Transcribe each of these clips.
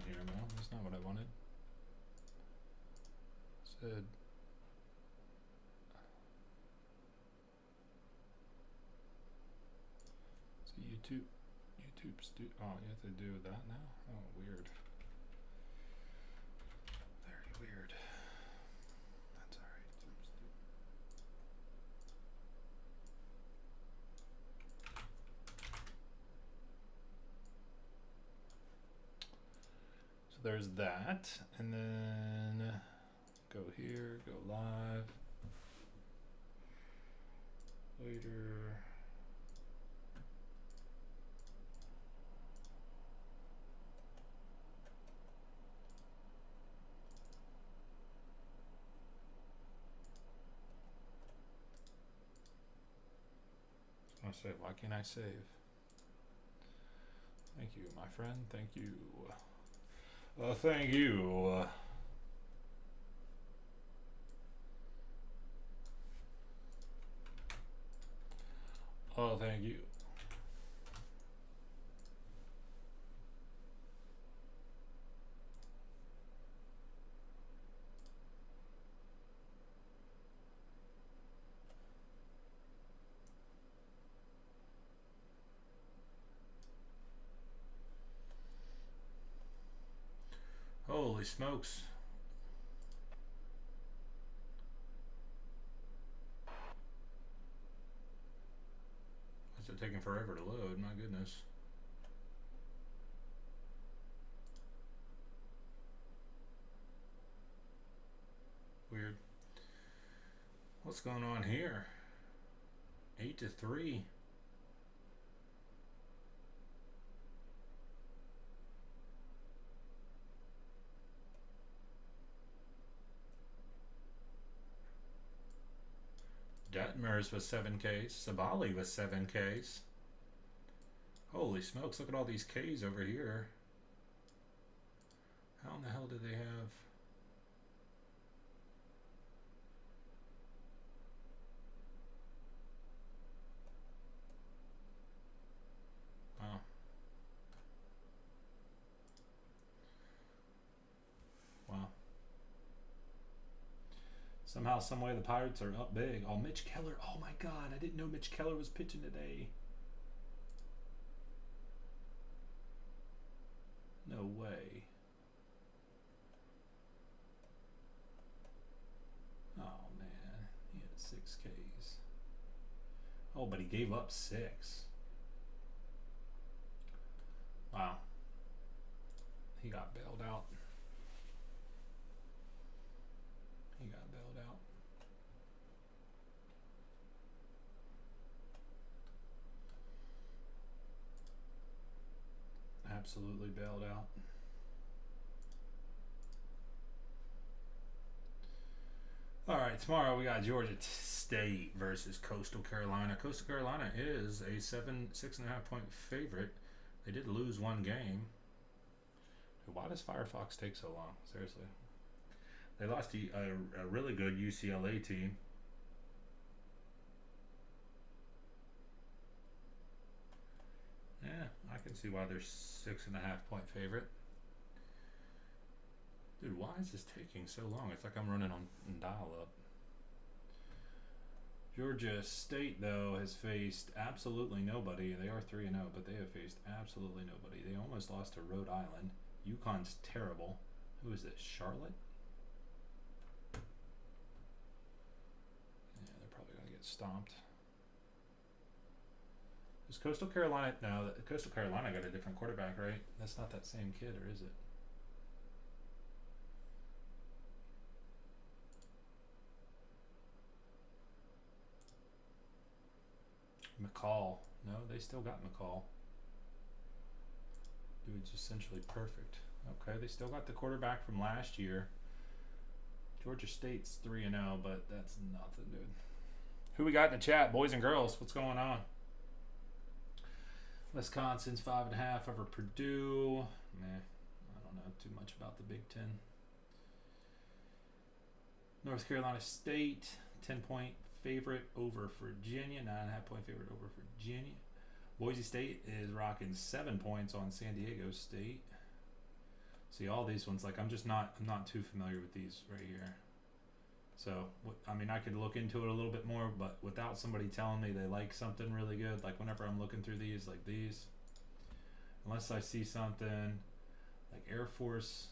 here, man. That's not what I wanted. Said. So YouTube oh, you have to do that now? Oh, weird. Very weird. That's alright. So there's that, and then go here, go live. Later. I say, why can't I save? Thank you, my friend. Thank you. Thank you. Oh, thank you. Holy smokes. Is it taking forever to load? My goodness. Weird. What's going on here? 8-3. Detmers was 7Ks. Sabali was 7Ks. Holy smokes, look at all these Ks over here. How in the hell did they have... Oh. Wow. Somehow, someway, the Pirates are up big. Oh, Mitch Keller. Oh my God, I didn't know Mitch Keller was pitching today. No way. Oh man, he had 6 Ks. Oh, but he gave up 6. Wow. He got bailed out. He got bailed out. Absolutely bailed out. All right, tomorrow we got Georgia State versus Coastal Carolina. Coastal Carolina is a 6.5 point favorite. They did lose one game. Why does Firefox take so long? Seriously. They lost a really good UCLA team. Yeah, I can see why they're 6.5 point favorite. Dude, why is this taking so long? It's like I'm running on dial-up. Georgia State, though, has faced absolutely nobody. They are 3-0, but they have faced absolutely nobody. They almost lost to Rhode Island. UConn's terrible. Who is this? Charlotte? Yeah, they're probably going to get stomped. Is Coastal Carolina... No, Coastal Carolina got a different quarterback, right? That's not that same kid, or is it? McCall. No, they still got McCall. Dude's essentially perfect. Okay, they still got the quarterback from last year. Georgia State's 3-0, but that's nothing, dude. Who we got in the chat, boys and girls? What's going on? Wisconsin's 5.5 over Purdue. Meh, I don't know too much about the Big Ten. North Carolina State, 10-point favorite over Virginia. 9.5 point favorite over Virginia. Boise State is rocking 7 points on San Diego State. See, all these ones, like I'm not too familiar with these right here. So, I mean, I could look into it a little bit more, but without somebody telling me they like something really good, like whenever I'm looking through these, like these, unless I see something like Air Force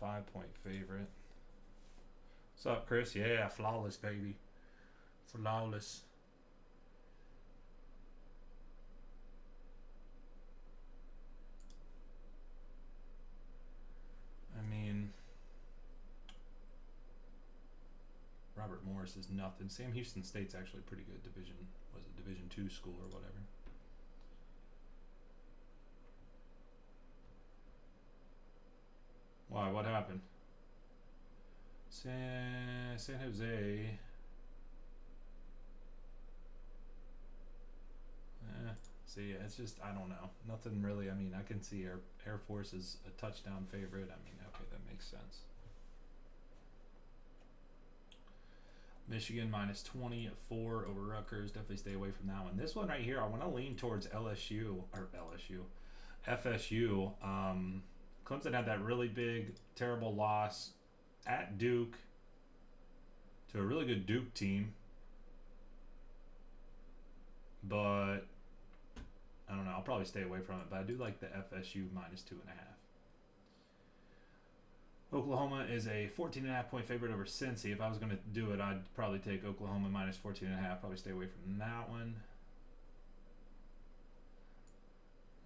5-point favorite. What's up, Chris? Yeah, flawless, baby. Flawless. I mean, Robert Morris is nothing. Sam Houston State's actually pretty good. Was it Division II school or whatever? Why? What happened? San Jose. See, it's just, I don't know. Nothing really. I mean, I can see Air Force is a touchdown favorite. I mean, okay, that makes sense. Michigan minus 24 over Rutgers. Definitely stay away from that one. This one right here, I want to lean towards FSU. Clemson had that really big, terrible loss at Duke to a really good Duke team. But I don't know. I'll probably stay away from it. But I do like the FSU minus 2.5. Oklahoma is a 14.5-point favorite over Cincy. If I was going to do it, I'd probably take Oklahoma minus 14.5. Probably stay away from that one.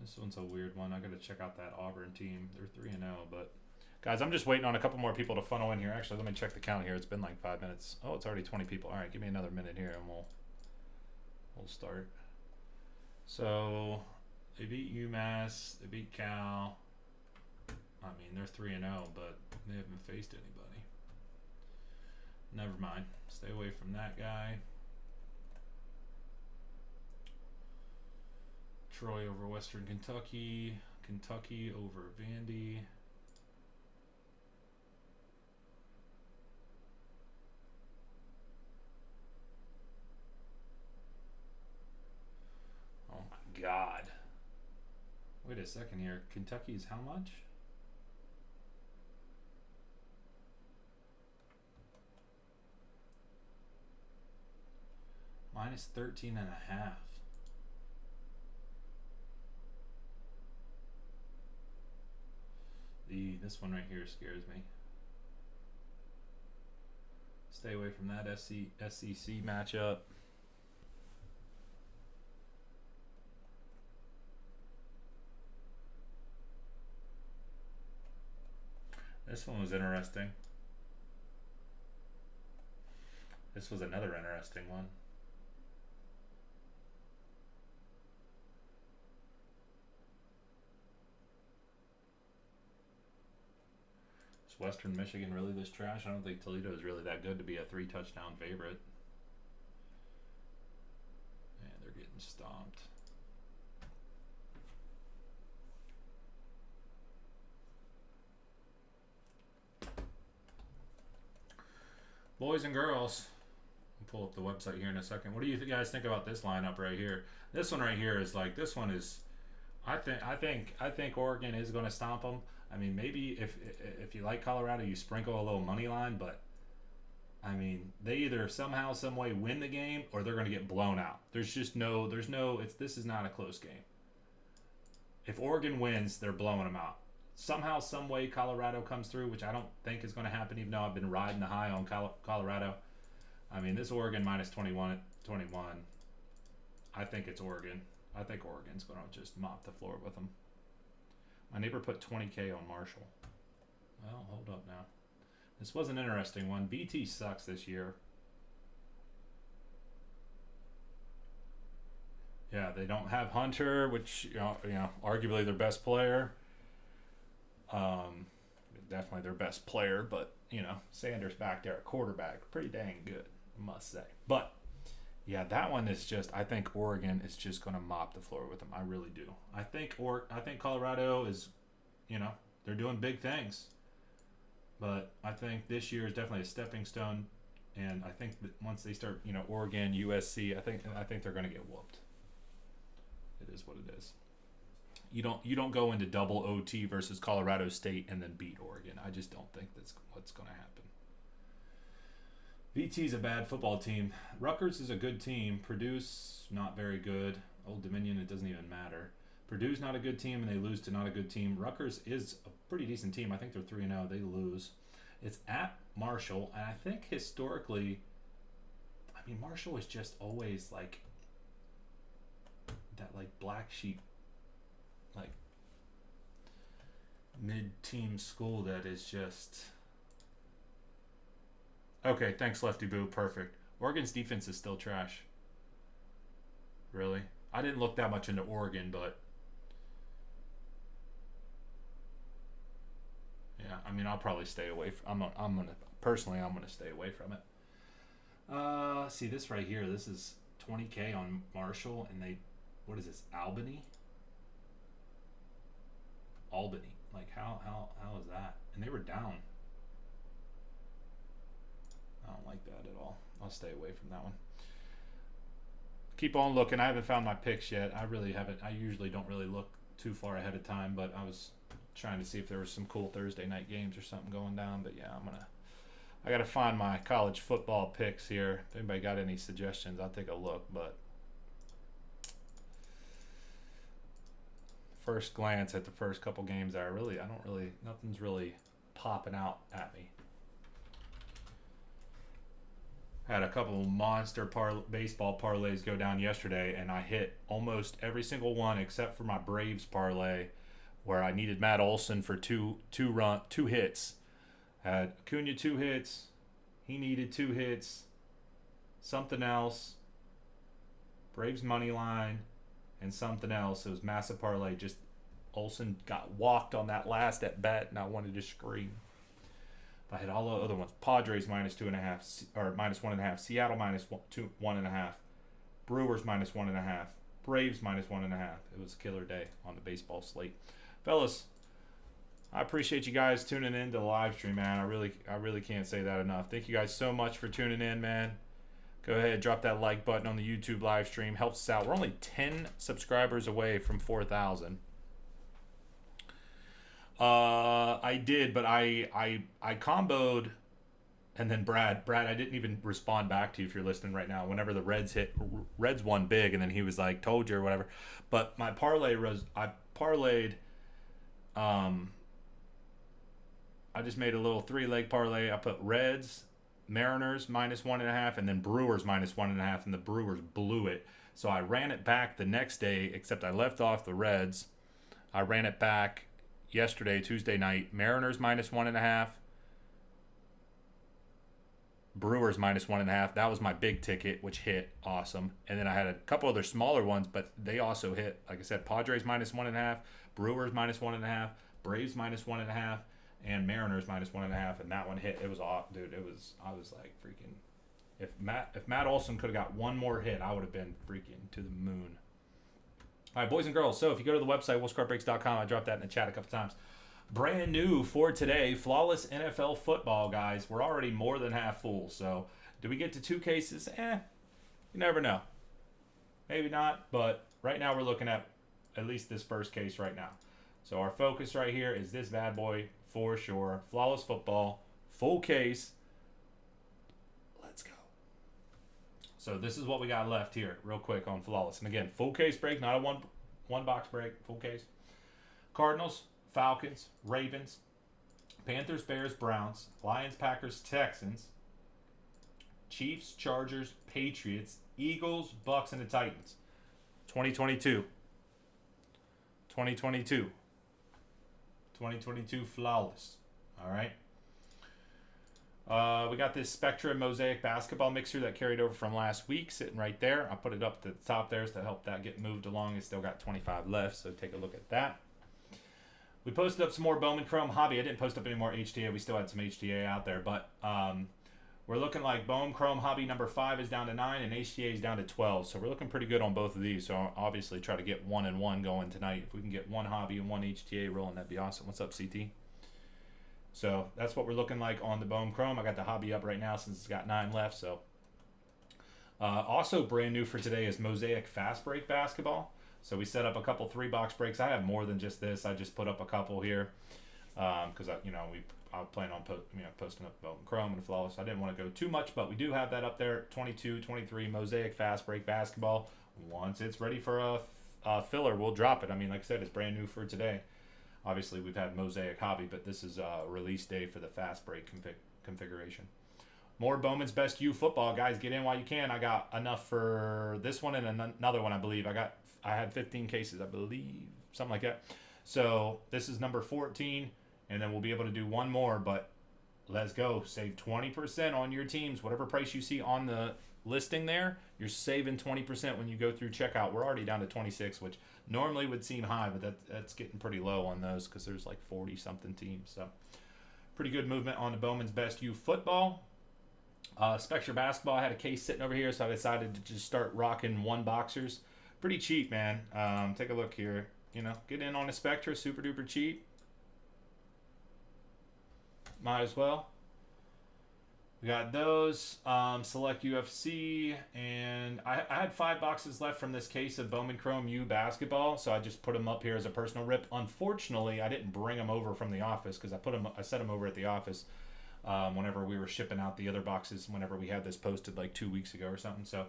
This one's a weird one. I got to check out that Auburn team. They're 3-0, but guys, I'm just waiting on a couple more people to funnel in here. Actually, let me check the count here. It's been like 5 minutes. Oh, it's already 20 people. All right, give me another minute here, and we'll start. So they beat UMass. They beat Cal. I mean, they're 3-0, but they haven't faced anybody. Never mind. Stay away from that guy. Troy over Western Kentucky. Kentucky over Vandy. Oh my God. Wait a second here. Kentucky's how much? Minus 13.5. This one right here scares me. Stay away from that SEC matchup. This one was interesting. This was another interesting one. Western Michigan really this trash? I don't think Toledo is really that good to be a 3-touchdown favorite. Man, they're getting stomped. Boys and girls, I'll pull up the website here in a second. What do you guys think about this lineup right here? This one right here is like, this one is, I think Oregon is going to stomp them. I mean, maybe if you like Colorado, you sprinkle a little money line, but I mean, they either somehow, some way win the game or they're going to get blown out. This is not a close game. If Oregon wins, they're blowing them out. Somehow, some way, Colorado comes through, which I don't think is going to happen, even though I've been riding the high on Colorado. I mean, this Oregon minus 21. I think it's Oregon. I think Oregon's going to just mop the floor with them. My neighbor put 20K on Marshall. Well, hold up now. This was an interesting one. BT sucks this year. Yeah, they don't have Hunter, which you know, arguably their best player. Definitely their best player, but you know, Sanders back there at quarterback, pretty dang good, I must say. But yeah, that one is just, I think Oregon is just going to mop the floor with them. I really do. I think Colorado is, you know, they're doing big things. But I think this year is definitely a stepping stone. And I think that once they start, you know, Oregon, USC, I think they're going to get whooped. It is what it is. You don't go into double OT versus Colorado State and then beat Oregon. I just don't think that's what's going to happen. VT's a bad football team. Rutgers is a good team. Purdue's not very good. Old Dominion, it doesn't even matter. Purdue's not a good team, and they lose to not a good team. Rutgers is a pretty decent team. I think they're 3-0. They lose. It's at Marshall, and I think historically, I mean, Marshall is just always like that, like black sheep, like mid-team school that is just... Okay, thanks, Lefty Boo. Perfect. Oregon's defense is still trash. Really? I didn't look that much into Oregon, but... Yeah, I mean, I'll probably stay away from... I'm gonna stay away from it. See, this right here, this is 20K on Marshall, and they... What is this? Albany? Like, how is that? And they were down. I don't like that at all. I'll stay away from that one. Keep on looking. I haven't found my picks yet. I really haven't. I usually don't really look too far ahead of time, but I was trying to see if there was some cool Thursday night games or something going down. But yeah, I gotta find my college football picks here. If anybody got any suggestions, I'll take a look. But first glance at the first couple games there, nothing's really popping out at me. Had a couple monster baseball parlays go down yesterday, and I hit almost every single one except for my Braves parlay, where I needed Matt Olson for two hits. Had Acuna 2 hits, he needed 2 hits, something else, Braves money line, and something else. It was massive parlay. Just Olson got walked on that last at bat, and I wanted to scream. I had all the other ones. Padres -2.5 or -1.5. Seattle -1.5. Brewers -1.5. Braves -1.5. It was a killer day on the baseball slate, fellas. I appreciate you guys tuning in to the live stream, man. I really can't say that enough. Thank you guys so much for tuning in, man. Go ahead, drop that like button on the YouTube live stream. Helps us out. We're only 10 subscribers away from 4,000. I did, but I comboed, and then Brad, I didn't even respond back to you if you're listening right now. Whenever the Reds won big, and then he was like, told you or whatever. But my parlay was, I parlayed, I just made a little 3-leg parlay. I put Reds, Mariners -1.5, and then Brewers -1.5, and the Brewers blew it. So I ran it back the next day, except I left off the Reds. I ran it back yesterday, Tuesday night. Mariners -1.5, Brewers -1.5. That was my big ticket, which hit awesome. And then I had a couple other smaller ones, but they also hit. Like I said, Padres -1.5, Brewers -1.5, Braves -1.5, and Mariners -1.5. And that one hit. It was off, dude. I was like freaking. If Matt Olson could have got one more hit, I would have been freaking to the moon. All right, boys and girls, so if you go to the website, wolfescardbreaks.com, I dropped that in the chat a couple times. Brand new for today, flawless NFL football, guys. We're already more than half full, so do we get to 2 cases? You never know. Maybe not, but right now we're looking at least this first case right now. So our focus right here is this bad boy for sure. Flawless football, full case. Let's go. So this is what we got left here, real quick on Flawless. And again, full case break, not a one box break, full case. Cardinals, Falcons, Ravens, Panthers, Bears, Browns, Lions, Packers, Texans, Chiefs, Chargers, Patriots, Eagles, Bucks, and the Titans. 2022. 2022. 2022 Flawless. All right. We got this Spectra Mosaic basketball mixer that carried over from last week, sitting right there. I'll put it up to the top there to help that get moved along. It's still got 25 left, so take a look at that. We posted up some more Bowman Chrome Hobby. I didn't post up any more HTA. We still had some HTA out there, but we're looking like Bowman Chrome Hobby number 5 is down to 9 and HTA is down to 12. So we're looking pretty good on both of these. So I'll obviously try to get 1 and 1 going tonight. If we can get 1 Hobby and 1 HTA rolling, that'd be awesome. What's up, CT? So that's what we're looking like on the Bowman Chrome. I got the Hobby up right now since it's got 9 left. So also brand new for today is Mosaic Fast Break Basketball. So we set up a couple 3-box breaks. I have more than just this. I just put up a couple here because I plan on posting up Bowman Chrome and Flawless. I didn't want to go too much, but we do have that up there. 22, 23 Mosaic Fast Break Basketball. Once it's ready for a filler, we'll drop it. I mean, like I said, it's brand new for today. Obviously, we've had Mosaic Hobby, but this is release day for the Fast Break configuration. More Bowman's Best U football, guys. Get in while you can. I got enough for this one and another one, I believe. I had 15 cases, I believe, something like that. So this is number 14, and then we'll be able to do one more. But let's go. Save 20% on your teams. Whatever price you see on the listing there, you're saving 20% when you go through checkout. We're already down to 26, which normally would seem high, but that's getting pretty low on those because there's like 40 something teams. So pretty good movement on the Bowman's Best U football. Spectra basketball, I had a case sitting over here, so I decided to just start rocking 1-boxers. Pretty cheap, man. Take a look here. Get in on a Spectra, super duper cheap. Might as well. We got those, Select UFC, and I had 5 boxes left from this case of Bowman Chrome U basketball, so I just put them up here as a personal rip. Unfortunately, I didn't bring them over from the office because I set them over at the office whenever we were shipping out the other boxes, whenever we had this posted like 2 weeks ago or something. So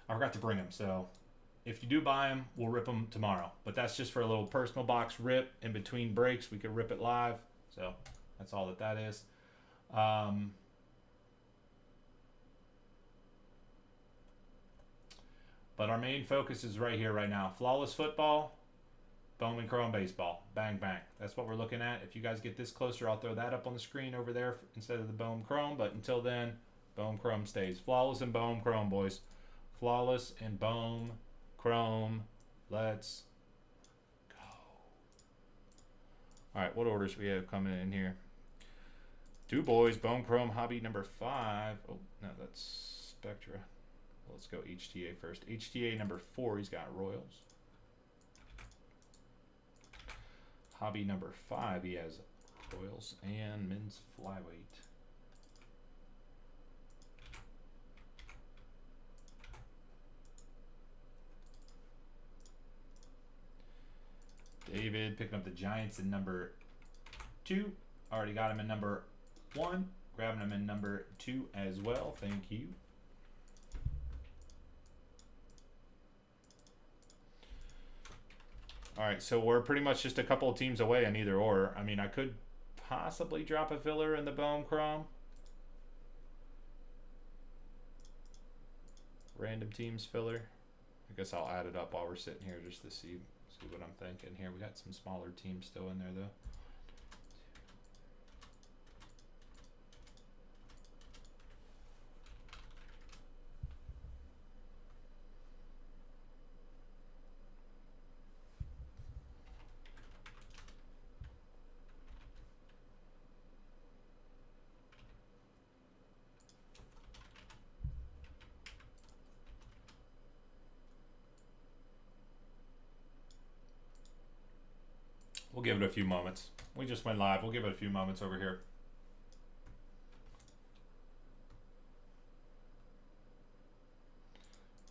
I forgot to bring them. So if you do buy them, we'll rip them tomorrow. But that's just for a little personal box rip in between breaks. We could rip it live. So that's all that is. But our main focus is right here, right now. Flawless football, Bowman Chrome baseball. Bang, bang. That's what we're looking at. If you guys get this closer, I'll throw that up on the screen over there instead of the Bowman Chrome. But until then, Bowman Chrome stays. Flawless and Bowman Chrome, boys. Flawless and Bowman Chrome. Let's go. All right, what orders we have coming in here? 2 boys, Bowman Chrome Hobby number 5. Oh, no, that's Spectra. Let's go HTA first. HTA number 4, he's got Royals. Hobby number 5, he has Royals and men's flyweight. David picking up the Giants in number 2. Already got him in number 1. Grabbing him in number 2 as well. Thank you. All right, so we're pretty much just a couple of teams away on either or. I mean, I could possibly drop a filler in the Bowman Chrome. Random teams filler. I guess I'll add it up while we're sitting here just to see what I'm thinking here. We got some smaller teams still in there, though. We'll give it a few moments. We just went live. We'll give it a few moments over here.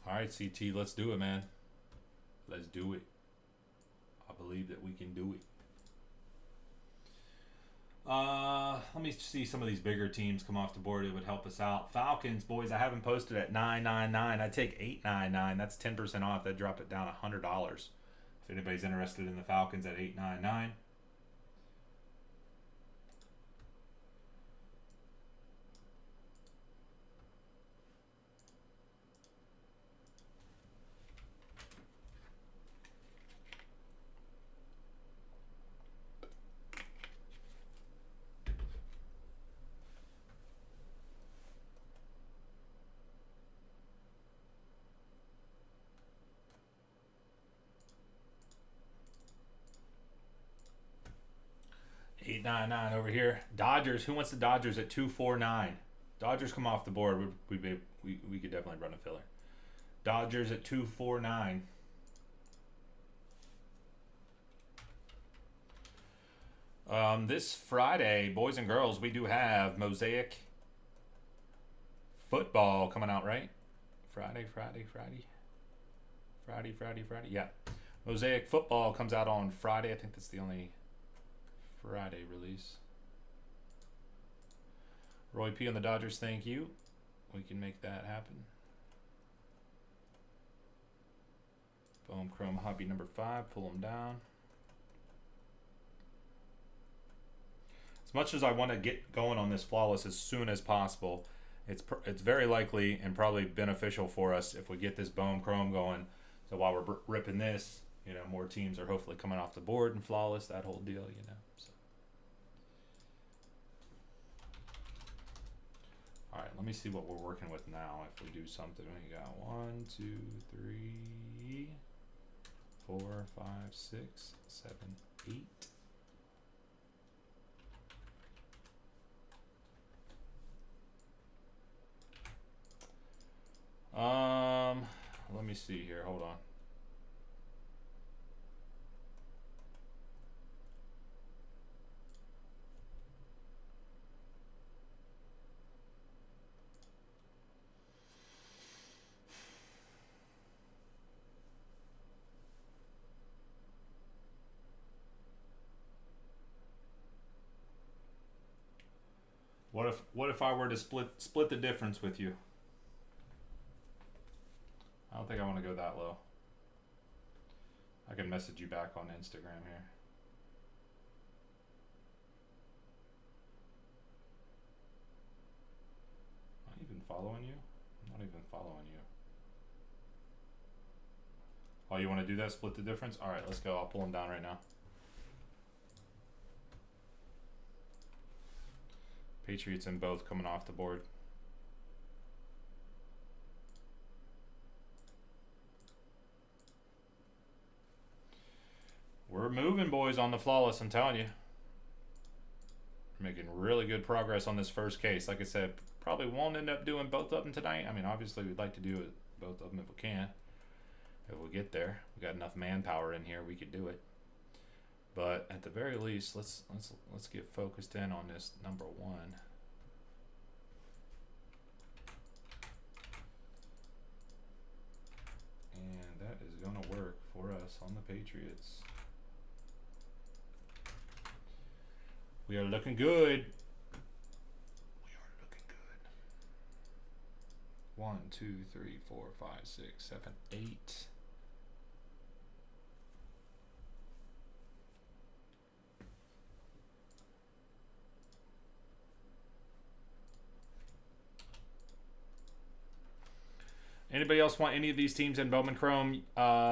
All right, CT, let's do it, man. Let's do it. I believe that we can do it. Let me see some of these bigger teams come off the board. It would help us out. Falcons, boys, I haven't posted at $9.99. I take $8.99. That's 10% off. That drop it down $100. If anybody's interested in the Falcons at $8.99. $8.99 over here. Dodgers. Who wants the Dodgers at $2.49? Dodgers come off the board. We could definitely run a filler. Dodgers at $2.49. This Friday, boys and girls, we do have Mosaic football coming out, right? Friday. Yeah. Mosaic Football comes out on Friday. I think that's the only Friday release. Roy P on the Dodgers, thank you. We can make that happen. Boom Chrome Hobby number 5. Pull them down. As much as I want to get going on this flawless as soon as possible, it's very likely and probably beneficial for us if we get this Boom Chrome going. So while we're ripping this, you know, more teams are hopefully coming off the board and flawless, that whole deal, you know. So. All right, let me see what we're working with now. If we do something, we got 1, 2, 3, 4, 5, 6, 7, 8. Let me see here. Hold on. What if I were to split the difference with you? I don't think I want to go that low. I can message you back on Instagram here. Am I even following you? I'm not even following you. Oh, you want to do that? Split the difference? All right, let's go. I'll pull them down right now. Patriots in both coming off the board. We're moving, boys, on the flawless, I'm telling you. We're making really good progress on this first case. Like I said, probably won't end up doing both of them tonight. I mean, obviously, we'd like to do it, both of them if we can. If we get there. We got enough manpower in here, we could do it. But at the very least, let's get focused in on this number 1. And that is going to work for us on the Patriots. We are looking good. We are looking good. 1, 2, 3, 4, 5, 6, 7, 8. Anybody else want any of these teams in Bowman Chrome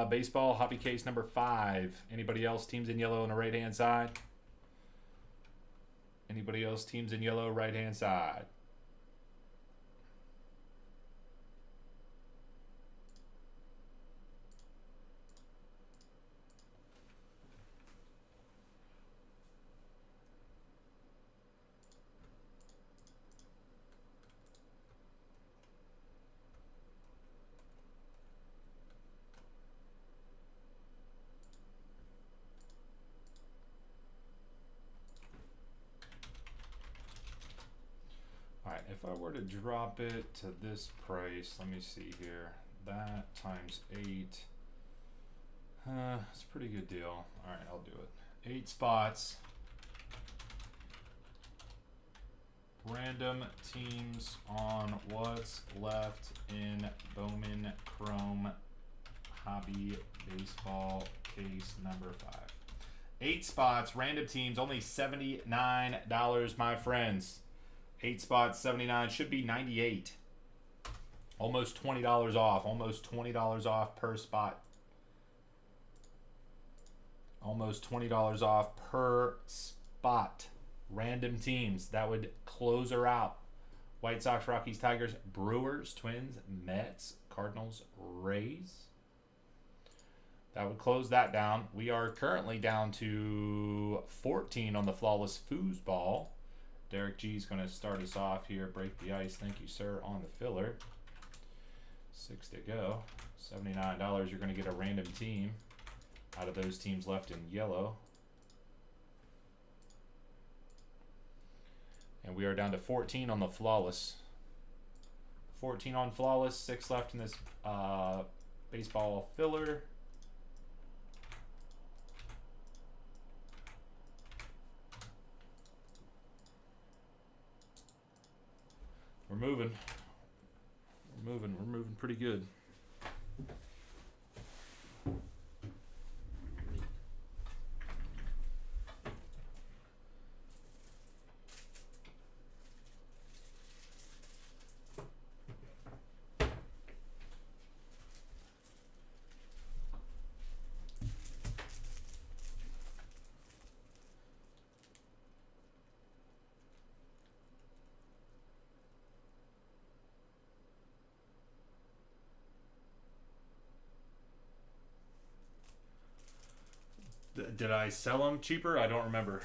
baseball hobby case number 5? Anybody else teams in yellow on the right hand side? Anybody else teams in yellow right hand side? If I were to drop it to this price, let me see here. That times 8. It's a pretty good deal. All right, I'll do it. 8 spots. Random teams on what's left in Bowman Chrome Hobby Baseball case number 5. 8 spots, random teams, only $79, my friends. 8 spots, 79, should be 98. Almost $20 off. Almost $20 off per spot. Almost $20 off per spot. Random teams. That would close her out. White Sox, Rockies, Tigers, Brewers, Twins, Mets, Cardinals, Rays. That would close that down. We are currently down to 14 on the Flawless Foosball. Derek G is going to start us off here. Break the ice. Thank you, sir, on the filler. 6 to go. $79. You're going to get a random team out of those teams left in yellow. And we are down to 14 on the Flawless. 14 on Flawless. 6 left in this baseball filler. We're moving. We're moving pretty good. Did I sell them cheaper? I don't remember.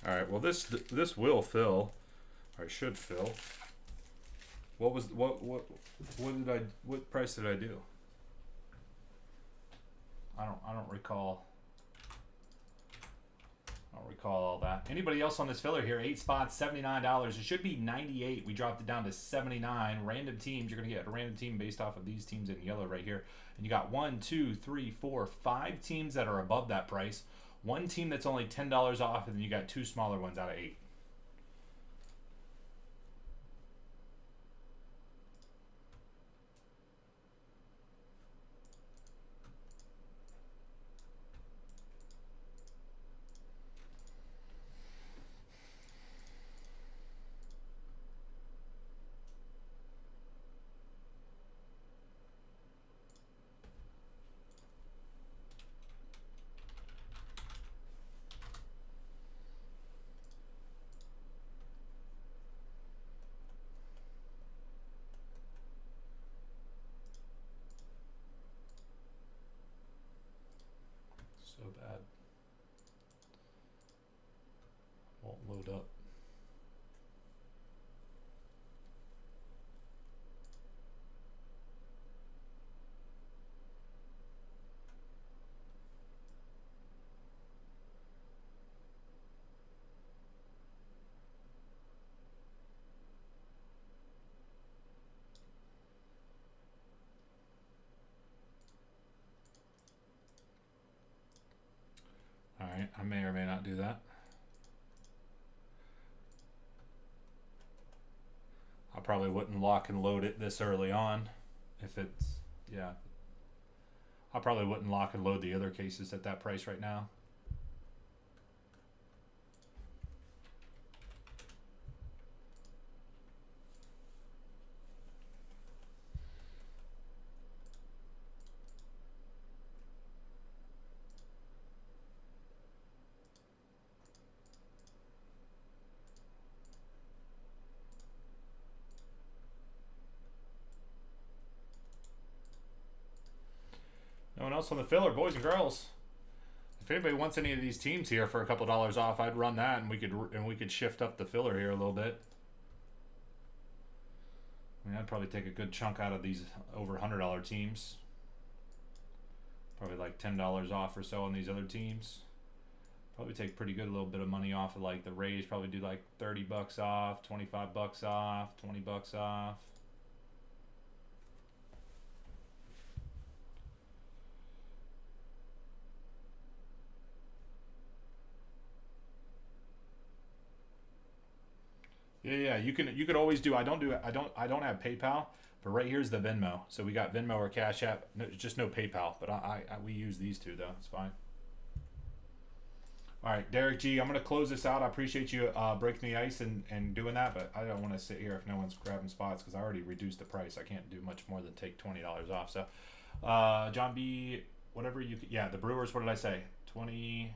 All right. Well, this will fill, or I should fill. What price did I do? I don't recall. I don't recall all that. Anybody else on this filler here? 8 spots, $79. It should be 98. We dropped it down to 79. Random teams. You're gonna get a random team based off of these teams in yellow right here. And you got 1, 2, 3, 4, 5 teams that are above that price. One team that's only $10 off, and then you got 2 smaller ones out of 8. So bad. Won't load up. Alright, I may or may not do that. I probably wouldn't lock and load it this early on. If it's, yeah. I probably wouldn't lock and load the other cases at that price right now. No one else on the filler, boys and girls. If anybody wants any of these teams here for a couple dollars off, I'd run that, and we could shift up the filler here a little bit. I mean, I'd probably take a good chunk out of these over $100 teams. Probably like $10 off or so on these other teams. Probably take pretty good, a little bit of money off of like the Rays. Probably do like 30 bucks off, 25 bucks off, 20 bucks off. Yeah, you could always do. I don't have PayPal, but right here's the Venmo. So we got Venmo or Cash App. No, just no PayPal, but we use these two though. It's fine. All right, Derek G, I'm gonna close this out. I appreciate you breaking the ice and doing that, but I don't want to sit here if no one's grabbing spots because I already reduced the price. I can't do much more than take $20 off. So, John B, whatever you, yeah, the Brewers. What did I say? $20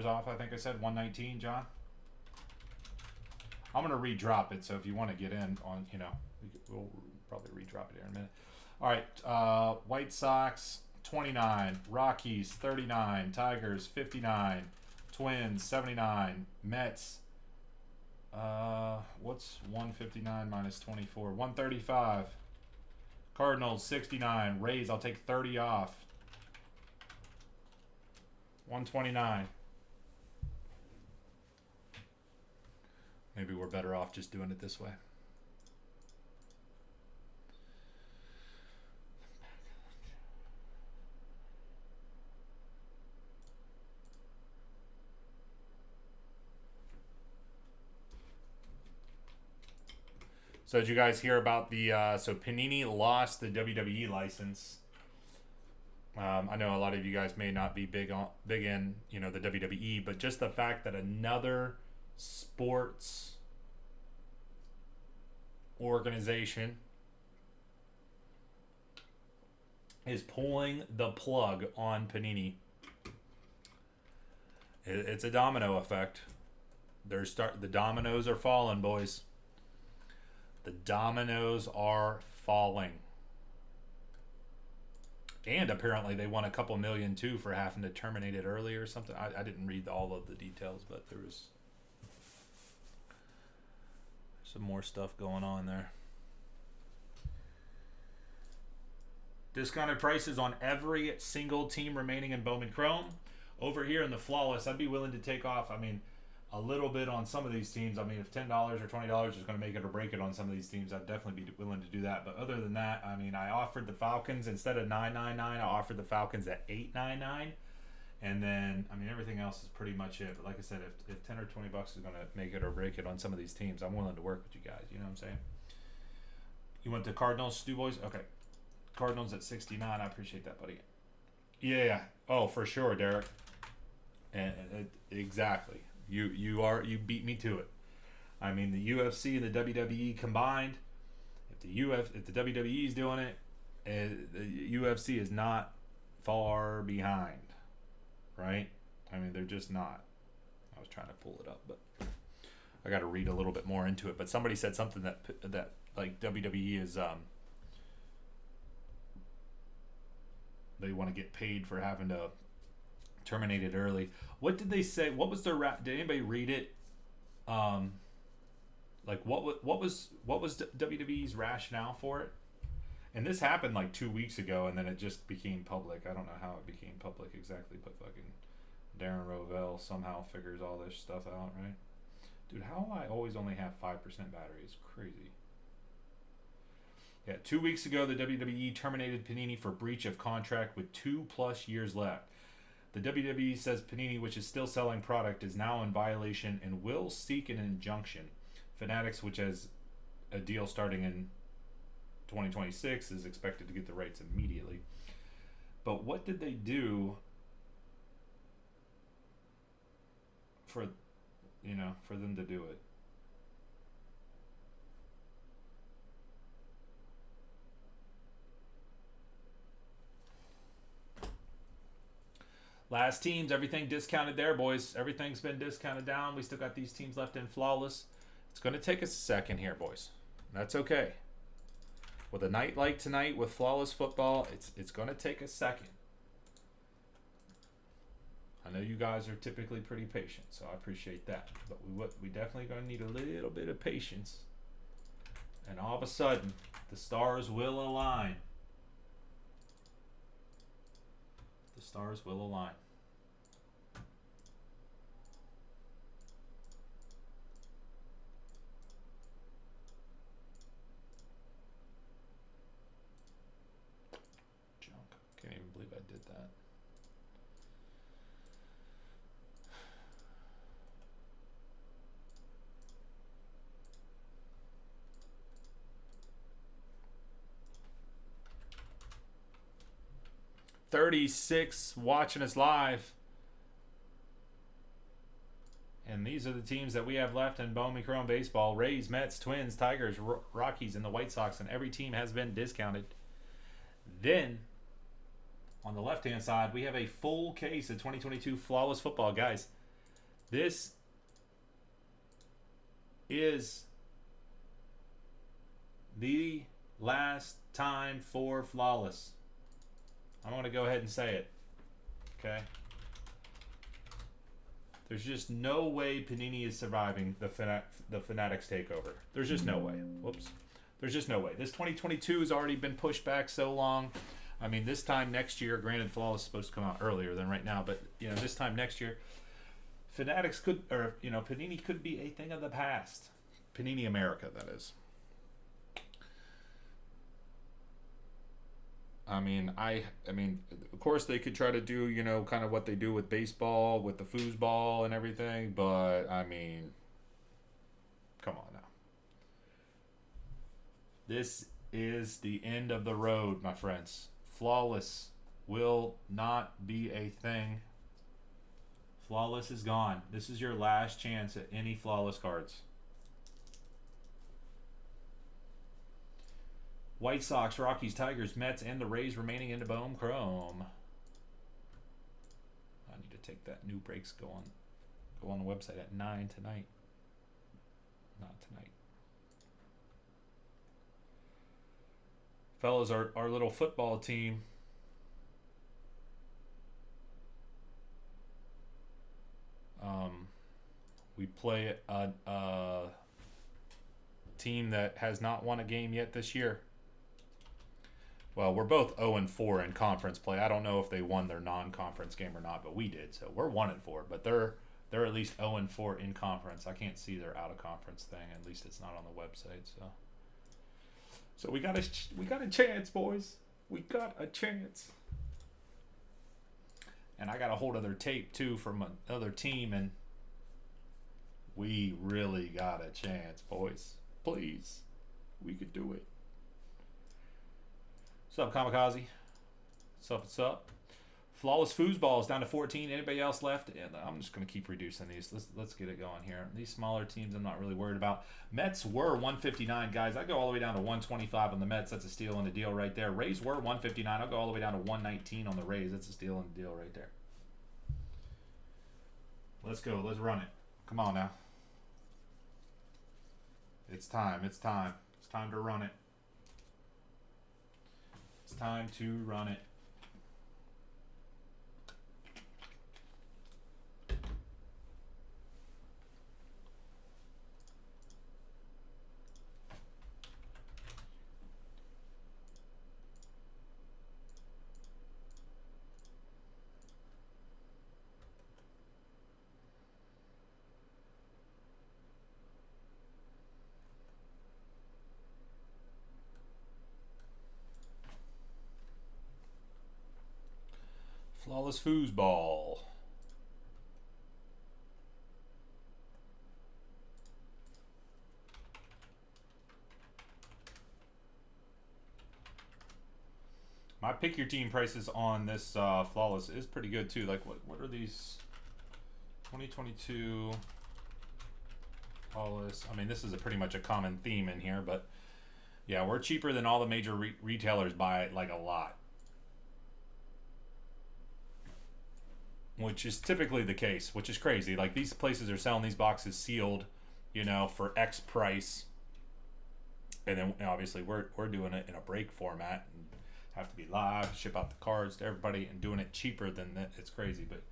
off, I think I said 119, John. I'm going to redrop it, so if you want to get in on, we'll probably redrop it here in a minute. All right, White Sox, 29. Rockies, 39. Tigers, 59. Twins, 79. Mets, what's 159 minus 24? 135. Cardinals, 69. Rays, I'll take 30 off. 129. Maybe we're better off just doing it this way. So did you guys hear about the, so Panini lost the WWE license. I know a lot of you guys may not be big in, the WWE, but just the fact that another sports organization is pulling the plug on Panini. It's a domino effect. The dominoes are falling, boys. The dominoes are falling. And apparently they won a couple million too for having to terminate it early or something. I didn't read all of the details, but there was some more stuff going on there. Discounted prices on every single team remaining in Bowman Chrome. Over here in the Flawless, I'd be willing to take off, a little bit on some of these teams. If $10 or $20 is going to make it or break it on some of these teams, I'd definitely be willing to do that. But other than that, I offered the Falcons instead of $9.99. I offered the Falcons at $8.99, and then everything else is pretty much it. But like I said, if 10 or 20 bucks is going to make it or break it on some of these teams, I'm willing to work with you guys. You know what I'm saying? You went to Cardinals, Stu Boys? Okay, Cardinals at 69. I appreciate that, buddy. Yeah. Oh, for sure, Derek. And exactly. You beat me to it. The UFC and the WWE combined, if the WWE is doing it, the UFC is not far behind, right? They're just not. I was trying to pull it up, but I got to read a little bit more into it. But somebody said something that like WWE is they want to get paid for having to terminate it early. What did they say? What was their did anybody read it? Like what was WWE's rationale for it? And this happened like 2 weeks ago, and then it just became public. I don't know how it became public exactly, but fucking Darren Rovell somehow figures all this stuff out, right? Dude, how do I always only have 5% battery? It's crazy. Yeah, 2 weeks ago, the WWE terminated Panini for breach of contract with 2+ years left. The WWE says Panini, which is still selling product, is now in violation and will seek an injunction. Fanatics, which has a deal starting in 2026, is expected to get the rights immediately. But what did they do for them to do it? Last teams, everything discounted there, boys. Everything's been discounted down. We still got these teams left in Flawless. It's going to take us a second here, boys. That's okay. With a night like tonight with Flawless football, it's going to take a second. I know you guys are typically pretty patient, so I appreciate that. But we definitely going to need a little bit of patience. And all of a sudden, the stars will align. The stars will align. Junk. Can't even believe I did that. $36 watching us live. And these are the teams that we have left in Bowman Chrome Baseball. Rays, Mets, Twins, Tigers, Rockies, and the White Sox. And every team has been discounted. Then, on the left-hand side, we have a full case of 2022 Flawless Football. Guys, this is the last time for Flawless. I'm going to go ahead and say it. Okay? There's just no way Panini is surviving the Fanatics takeover. There's just no way. Whoops. There's just no way. This 2022 has already been pushed back so long. I mean, this time next year, granted, Flawless is supposed to come out earlier than right now, but, you know, this time next year, Fanatics could, or, you know, Panini could be a thing of the past. Panini America, that is. I mean, of course they could try to do, you know, kind of what they do with baseball, with the foosball and everything, but, I mean, come on now. This is the end of the road, my friends. Flawless will not be a thing. Flawless is gone. This is your last chance at any Flawless cards. White Sox, Rockies, Tigers, Mets, and the Rays remaining in the Bohm Chrome. I need to take that new breaks go on the website at 9 tonight. Not tonight. Fellas, our little football team. We play a team that has not won a game yet this year. Well, we're both 0-4 in conference play. I don't know if they won their non-conference game or not, but we did. So we're 1-4, but they're at least 0-4 in conference. I can't see their out of conference thing. At least it's not on the website. So we got a chance, boys. We got a chance. And I got a hold of their tape too from another team, and we really got a chance, boys. Please, we could do it. What's up, Kamikaze? What's up? Flawless Foosball is down to 14. Anybody else left? And I'm just going to keep reducing these. Let's get it going here. These smaller teams I'm not really worried about. Mets were 159, guys. I go all the way down to 125 on the Mets. That's a steal and a deal right there. Rays were 159. I'll go all the way down to 119 on the Rays. That's a steal and a deal right there. Let's go. Let's run it. Come on now. It's time. It's time. It's time to run it. It's time to run it. Flawless Foosball. My pick your team prices on this Flawless is pretty good too. Like what are these? 2022 Flawless. I mean, this is pretty much a common theme in here, but yeah, we're cheaper than all the major retailers by like a lot. Which is typically the case, which is crazy. Like, these places are selling these boxes sealed, you know, for X price. And then, obviously, we're doing it in a break format and have to be live, ship out the cards to everybody, and doing it cheaper than that. It's crazy. But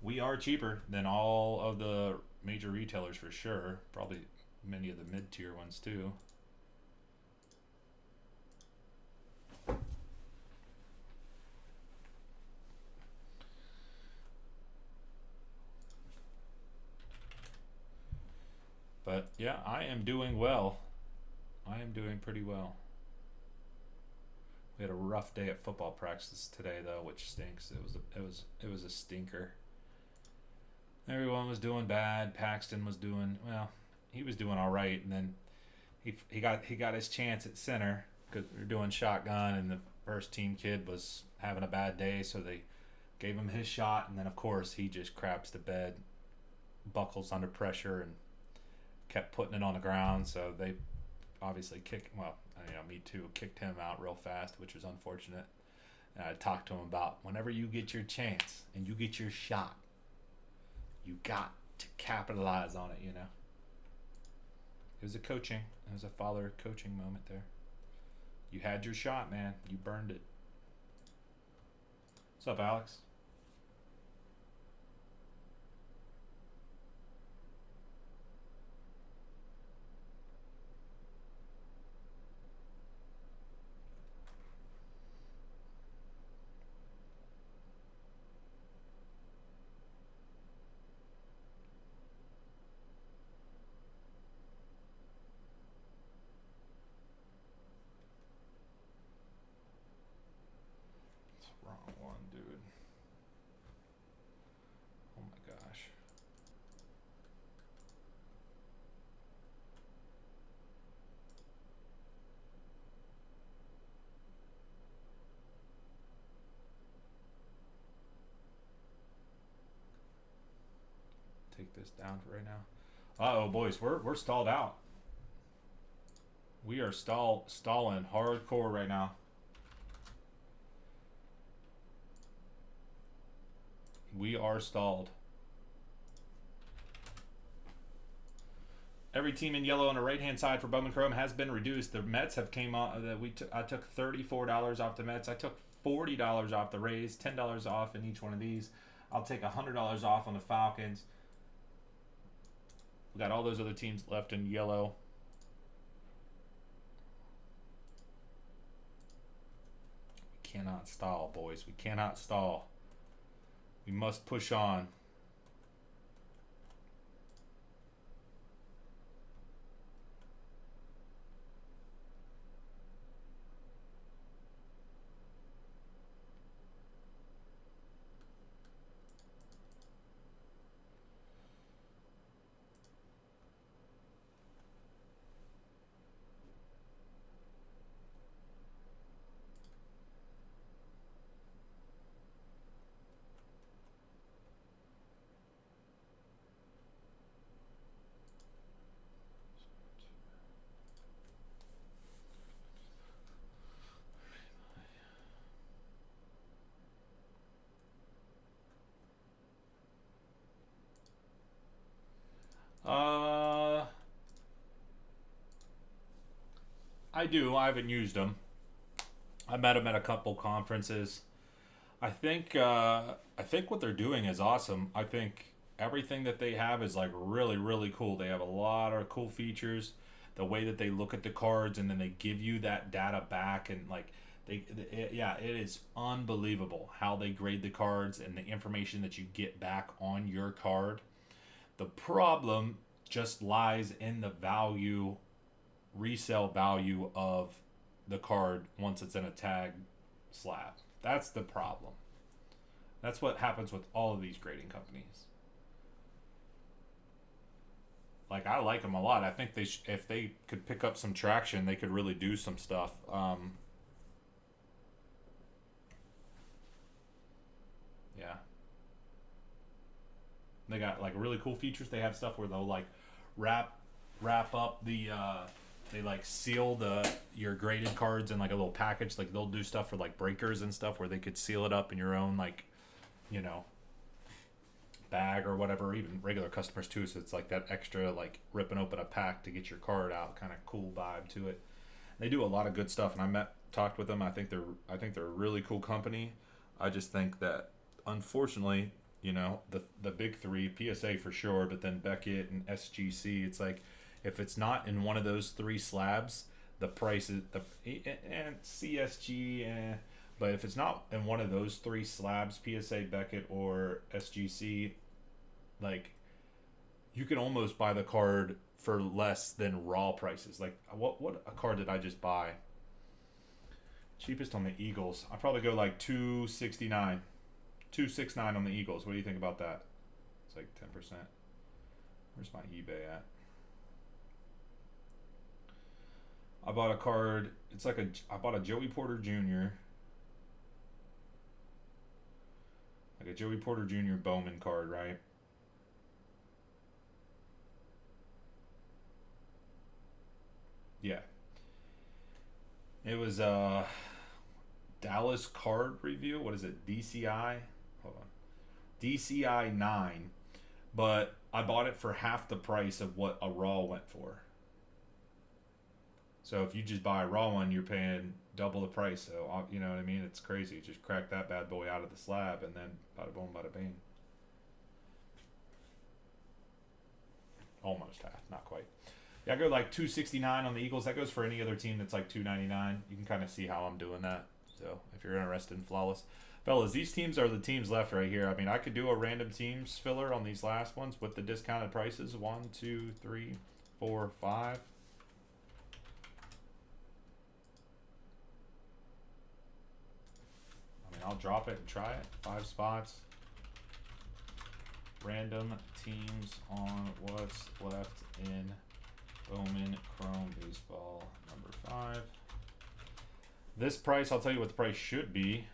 we are cheaper than all of the major retailers for sure. Probably many of the mid-tier ones, too. But yeah, I am doing well. I am doing pretty well. We had a rough day at football practice today, though, which stinks. It was a stinker. Everyone was doing bad. Paxton was doing well. He was doing all right, and then he got his chance at center because we were doing shotgun, and the first team kid was having a bad day, so they gave him his shot, and then of course he just craps to bed, buckles under pressure, and kept putting it on the ground. So they obviously kicked him out real fast, which was unfortunate. And I talked to him about whenever you get your chance and you get your shot, you got to capitalize on it, you know. It was a coaching. It was a father coaching moment there. You had your shot, man. You burned it. What's up, Alex? Wrong one, dude. Oh my gosh. Take this down for right now. Uh oh, boys, we're stalled out. We are stalling hardcore right now. We are stalled. Every team in yellow on the right-hand side for Bowman Chrome has been reduced. The Mets have came on. I took $34 off the Mets. I took $40 off the Rays. $10 off in each one of these. I'll take $100 off on the Falcons. We got all those other teams left in yellow. We cannot stall, boys. We cannot stall. We must push on. I do. I haven't used them. I met them at a couple conferences. I think what they're doing is awesome. I think everything that they have is like really, really cool. They have a lot of cool features. The way that they look at the cards and then they give you that data back and like it is unbelievable how they grade the cards and the information that you get back on your card. The problem just lies in the value, resale value of the card once it's in a tag slab. That's the problem. That's what happens with all of these grading companies. Like, I like them a lot. I think if they could pick up some traction, they could really do some stuff. Yeah. They got like really cool features. They have stuff where they'll like wrap up the they like seal your graded cards in like a little package. Like they'll do stuff for like breakers and stuff where they could seal it up in your own like, you know, bag or whatever, even regular customers too. So it's like that extra like ripping open a pack to get your card out, kind of cool vibe to it. They do a lot of good stuff, and talked with them. I think they're a really cool company. I just think that unfortunately, you know, the big three, PSA for sure, but then Beckett and SGC, it's like if it's not in one of those three slabs, the price is and CSG, but if it's not in one of those three slabs, PSA, Beckett, or SGC, like you can almost buy the card for less than raw prices. Like what a card did I just buy? Cheapest on the Eagles. I'll probably go like $269 on the Eagles. What do you think about that? It's like 10%. Where's my eBay at? I bought a card. It's like I bought a Joey Porter Jr. Like a Joey Porter Jr. Bowman card, right? Yeah. It was Dallas card review. What is it? DCI? Hold on. DCI 9. But I bought it for half the price of what a Raw went for. So if you just buy a raw one, you're paying double the price. So you know what I mean? It's crazy. Just crack that bad boy out of the slab, and then bada boom, bada bing. Almost half, not quite. Yeah, I go like 269 on the Eagles. That goes for any other team that's like 299. You can kind of see how I'm doing that. So if you're interested in flawless, fellas, these teams are the teams left right here. I mean, I could do a random teams filler on these last ones with the discounted prices. 1, 2, 3, 4, 5. I mean, I'll drop it and try it. 5 spots. Random teams on what's left in Bowman Chrome Baseball number 5. This price, I'll tell you what the price should be.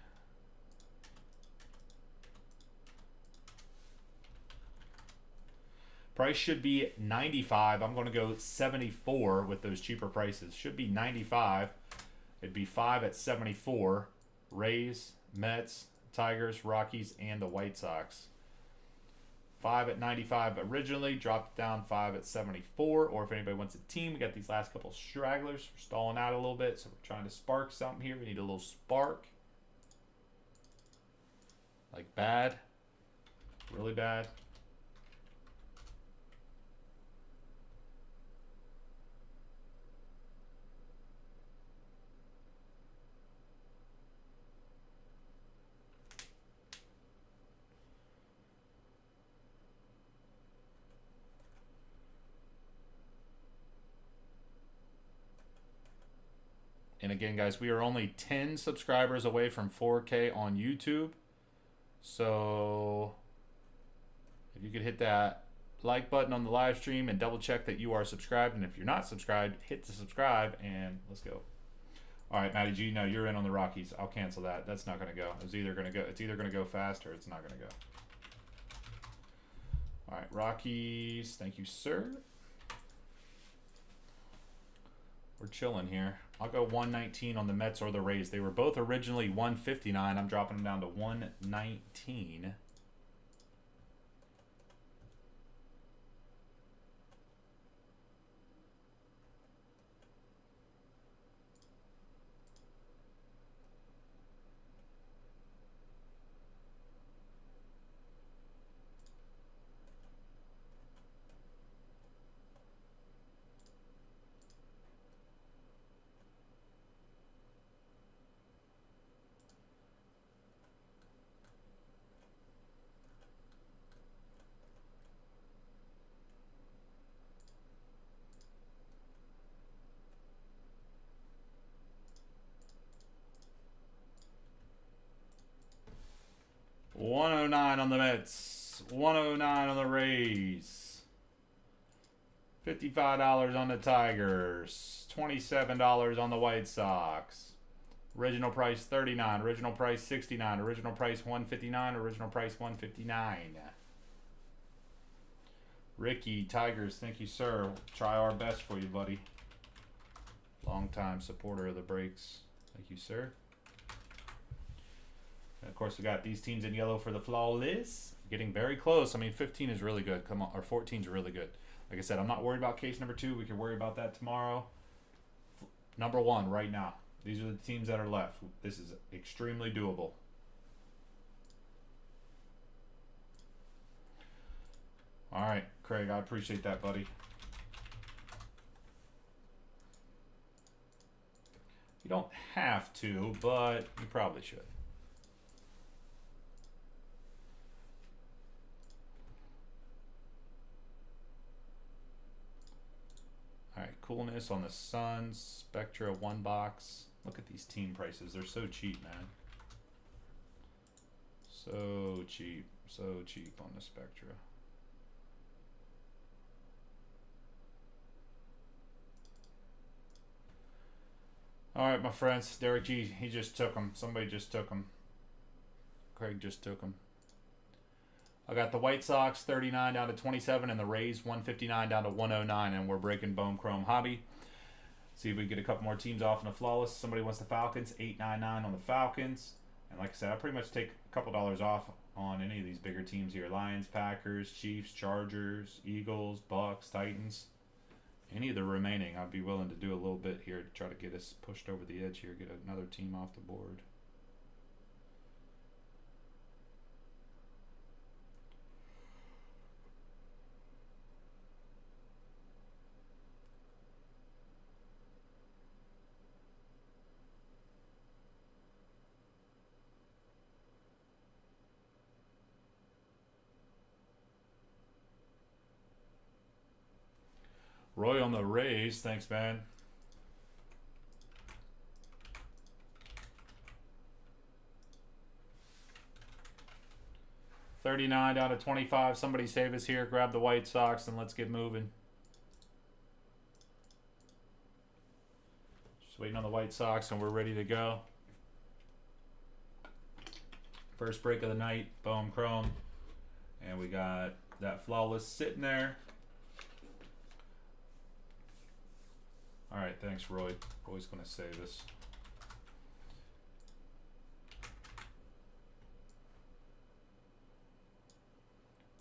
Price should be 95. I'm going to go 74 with those cheaper prices. Should be 95. It'd be 5 at 74. Rays, Mets, Tigers, Rockies, and the White Sox. 5 at 95 originally, dropped down 5 at 74. Or if anybody wants a team, we got these last couple stragglers. We're stalling out a little bit, so we're trying to spark something here. We need a little spark. Like bad. Really bad. And again, guys, we are only 10 subscribers away from 4K on YouTube. So if you could hit that like button on the live stream and double check that you are subscribed. And if you're not subscribed, hit the subscribe and let's go. All right, Matty G, no, you're in on the Rockies. I'll cancel that. That's not going to go. It's either going to go fast or it's not going to go. All right, Rockies. Thank you, sir. We're chilling here. I'll go 119 on the Mets or the Rays. They were both originally 159. I'm dropping them down to 119. $109 on the Mets, $109 on the Rays, $55 on the Tigers, $27 on the White Sox. Original price $39, original price $69, original price $159, original price $159. Ricky, Tigers, thank you, sir. We'll try our best for you, buddy. Long-time supporter of the breaks. Thank you, sir. And of course, we got these teams in yellow for the flawless. Getting very close. I mean, 15 is really good. Come on, or 14 is really good. Like I said, I'm not worried about case number 2. We can worry about that tomorrow. Number 1 right now. These are the teams that are left. This is extremely doable. All right, Craig, I appreciate that, buddy. You don't have to, but you probably should. All right, coolness on the Suns, Spectra 1 box. Look at these team prices. They're so cheap, man. So cheap on the Spectra. All right, my friends. Derek G, he just took them. Somebody just took them. Craig just took them. I got the White Sox 39 down to 27 and the Rays 159 down to 109, and we're breaking Bone Chrome Hobby. See if we can get a couple more teams off in a flawless. Somebody wants the Falcons, 899 on the Falcons. And like I said, I pretty much take a couple dollars off on any of these bigger teams here. Lions, Packers, Chiefs, Chargers, Eagles, Bucks, Titans. Any of the remaining, I'd be willing to do a little bit here to try to get us pushed over the edge here, get another team off the board. Roy on the Rays, thanks, man. $39 out of 25. Somebody save us here. Grab the White Sox and let's get moving. Just waiting on the White Sox and we're ready to go. First break of the night, Bohm Chrome. And we got that Flawless sitting there. All right, thanks, Roy. Always going to save us.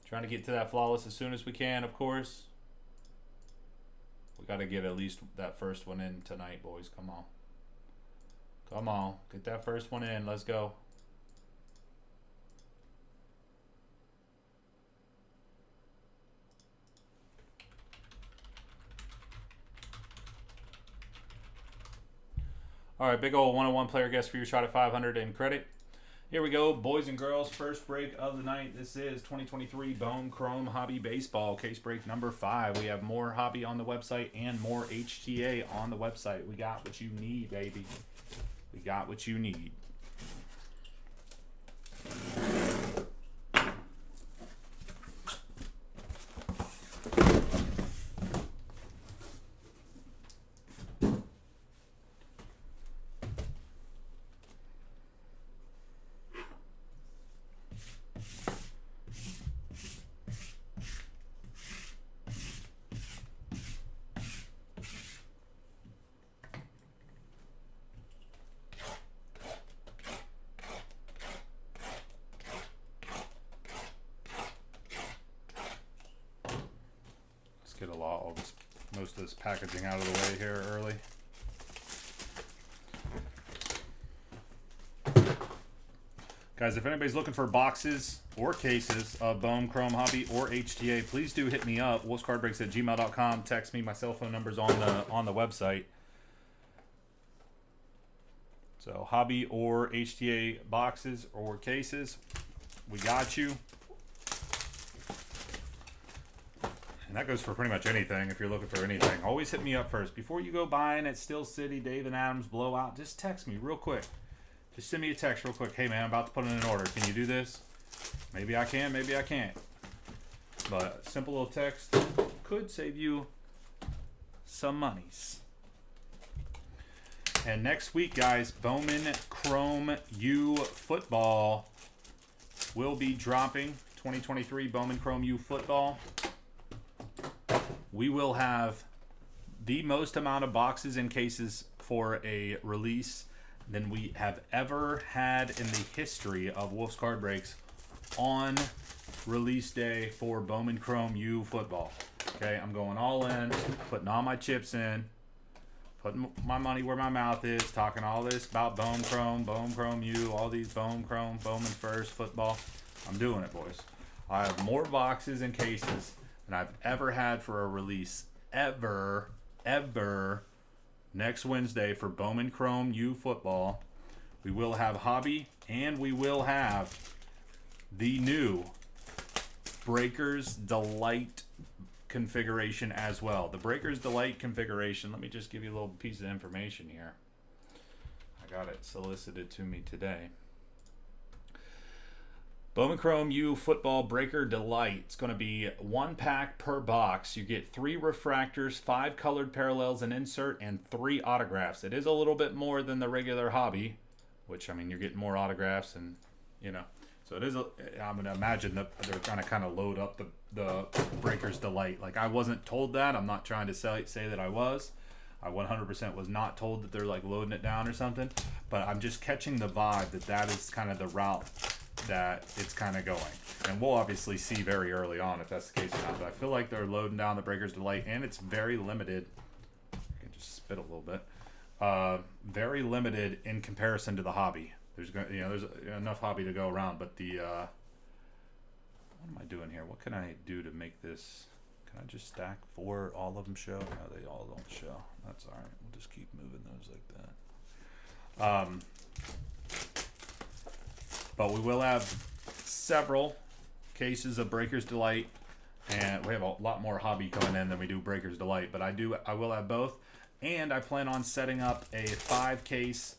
Trying to get to that Flawless as soon as we can, of course. We got to get at least that first one in tonight, boys. Come on. Come on. Get that first one in. Let's go. All right, big old 101 player guest for your shot at 500 in credit. Here we go, boys and girls. First break of the night. This is 2023 Bohm Chrome Hobby Baseball. Case break number 5. We have more hobby on the website and more HTA on the website. We got what you need, baby. We got what you need. Get most of this packaging out of the way here early. Guys, if anybody's looking for boxes or cases of Bohm Chrome Hobby or HTA, please do hit me up. wolfescardbreaks@gmail.com. Text me. My cell phone number's on the website. So hobby or HTA boxes or cases, we got you. And that goes for pretty much anything if you're looking for anything. Always hit me up first. Before you go buying at Steel City, Dave and Adams Blowout, just text me real quick. Just send me a text real quick. Hey, man, I'm about to put in an order. Can you do this? Maybe I can, maybe I can't. But a simple little text could save you some monies. And next week, guys, Bowman Chrome U Football will be dropping. 2023 Bowman Chrome U Football. We will have the most amount of boxes and cases for a release than we have ever had in the history of Wolfe's Card Breaks on release day for Bowman Chrome U Football. Okay, I'm going all in, putting all my chips in, putting my money where my mouth is, talking all this about Bohm Chrome U, all these Bohm Chrome, Bowman First Football. I'm doing it, boys. I have more boxes and cases than I've ever had for a release ever next Wednesday for Bowman Chrome U Football. We will have hobby and we will have the new Breakers Delight configuration as well. The Breakers Delight configuration, let me just give you a little piece of information here. I got it solicited to me today. Bowman Chrome U Football Breaker Delight. It's going to be 1 pack per box. You get 3 refractors, 5 colored parallels and insert, and 3 autographs. It is a little bit more than the regular hobby, which, I mean, you're getting more autographs and, you know. So it is, I'm going to imagine that they're trying to kind of load up the Breaker's Delight. Like, I wasn't told that. I'm not trying to say that I was. I 100% was not told that they're, like, loading it down or something. But I'm just catching the vibe that that is kind of the route that it's kind of going. And we'll obviously see very early on if that's the case or not. But I feel like they're loading down the Breakers Delight, and it's very limited. I can just spit a little bit. Very limited in comparison to the hobby. There's enough hobby to go around, but the what am I doing here? What can I do to make this? Can I just stack 4? All of them show? No, they all don't show. That's all right. We'll just keep moving those like that. But we will have several cases of Breakers Delight, and we have a lot more hobby coming in than we do Breakers Delight. But I will have both, and I plan on setting up a 5-case.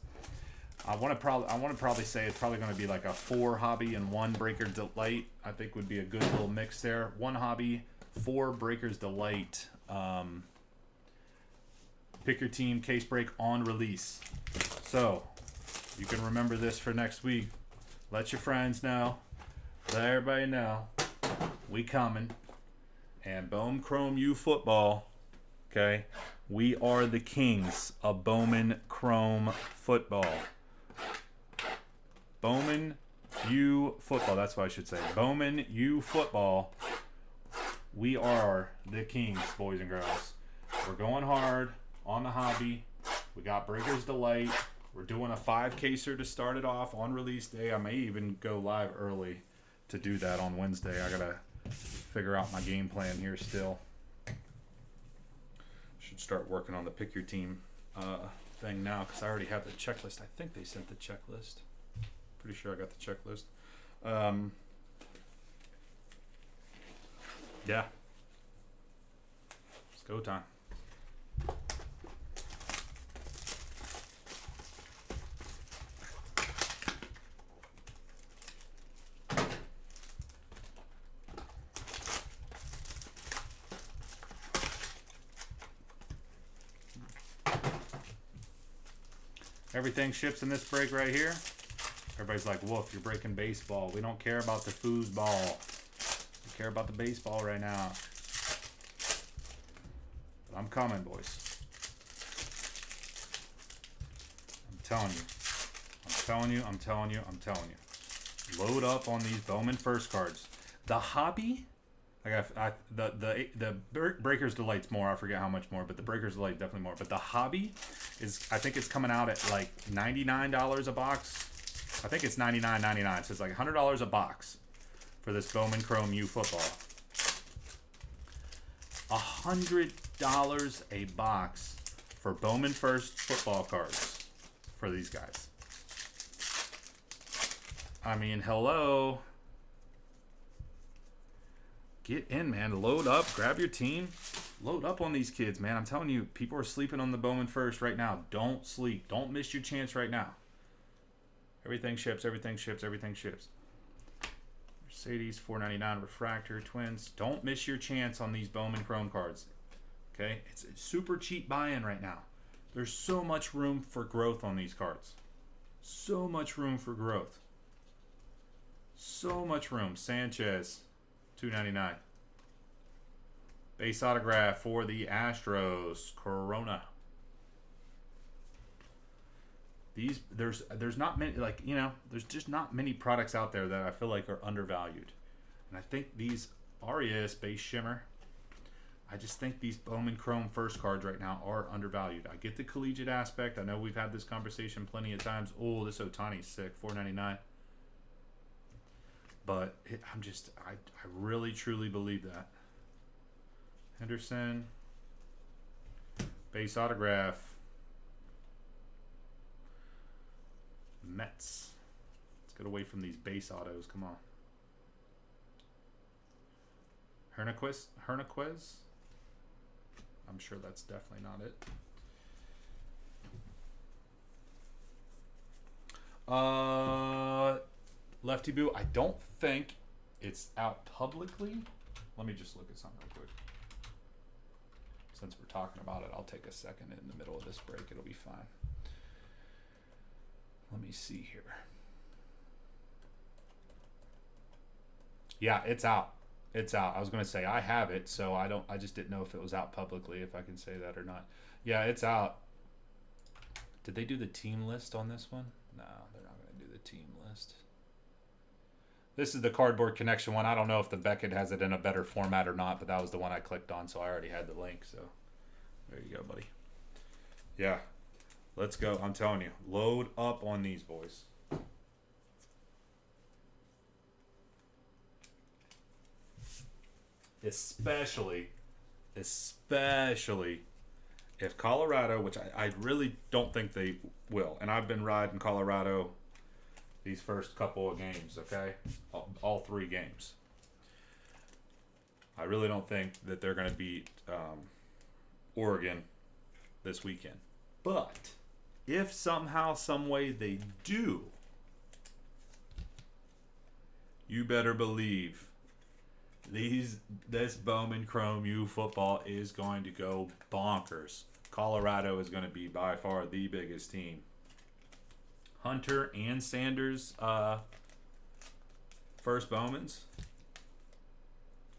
I want to probably say it's probably going to be like a 4 hobby and 1 Breakers Delight. I think would be a good little mix there. 1 hobby, 4 Breakers Delight. Pick your team case break on release. So you can remember this for next week. Let your friends know. Let everybody know. We coming. And Bowman Chrome U football. Okay. We are the kings of Bowman Chrome football. Bowman U football. That's what I should say. Bowman U football. We are the kings, boys and girls. We're going hard on the hobby. We got Breakers Delight. We're doing a 5-caser to start it off on release day. I may even go live early to do that on Wednesday. I gotta figure out my game plan here still. Should start working on the pick your team thing now because I already have the checklist. I think they sent the checklist. Pretty sure I got the checklist. Yeah. It's go time. Everything ships in this break right here. Everybody's like, Wolf, you're breaking baseball. We don't care about the foosball. We care about the baseball right now. But I'm coming, boys. I'm telling you. I'm telling you. I'm telling you. I'm telling you. Load up on these Bowman first cards. The hobby, the Breakers Delight's more. I forget how much more, but the Breakers Delight definitely more. But the hobby is, I think it's coming out at like $99 a box. I think it's $99.99, so it's like $100 a box for this Bowman Chrome U football. $100 a box for Bowman First football cards for these guys. I mean, hello. Get in, man. Load up. Grab your team. Load up on these kids, man. I'm telling you, people are sleeping on the Bowman First right now. Don't sleep. Don't miss your chance right now. Everything ships, everything ships, everything ships. Mercedes, $4.99 refractor, Twins. Don't miss your chance on these Bowman Chrome cards. Okay? It's a super cheap buy-in right now. There's so much room for growth on these cards. So much room for growth. So much room. Sanchez, $2.99. Base autograph for the Astros, Corona. These there's not many, like, you know, there's just not many products out there that I feel like are undervalued. And I think these Arias base shimmer, I just think these Bowman Chrome first cards right now are undervalued. I get the collegiate aspect. I know we've had this conversation plenty of times. Oh, this Otani's sick, $4.99. But I really truly believe that. Henderson, base autograph. Mets. Let's get away from these base autos. Come on. Hernaquez? I'm sure that's definitely not it. Lefty Boo. I don't think it's out publicly. Let me just look at something real quick. Since we're talking about it, I'll take a second in the middle of this break. It'll be fine. Let me see here. Yeah, it's out. It's out. I was going to say I have it, so I just didn't know if it was out publicly, if I can say that or not. Yeah, it's out. Did they do the team list on this one? No, they're not going to do the team list. This is the Cardboard Connection one. I don't know if the Beckett has it in a better format or not, but that was the one I clicked on, so I already had the link. So there you go, buddy. Yeah, let's go. I'm telling you, load up on these boys. Especially if Colorado, which I really don't think they will, and I've been riding Colorado these first couple of games, okay? All 3 games. I really don't think that they're going to beat Oregon this weekend. But if somehow, some way they do, you better believe this Bowman Chrome U football is going to go bonkers. Colorado is going to be by far the biggest team. Hunter and Sanders first Bowmans.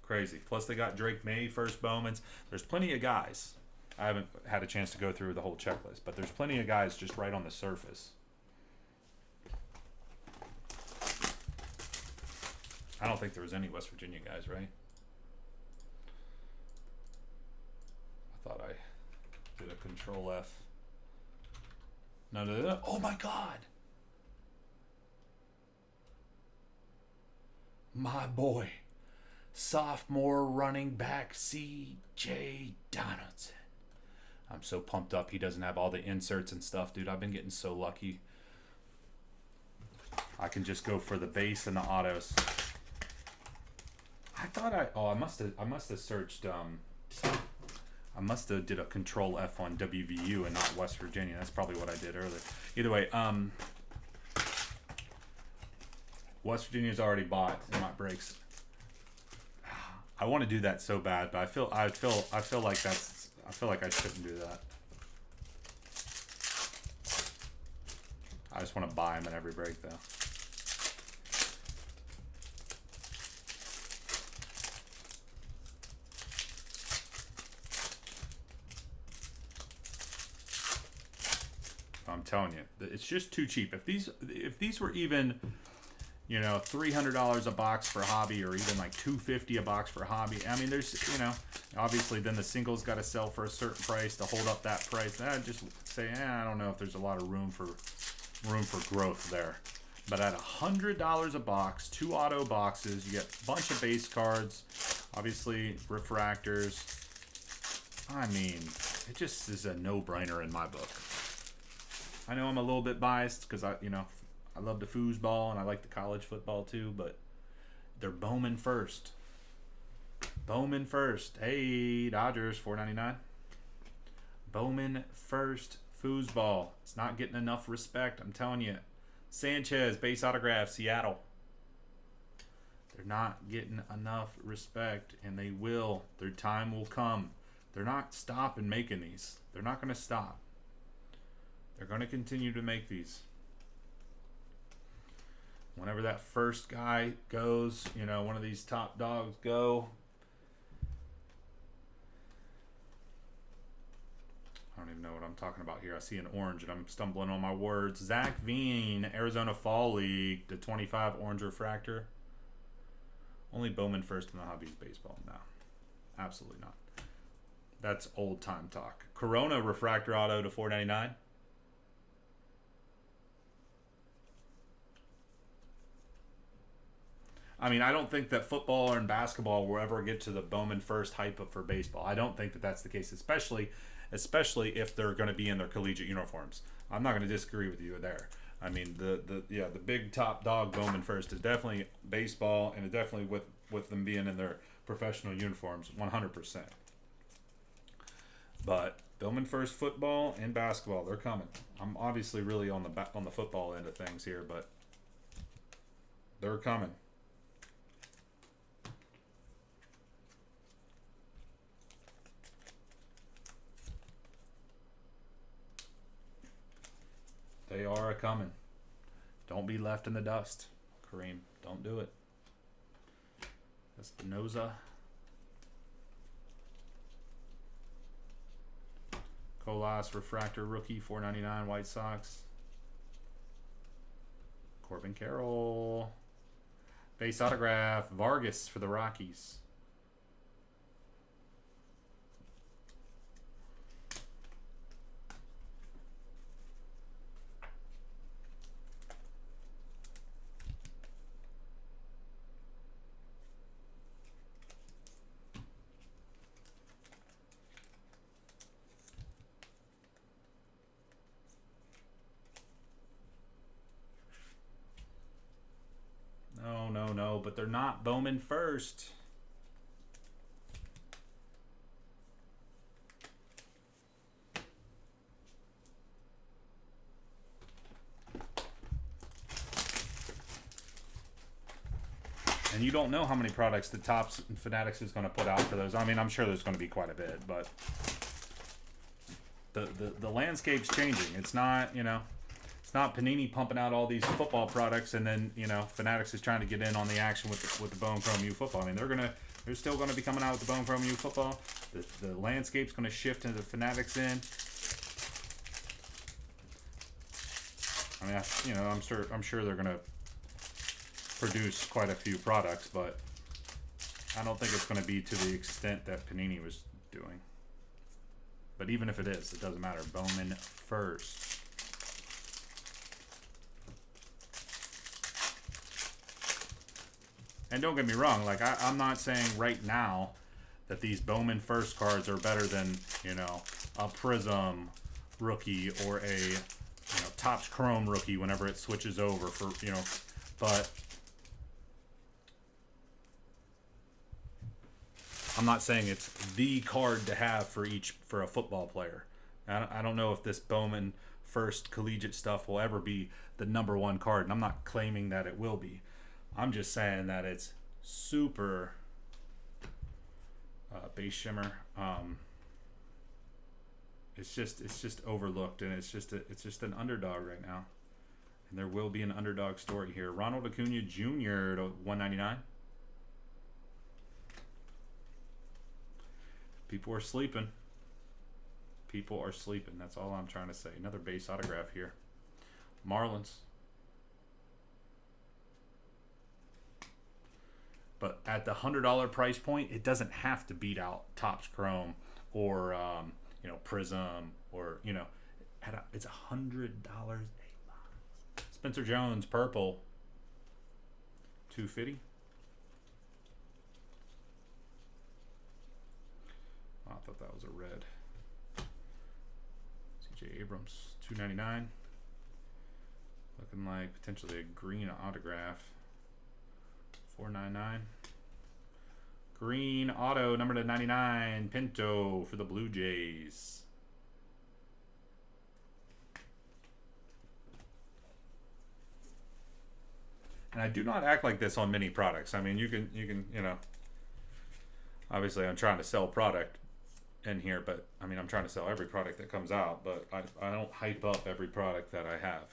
Crazy. Plus they got Drake May first Bowmans. There's plenty of guys. I haven't had a chance to go through the whole checklist, but there's plenty of guys just right on the surface. I don't think there was any West Virginia guys, right? I thought I did a Control F. No. Oh my God. My boy, sophomore running back C.J. Donaldson. I'm so pumped up he doesn't have all the inserts and stuff, dude. I've been getting so lucky. I can just go for the base and the autos. I must have searched I must have did a Control F on WVU and not West Virginia. That's probably what I did earlier. Either way, West Virginia's already bought in my breaks. I want to do that so bad, but I feel like I shouldn't do that. I just want to buy them in every break though. I'm telling you, it's just too cheap. If these were even, you know, $300 a box for hobby, or even like $250 a box for hobby. I mean, there's, you know, obviously then the singles got to sell for a certain price to hold up that price. And I just say, I don't know if there's a lot of room for growth there. But at $100 a box, 2 auto boxes, you get a bunch of base cards, obviously refractors. I mean, it just is a no-brainer in my book. I know I'm a little bit biased because I love the foosball and I like the college football too, but they're Bowman first. Bowman first. Hey, Dodgers, $4.99. Bowman first foosball. It's not getting enough respect, I'm telling you. Sanchez, base autograph, Seattle. They're not getting enough respect, and they will. Their time will come. They're not stopping making these. They're not going to stop. They're going to continue to make these. Whenever that first guy goes, you know, one of these top dogs go. I don't even know what I'm talking about here. I see an orange and I'm stumbling on my words. Zach Veen, Arizona Fall League, the 25 orange refractor. Only Bowman first in the hobbies baseball. No, absolutely not. That's old time talk. Corona refractor auto to $4.99. I mean, I don't think that football and basketball will ever get to the Bowman first hype up for baseball. I don't think that that's the case, especially if they're going to be in their collegiate uniforms. I'm not going to disagree with you there. I mean, the big top dog Bowman first is definitely baseball, and it definitely with them being in their professional uniforms, 100%. But Bowman first football and basketball, they're coming. I'm obviously really on the football end of things here, but they're coming. They are a-coming. Don't be left in the dust, Kareem. Don't do it. Espinoza. Colas, refractor rookie, $4.99, White Sox. Corbin Carroll. Base autograph, Vargas for the Rockies. No, but they're not Bowman first. And you don't know how many products the Topps and Fanatics is going to put out for those. I mean, I'm sure there's going to be quite a bit, but the landscape's changing. It's not, you know, it's not Panini pumping out all these football products and then, you know, Fanatics is trying to get in on the action with the Bone Chrome U football. I mean, they're still going to be coming out with the Bone Chrome U football. The landscape's going to shift into the Fanatics in. I mean, you know, I'm sure they're going to produce quite a few products, but I don't think it's going to be to the extent that Panini was doing. But even if it is, it doesn't matter. Bowman first. And don't get me wrong, like I'm not saying right now that these Bowman first cards are better than, you know, a Prism rookie or a, you know, Topps Chrome rookie whenever it switches over for, you know, but I'm not saying it's the card to have for a football player. I don't know if this Bowman first collegiate stuff will ever be the #1 card, and I'm not claiming that it will be. I'm just saying that it's super base shimmer. It's just overlooked, and it's just an underdog right now. And there will be an underdog story here. Ronald Acuna Jr. to 199. People are sleeping. People are sleeping. That's all I'm trying to say. Another base autograph here. Marlins. But at the $100 price point, it doesn't have to beat out Topps Chrome or you know, Prism or, you know, it's $100. Spencer Jones purple, 250. Oh, I thought that was a red. CJ Abrams, 299. Looking like potentially a green autograph. 499. Green auto, number to 99, Pinto for the Blue Jays. And I do not act like this on many products. I mean, you can, you know, obviously I'm trying to sell product in here, but I mean, I'm trying to sell every product that comes out, but I don't hype up every product that I have.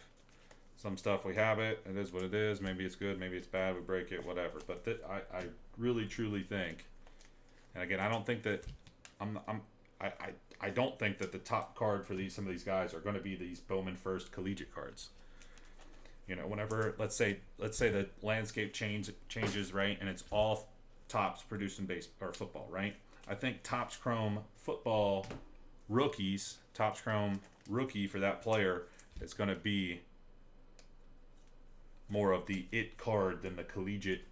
Some stuff we have it is what it is. Maybe it's good, maybe it's bad, we break it, whatever. But I really truly think, and again, I don't think that I don't think that the top card for some of these guys are going to be these Bowman first collegiate cards. You know, whenever let's say the landscape changes, right, and it's all Topps producing base or football, right? I think Topps Chrome football rookies, Topps Chrome rookie for that player is going to be more of the it card than the collegiate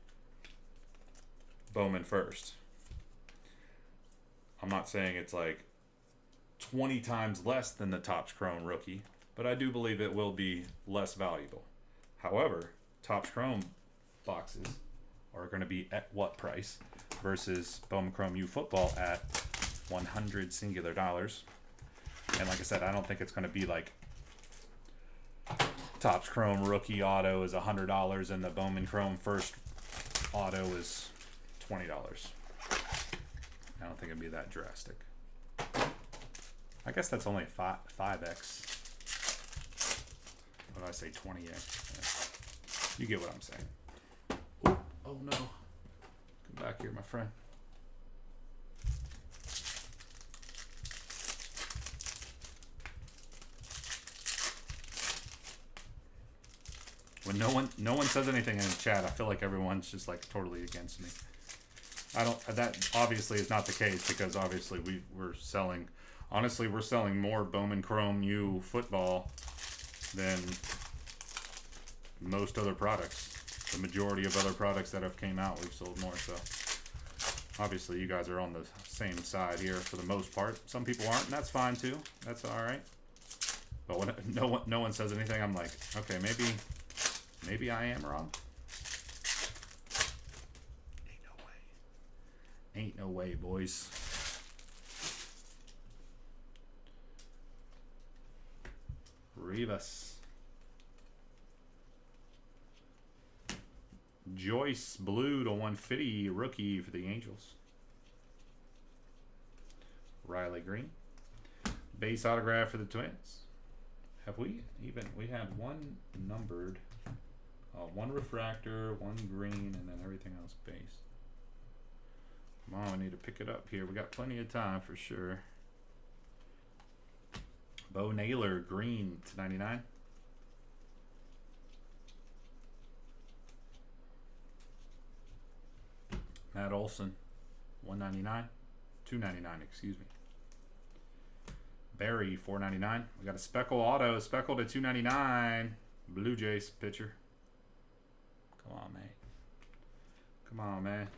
Bowman first. I'm not saying it's like 20 times less than the Topps Chrome rookie, but I do believe it will be less valuable. However, Topps Chrome boxes are going to be at what price versus Bowman Chrome U football at 100 singular dollars. And like I said, I don't think it's going to be like Topps Chrome rookie auto is $100 and the Bowman Chrome first auto is $20. I don't think it'd be that drastic. I guess that's only 5x. What did I say, 20x? Yeah. You get what I'm saying. Oh no. Come back here, my friend. When no one says anything in the chat, I feel like everyone's just like totally against me. I don't. That obviously is not the case because obviously we're selling. Honestly, we're selling more Bowman Chrome U football than most other products. The majority of other products that have came out, we've sold more. So obviously, you guys are on the same side here for the most part. Some people aren't, and that's fine too. That's all right. But when no one says anything, I'm like, okay, maybe I am wrong. Ain't no way, boys. Rivas. Joyce blue to 150 rookie for the Angels. Riley Green. Base autograph for the Twins. Have we had one numbered, one refractor, one green, and then everything else base. Come on, we need to pick it up here. We got plenty of time for sure. Bo Naylor, green to 99. Matt Olson, 199, 299, excuse me. Barry, 499. We got a Speckle auto, Speckle to 299. Blue Jays pitcher. Come on, man. Come on, man.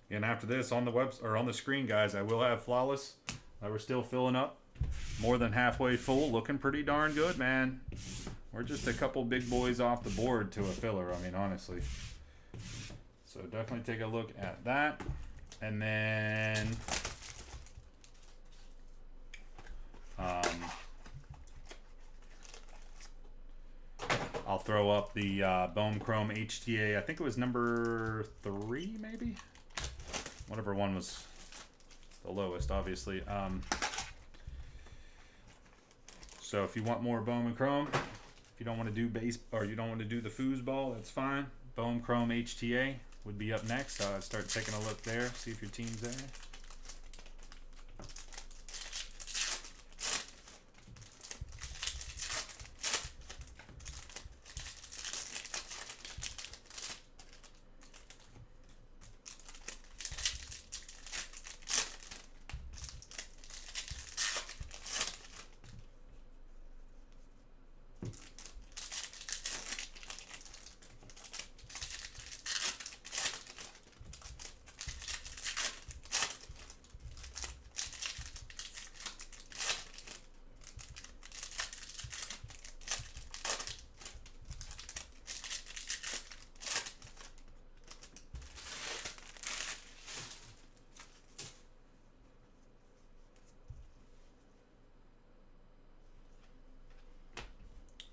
And after this, on the web or on the screen, guys, I will have Flawless. We're still filling up, more than halfway full, looking pretty darn good, man. We're just a couple big boys off the board to a filler. I mean, honestly. So definitely take a look at that, and then I'll throw up the Bowman Chrome HTA. I think it was number 3, maybe. Whatever one was the lowest, obviously. So if you want more Bowman Chrome, if you don't want to do base or you don't want to do the foosball, that's fine. Bowman Chrome HTA would be up next. Start taking a look there, see if your team's there.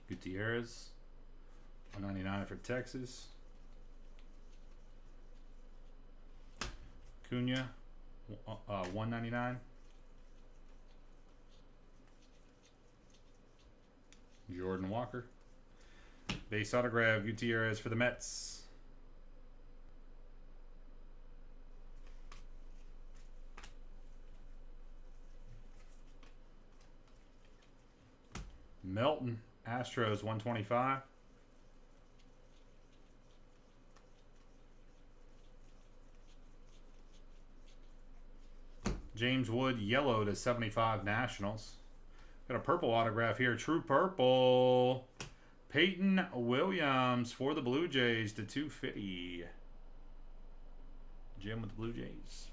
Gutierrez, 199 for Texas. Cunha, 199. Jordan Walker. Base autograph, Gutierrez for the Mets. Melton, Astros, 125. James Wood, yellow to 75, Nationals. Got a purple autograph here, true purple. Peyton Williams for the Blue Jays to 250. Jim with the Blue Jays.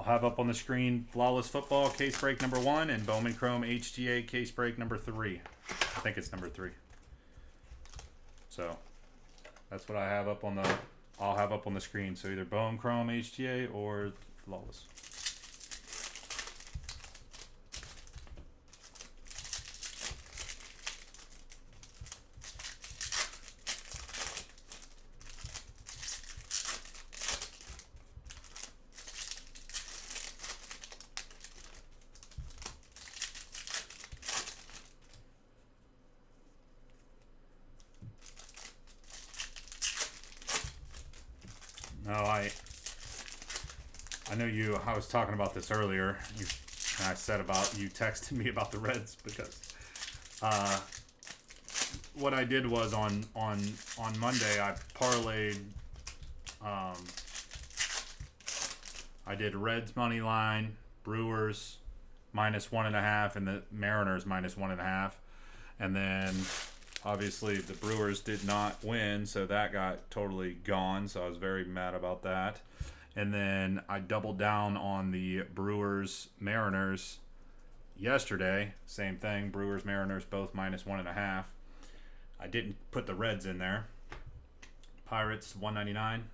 I'll have up on the screen Flawless Football case break number 1 and Bowman Chrome HGA case break number 3. I think it's number 3. So that's what I have up on the. I'll have up on the screen. So either Bowman Chrome HGA or Flawless. No, I know you. I was talking about this earlier. And I said about you texted me about the Reds because what I did was on Monday I parlayed. I did Reds money line, Brewers -1.5, and the Mariners -1.5, and then obviously the Brewers did not win, so that got totally gone. So I was very mad about that. And then I doubled down on the Brewers Mariners yesterday. Same thing, Brewers Mariners both -1.5. I didn't put the Reds in there. Pirates 199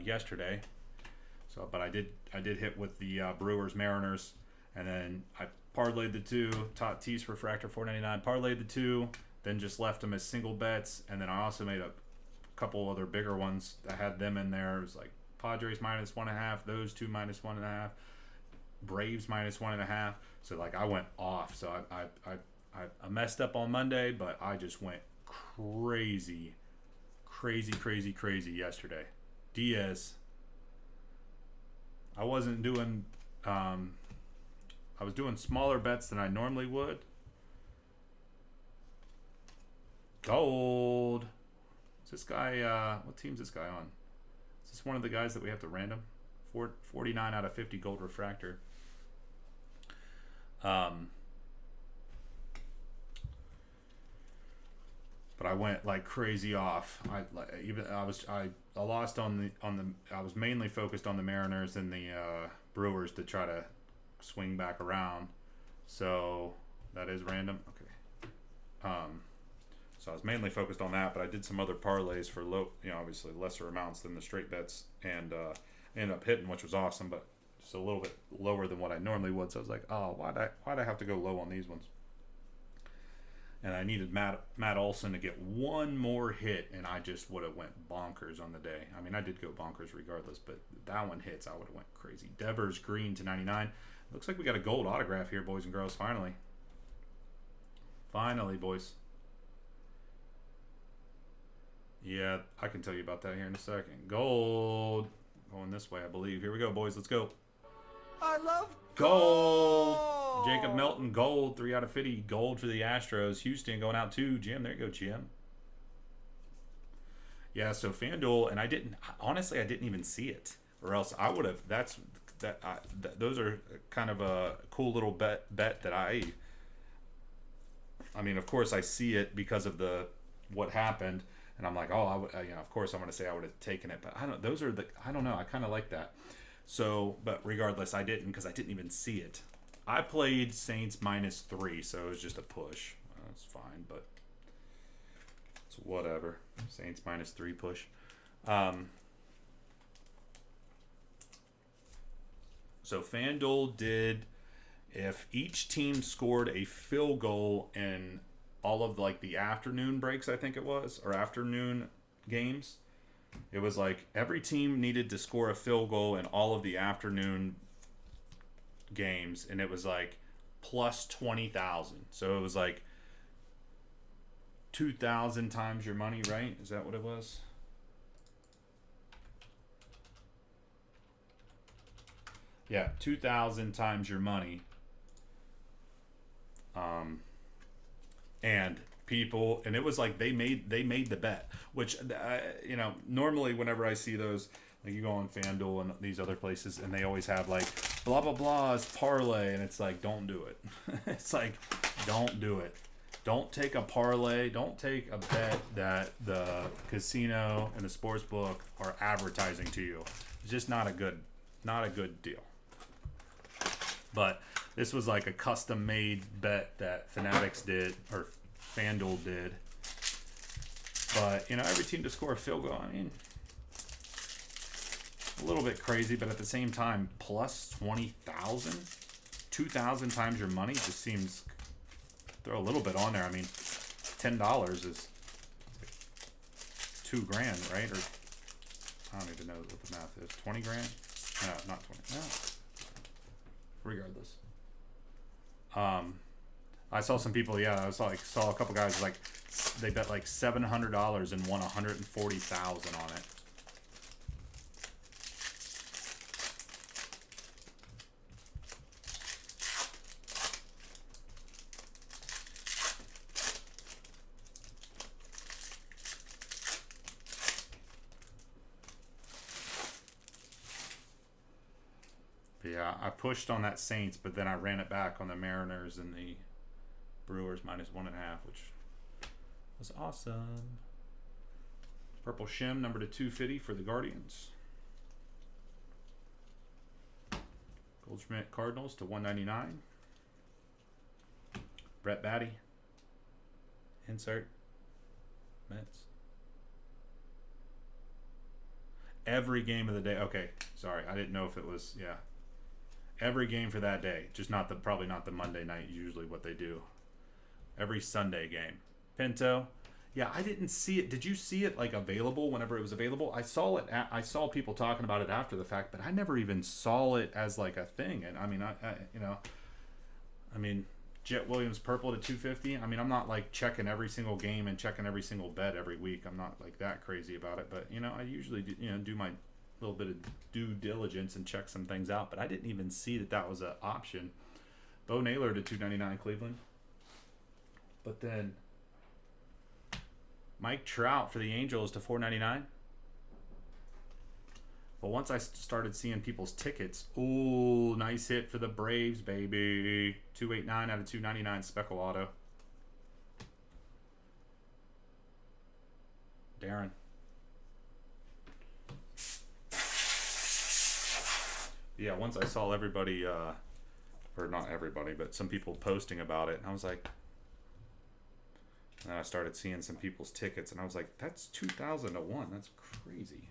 yesterday. So, but I did hit with the Brewers Mariners, and then I parlayed the two. Tatis Refractor 499. Parlayed the two. Then just left them as single bets, and then I also made a couple other bigger ones that had them in there. It was like Padres -1.5, those two -1.5, Braves -1.5. So like I went off. So I messed up on Monday, but I just went crazy yesterday. Diaz. I wasn't doing. I was doing smaller bets than I normally would. Gold. Is this guy, what team's this guy on? Is this one of the guys that we have to random? 49 out of 50 gold refractor. But I went like crazy off. I lost on the I was mainly focused on the Mariners and the Brewers to try to swing back around. So that is random. Okay. So I was mainly focused on that, but I did some other parlays for low, obviously lesser amounts than the straight bets, and ended up hitting, which was awesome, but just a little bit lower than what I normally would. So I was like, oh, why'd I have to go low on these ones? And I needed Matt Olson to get one more hit, and I just would have went bonkers on the day. I mean, I did go bonkers regardless, but that one hits, I would have went crazy. Devers green /99. Looks like we got a gold autograph here, boys and girls. Finally, boys. Yeah, I can tell you about that here in a second. Gold. Going this way, I believe. Here we go, boys. Let's go. I love gold. Jacob Melton, gold. 3 out of 50. Gold for the Astros. Houston going out to Jim. There you go, Jim. Yeah, so FanDuel, and I didn't even see it. Or else I would have. Those are kind of a cool little bet that I mean, of course I see it because of what happened. And I'm like, oh, of course I'm going to say I would have taken it. But I don't know. I kind of like that. So, but regardless, I didn't because I didn't even see it. I played Saints -3, so it was just a push. That's fine, but it's whatever. Saints -3 push. So FanDuel did, if each team scored a field goal in all of like the afternoon breaks, I think it was, or afternoon games, it was like every team needed to score a field goal in all of the afternoon games, and it was like plus 20,000. So it was like 2,000 times your money, right? Is that what it was? Yeah, 2,000 times your money. And people, and it was like they made the bet, which normally whenever I see those, like you go on FanDuel and these other places, and they always have like blah blah blah's parlay, and it's like, don't do it. It's like, don't do it. Don't take a parlay. Don't take a bet that the casino and the sports book are advertising to you. It's just not a good deal. But this was like a custom-made bet that Fanatics did, or FanDuel did. But, you know, every team to score a field goal, I mean, a little bit crazy, but at the same time, plus 20,000, 2,000 times your money just seems, throw a little bit on there. I mean, $10 is $2,000, right? Or I don't even know what the math is. 20 grand? No, not 20. No. Regardless. I saw some people, yeah, I saw a couple guys like they bet like $700 and won 140,000 on it. Yeah, I pushed on that Saints, but then I ran it back on the Mariners and the Brewers -1.5, which was awesome. Purple Shim, number /250 for the Guardians. Goldschmidt Cardinals /199. Brett Batty. Insert. Mets. Every game of the day. Okay, sorry, I didn't know if it was, yeah. Every game for that day, just not the, probably not the Monday night, usually what they do. Every Sunday game. Pinto. Yeah, I didn't see it. Did you see it like available whenever it was available? I saw it. I saw people talking about it after the fact, but I never even saw it as like a thing. And I mean, I mean, Jet Williams purple /250. I mean, I'm not like checking every single game and checking every single bet every week. I'm not like that crazy about it, but you know, I usually do, do my little bit of due diligence and check some things out. But I didn't even see that was an option. Bo Naylor /299 Cleveland. But then Mike Trout for the Angels /499. But once I started seeing people's tickets, ooh, nice hit for the Braves, baby. 289 out of 299 Speckle Auto. Darren. Yeah, once I saw everybody, or not everybody, but some people posting about it, and I was like, and then I started seeing some people's tickets, and I was like, that's 2,000 to 1. That's crazy.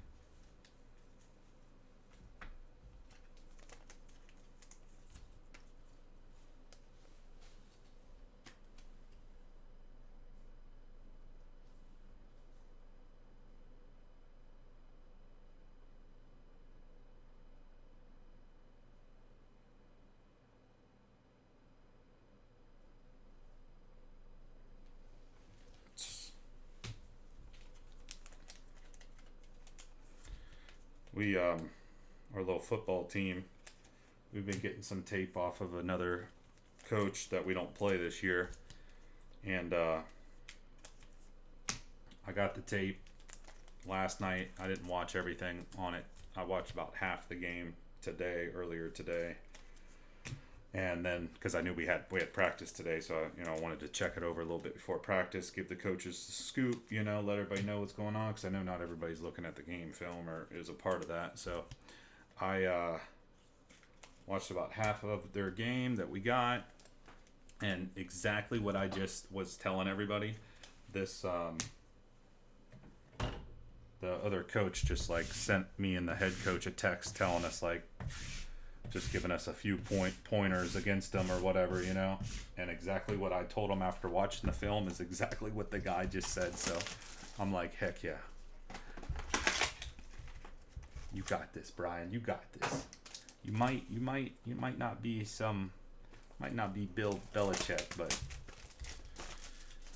We, our little football team, we've been getting some tape off of another coach that we don't play this year. And I got the tape last night. I didn't watch everything on it. I watched about half the game earlier today. And then, because I knew we had practice today, so I wanted to check it over a little bit before practice, give the coaches the scoop, let everybody know what's going on, because I know not everybody's looking at the game film or is a part of that. So I watched about half of their game that we got, and exactly what I just was telling everybody. This the other coach just like sent me and the head coach a text telling us like, just giving us a few pointers against them or whatever, and exactly what I told him after watching the film is exactly what the guy just said. So I'm like, heck yeah, you got this, Brian. You got this. You might not be Bill Belichick, but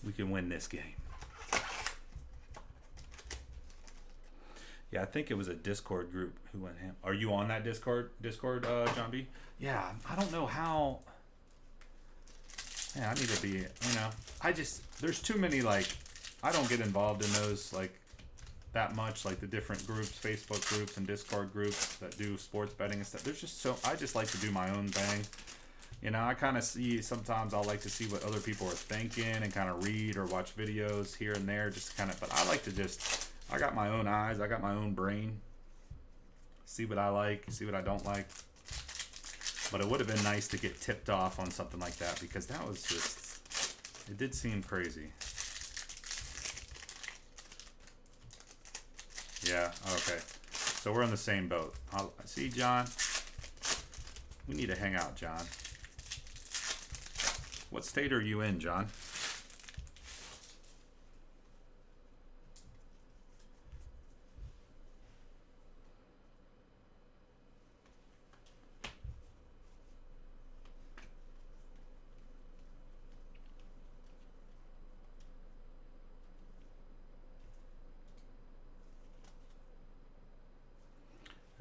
we can win this game. Yeah, I think it was a Discord group who went ham. Are you on that Discord, John B? Yeah, I don't know how. Yeah, I need to be, there's too many, I don't get involved in those, that much, the different groups, Facebook groups and Discord groups that do sports betting and stuff. There's just I just like to do my own thing. I kind of see, sometimes I'll like to see what other people are thinking and kind of read or watch videos here and there, but I like to I got my own eyes. I got my own brain. See what I like. See what I don't like. But it would have been nice to get tipped off on something like that because that was just, it did seem crazy. Yeah, okay. So we're in the same boat. I see, John. We need to hang out, John. What state are you in, John?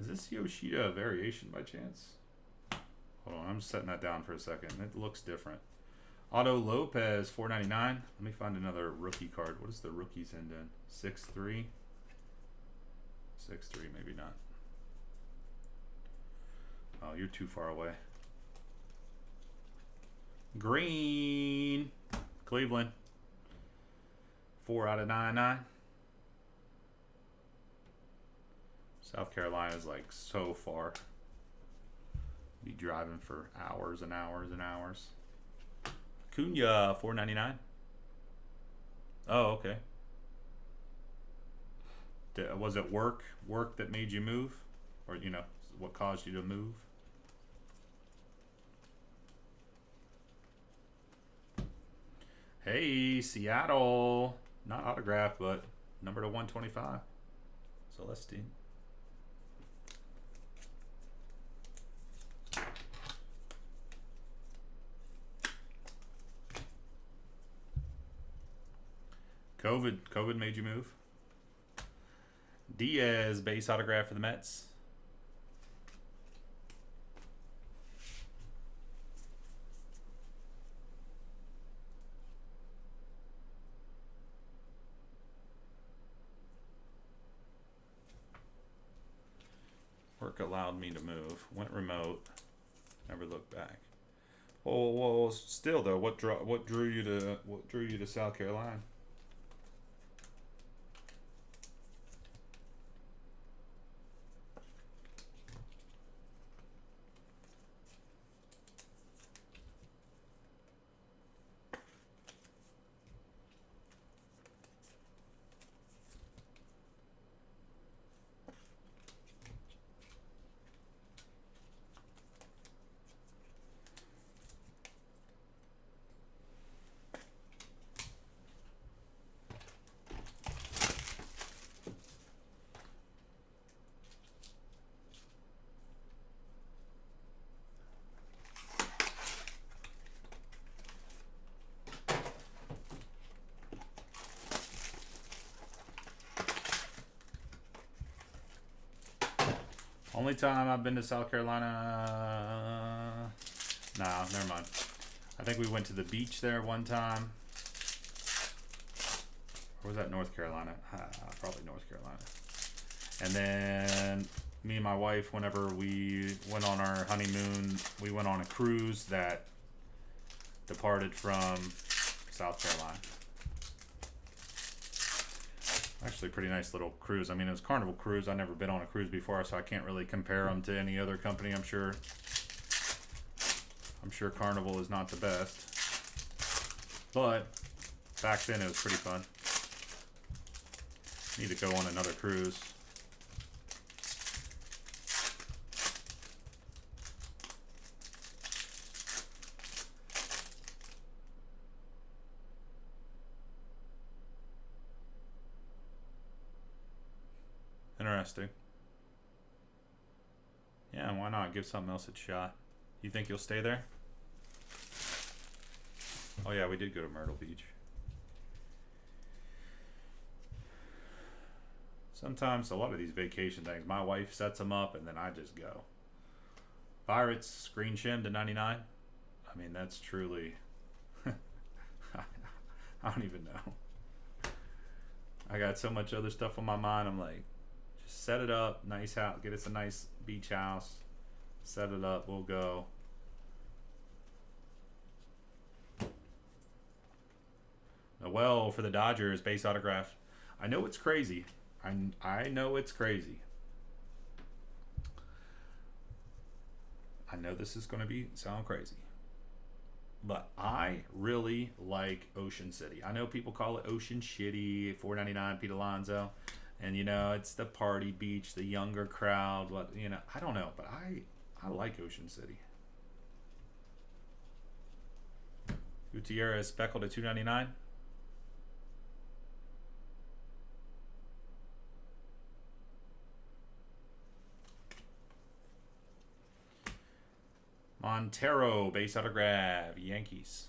Is this Yoshida a variation by chance? Hold on, I'm just setting that down for a second. It looks different. Otto Lopez, $4.99. Let me find another rookie card. What does the rookies end in? 6-3? 6-3, maybe not. Oh, you're too far away. Green. Cleveland. 4/99. South Carolina is like so far. Be driving for hours and hours and hours. Cunha, $4.99. Oh, okay. Was it work that made you move, or you know what caused you to move? Hey, Seattle, not autographed, but number to 125. Celestine. COVID made you move. Diaz, base autograph for the Mets. Work allowed me to move. Went remote. Never looked back. Well, still though, what drew you to South Carolina? Only time I've been to South Carolina. Nah, never mind. I think we went to the beach there one time. Or was that North Carolina? Probably North Carolina. And then me and my wife, whenever we went on our honeymoon, we went on a cruise that departed from South Carolina. Actually, pretty nice little cruise. I mean, it was Carnival Cruise. I've never been on a cruise before, so I can't really compare them to any other company. I'm sure Carnival is not the best, but back then it was pretty fun. Need to go on another cruise. Interesting. Yeah, why not? Give something else a shot. You think you'll stay there? Oh yeah, we did go to Myrtle Beach. Sometimes a lot of these vacation things, my wife sets them up and then I just go. Pirates, screen shim to 99. I mean, that's truly... I don't even know. I got so much other stuff on my mind. I'm like, just set it up, nice house, get us a nice beach house. Set it up, we'll go. Noel for the Dodgers, base autograph. I know it's crazy. I know it's crazy. I know this is going to sound crazy, but I really like Ocean City. I know people call it Ocean Shitty, 499 Pete Alonso, and it's the party beach, the younger crowd. What I don't know, but I like Ocean City. Gutierrez speckled at 299. Montero base autograph, Yankees.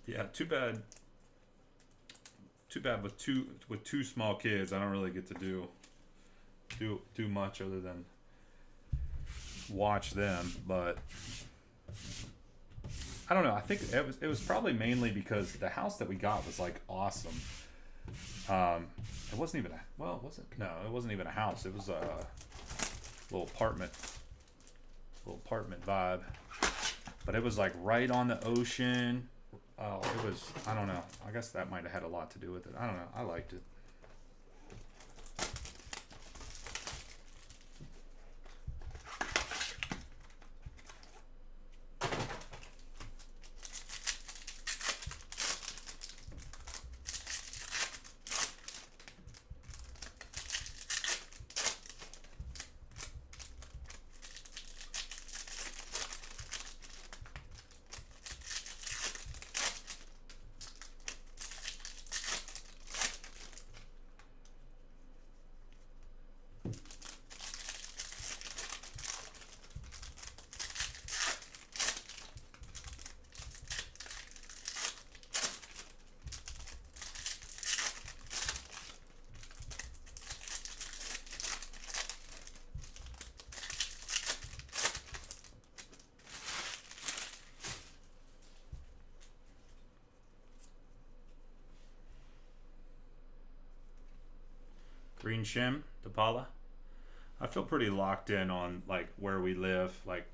Yeah, too bad. Too bad with two small kids. I don't really get to do much other than watch them. But I don't know. I think it was probably mainly because the house that we got was like awesome. It wasn't even was it? No, it wasn't even a house. It was a little apartment vibe. But it was like right on the ocean. Oh, it was, I don't know. I guess that might have had a lot to do with it. I don't know. I liked it. Green Shim, DePaula. I feel pretty locked in on like where we live. Like,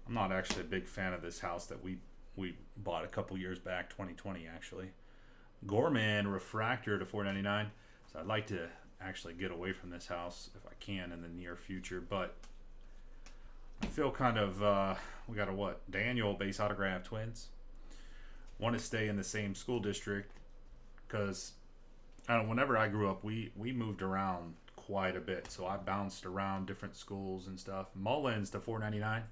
I'm not actually a big fan of this house that we bought a couple years back, 2020 actually. Gorman refractor to 499. So I'd like to actually get away from this house if I can in the near future, but I feel kind of we got a what? Daniel base autograph Twins. Want to stay in the same school district because whenever I grew up, we moved around quite a bit, so I bounced around different schools and stuff. Mullins to 499.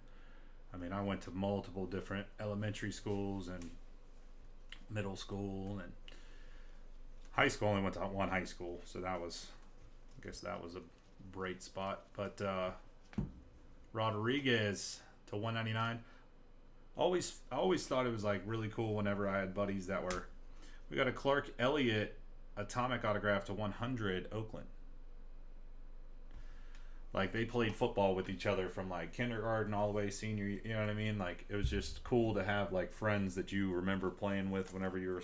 I mean, I went to multiple different elementary schools and middle school, and high school. Only went to one high school, so I guess that was a bright spot. But Rodriguez to 199. I always thought it was like really cool whenever I had buddies that were. We got a Clark Elliott atomic autograph to 100 Oakland. Like, they played football with each other from like kindergarten all the way senior, you know what I mean? Like, it was just cool to have like friends that you remember playing with whenever you were,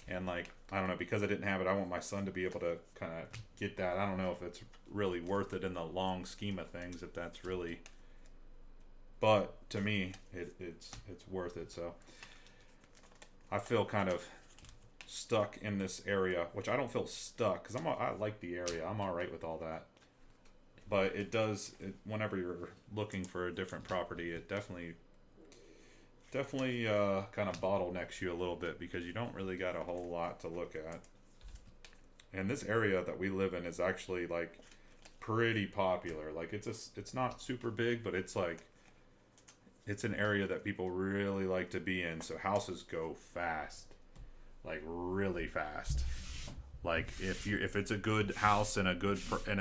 and like, I don't know, because I didn't have it, I want my son to be able to kind of get that. I don't know if it's really worth it in the long scheme of things, if that's really, but to me it's worth it. So I feel kind of stuck in this area, which I don't feel stuck because I like the area. I'm all right with all that, but whenever you're looking for a different property, it definitely kind of bottlenecks you a little bit because you don't really got a whole lot to look at. And this area that we live in is actually like pretty popular. Like, it's not super big, but it's like it's an area that people really like to be in. So houses go fast. Like, really fast. Like, if it's a good house and a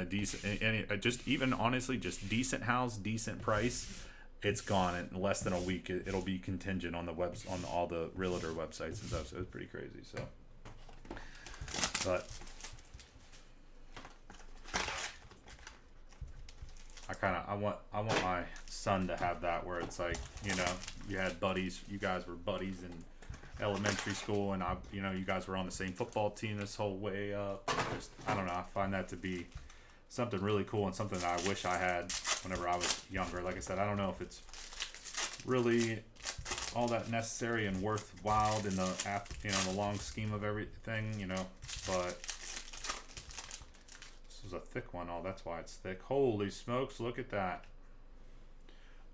decent, and just even honestly just decent house, decent price, it's gone in less than a week. It'll be contingent on the webs on all the realtor websites and stuff. So it's pretty crazy. So, but I want my son to have that where it's like, you know, you had buddies, you guys were buddies in elementary school, and you know, you guys were on the same football team this whole way up. Just, I don't know, I find that to be something really cool and something that I wish I had whenever I was younger. Like I said, I don't know if it's really all that necessary and worthwhile in the the long scheme of everything, you know, but this was a thick one. Oh, that's why it's thick. Holy smokes, look at that.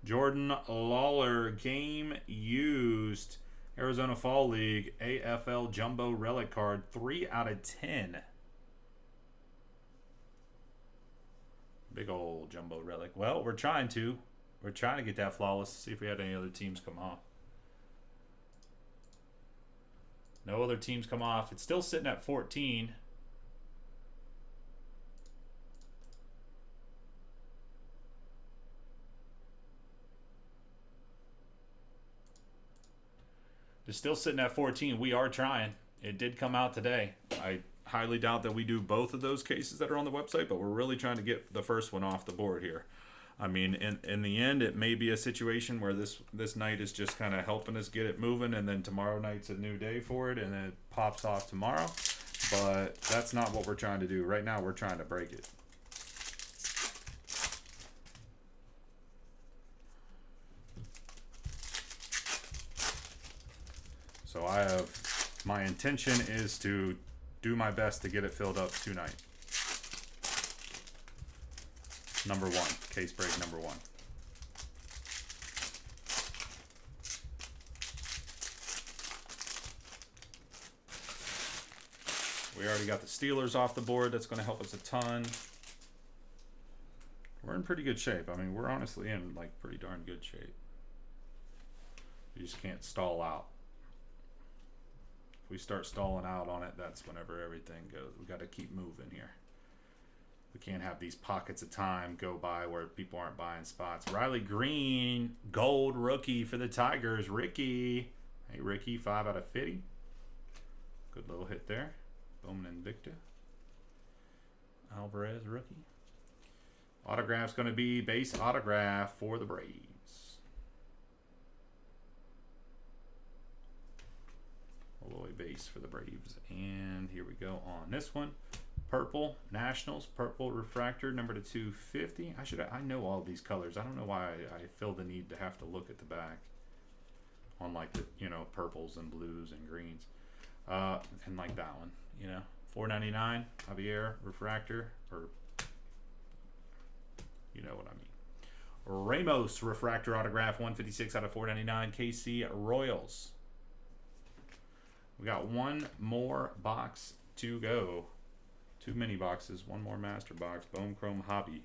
Jordan Lawler, game used, Arizona Fall League, AFL Jumbo Relic card, 3 out of 10. Big old Jumbo Relic. Well, we're trying to get that flawless. See if we had any other teams come off. No other teams come off. It's still sitting at 14. It's still sitting at 14. We are trying. It did come out today. I highly doubt that we do both of those cases that are on the website, but we're really trying to get the first one off the board here. I mean, in the end, it may be a situation where this night is just kind of helping us get it moving, and then tomorrow night's a new day for it, and then it pops off tomorrow. But that's not what we're trying to do. Right now, we're trying to break it. So my intention is to do my best to get it filled up tonight. Number 1, case break number 1. We already got the Steelers off the board. That's going to help us a ton. We're in pretty good shape. I mean, we're honestly in like pretty darn good shape. You just can't stall out. If we start stalling out on it, that's whenever everything goes. We got to keep moving here. We can't have these pockets of time go by where people aren't buying spots. Riley Green, gold rookie for the Tigers. Ricky. Hey, Ricky, 5 out of 50. Good little hit there. Bowman Invicta. Alvarez, rookie. Autograph's going to be base autograph for the Braves. Alloy base for the Braves. And here we go on this one. Purple Nationals, purple refractor, number to 250. I know all these colors. I don't know why I feel the need to have to look at the back on like the, you know, purples and blues and greens. And like that one, you know, $4.99 Javier refractor, or you know what I mean. Ramos refractor autograph, 156 out of 499. KC Royals. We got one more box to go. 2 mini boxes, one more master box. Bone Chrome Hobby.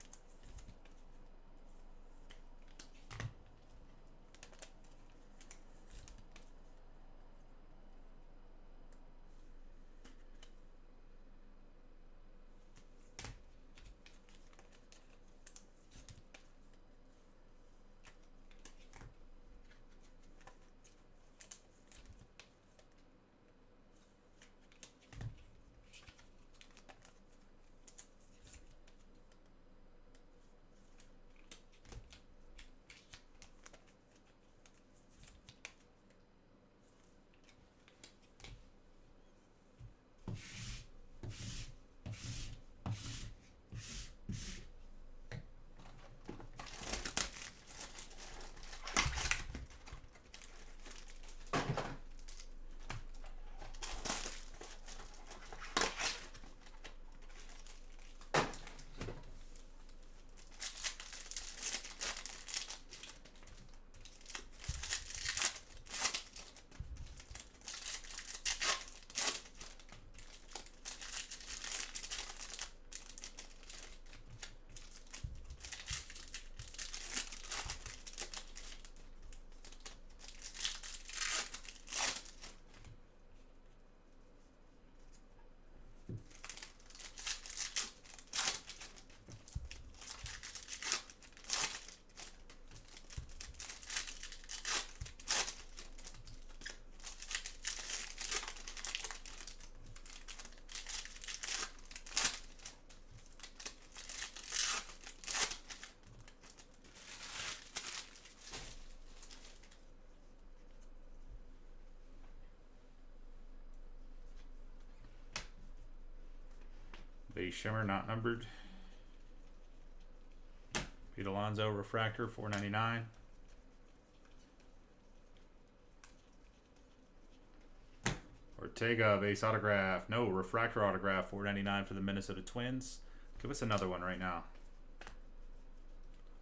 a shimmer not numbered. Pete Alonso refractor, $4.99. Ortega base autograph. No, refractor autograph, $4.99 for the Minnesota Twins. Give us another one right now.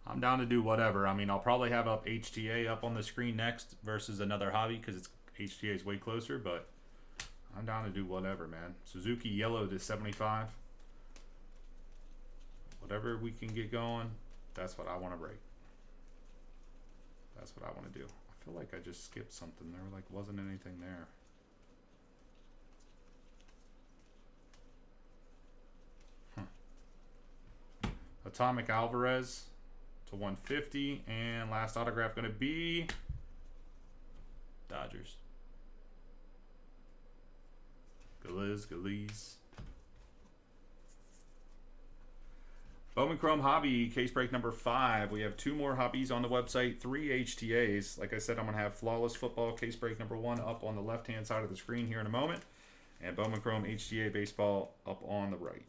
I'm down to do whatever. I mean, I'll probably have up HTA up on the screen next versus another hobby because it's HTA is way closer, but I'm down to do whatever, man. Suzuki yellow to 75. Whatever we can get going, that's what I want to break. That's what I want to do. I feel like I just skipped something. There like wasn't anything there. Atomic Alvarez to 150, and last autograph going to be Dodgers. Galiz. Bowman Chrome Hobby, case break number 5. We have 2 more hobbies on the website, 3 HTAs. Like I said, I'm going to have Flawless Football, case break number 1 up on the left-hand side of the screen here in a moment. And Bowman Chrome HTA Baseball up on the right.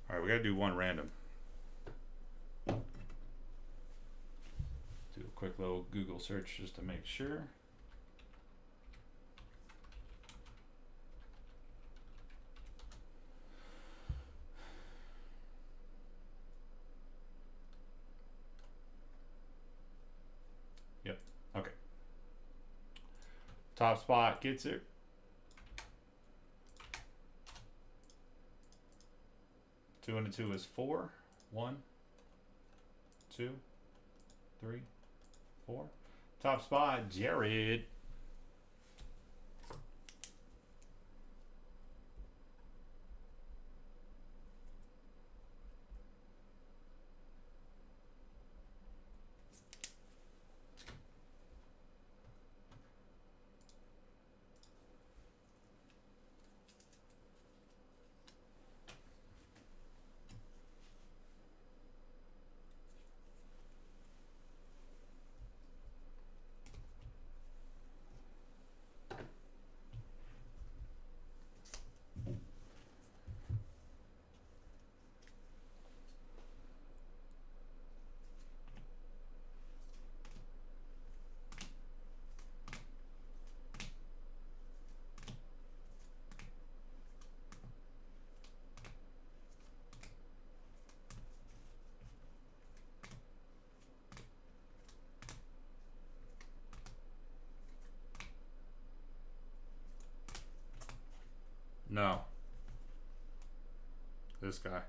All right, we got to do one random. Do a quick little Google search just to make sure. Yep, okay. Top spot gets it. Two and a 2 is 4. 1, 2, 3, 4. Top spot, Jared. No. This guy.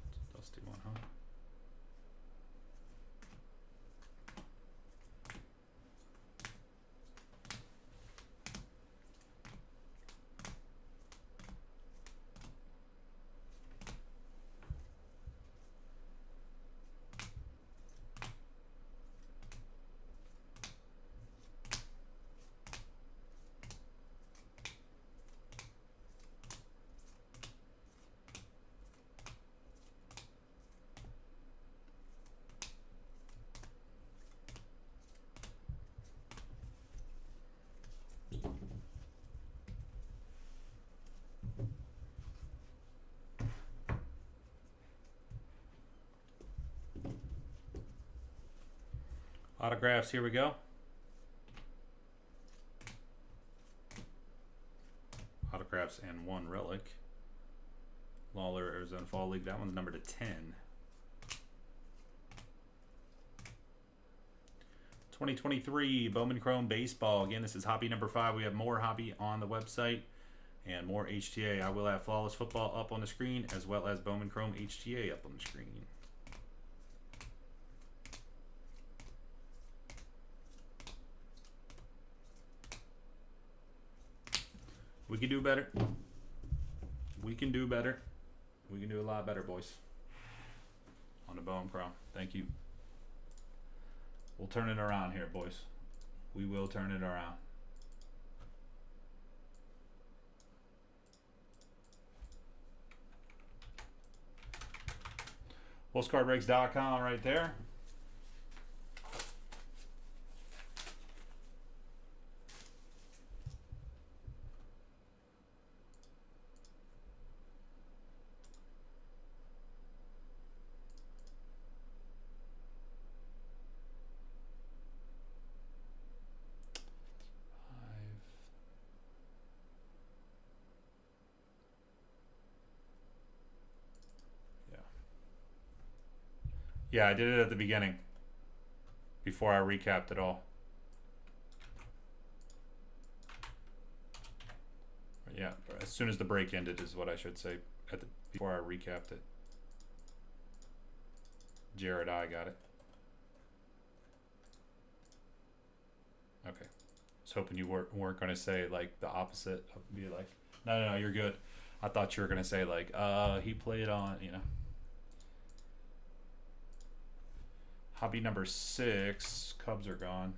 It's a dusty one, huh? Autographs, here we go. Autographs and 1 relic. Lawler, Arizona Fall League. That one's numbered to 10. 2023 Bowman Chrome Baseball. Again, this is hobby number 5. We have more hobby on the website and more HTA. I will have Flawless Football up on the screen as well as Bowman Chrome HTA up on the screen. We can do better. We can do better. We can do a lot better, boys. On the Bowman Chrome. Thank you. We'll turn it around here, boys. We will turn it around. wolfescardbreaks.com right there. Yeah, I did it at the beginning. Before I recapped it all. Yeah, as soon as the break ended is what I should say. Before I recapped it. Jared, I got it. Okay. I was hoping you weren't going to say like the opposite. Be like, no, you're good. I thought you were going to say like, he played on, you know. Hobby number 6. Cubs are gone.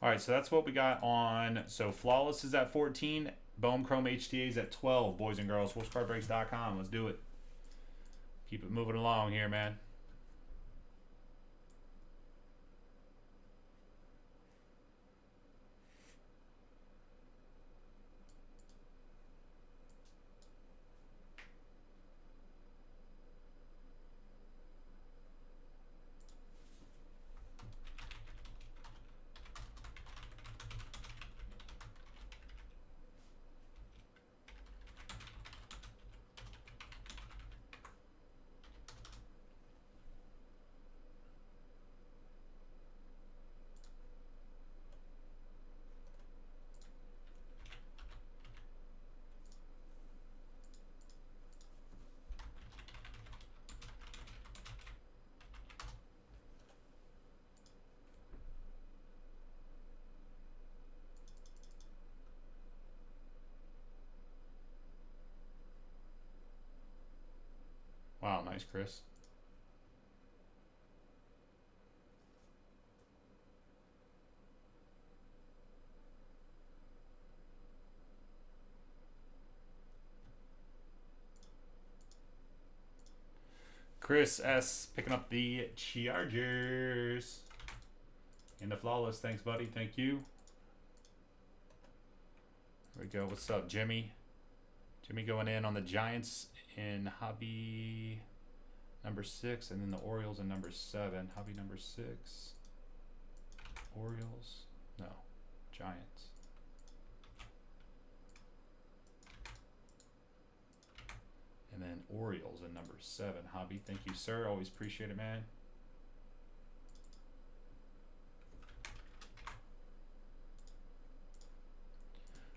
All right, so that's what we got on. So Flawless is at 14. Bowman Chrome HTA is at 12. Boys and girls, wolfescardbreaks.com. Let's do it. Keep it moving along here, man. Wow, nice, Chris. Chris S. picking up the Chargers. And the Flawless. Thanks, buddy. Thank you. There we go. What's up, Jimmy? Jimmy going in on the Giants in hobby number 6, and then the Orioles in number 7. Hobby number 6. Orioles. No. Giants. And then Orioles in number 7. Hobby. Thank you, sir. Always appreciate it, man.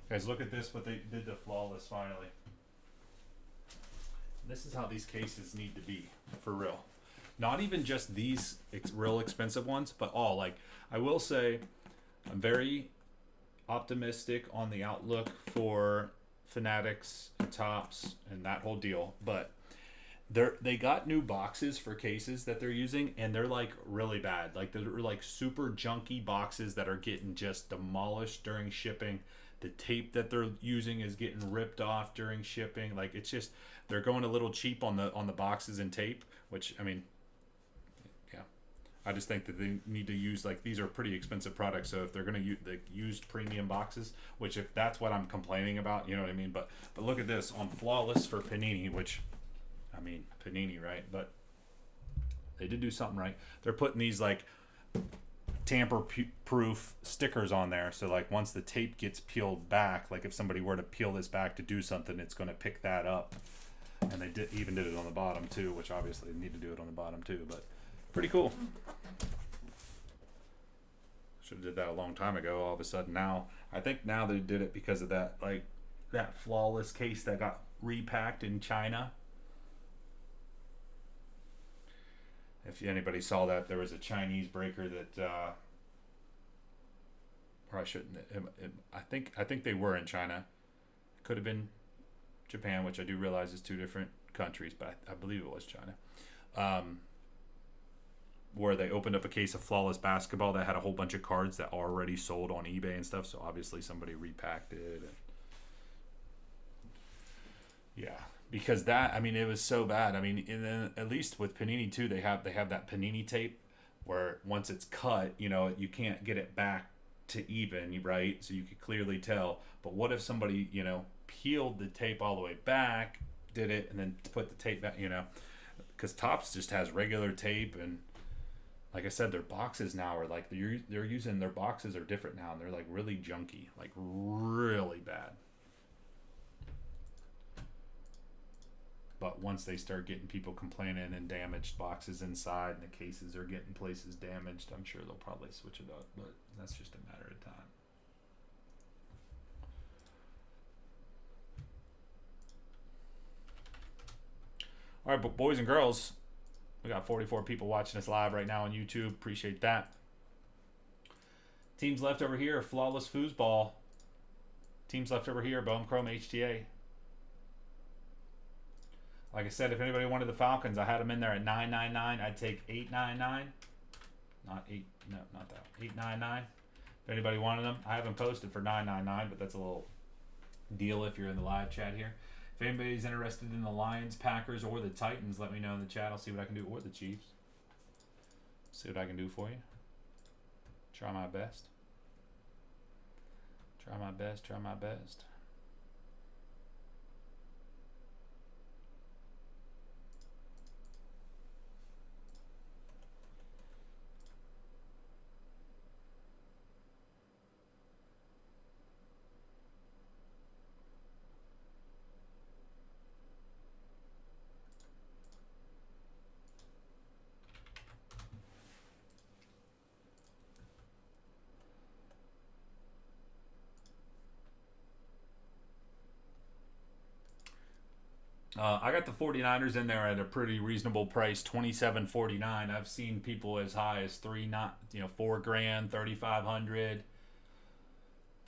Guys, look at this, what they did to Flawless finally. This is how these cases need to be, for real. Not even just these real expensive ones, but all. Like, I will say, I'm very optimistic on the outlook for Fanatics and Topps and that whole deal. But they got new boxes for cases that they're using, and they're like really bad. Like, they're like super junky boxes that are getting just demolished during shipping. The tape that they're using is getting ripped off during shipping. Like, it's just, they're going a little cheap on the boxes and tape, which, I mean, yeah. I just think that they need to use, like, these are pretty expensive products, so if they're going to use the used premium boxes, which if that's what I'm complaining about, you know what I mean? But look at this on Flawless for Panini, which, I mean, Panini, right? But they did do something right. They're putting these, like, tamper-proof stickers on there. So like once the tape gets peeled back, like if somebody were to peel this back to do something, it's going to pick that up. And they even did it on the bottom too, which obviously they need to do it on the bottom too, but pretty cool. Should have did that a long time ago. All of a sudden now, I think now they did it because of that, like that flawless case that got repacked in China. If anybody saw that, there was a Chinese breaker that or I shouldn't. I think they were in China. Could have been Japan, which I do realize is two different countries, but I believe it was China. Where they opened up a case of flawless basketball that had a whole bunch of cards that already sold on eBay and stuff. So obviously somebody repacked it. And yeah, because that, I mean, it was so bad. I mean, and then at least with Panini too, they have that Panini tape where once it's cut, you know, you can't get it back to even, right? So you could clearly tell. But what if somebody, you know, peeled the tape all the way back, did it, and then put the tape back, you know? Because Topps just has regular tape, and like I said, their boxes now are like, they're using, their boxes are different now, and they're like really junky, like really bad. But once they start getting people complaining and damaged boxes inside and the cases are getting places damaged, I'm sure they'll probably switch it up, but that's just a matter of time. All right, but boys and girls, we got 44 people watching us live right now on YouTube. Appreciate that. Teams left over here, Flawless Foosball. Teams left over here, Bone Chrome HTA. Like I said, if anybody wanted the Falcons, I had them in there at $9.99. I'd take $8.99. Not 8, no, not that. $8.99. If anybody wanted them, I have them posted for $9.99, but that's a little deal if you're in the live chat here. If anybody's interested in the Lions, Packers, or the Titans, let me know in the chat. I'll see what I can do. Or the Chiefs. See what I can do for you. Try my best. Try my best. Try my best. I got the 49ers in there at a pretty reasonable price, $27.49. I've seen people as high as $4 grand, $3,500,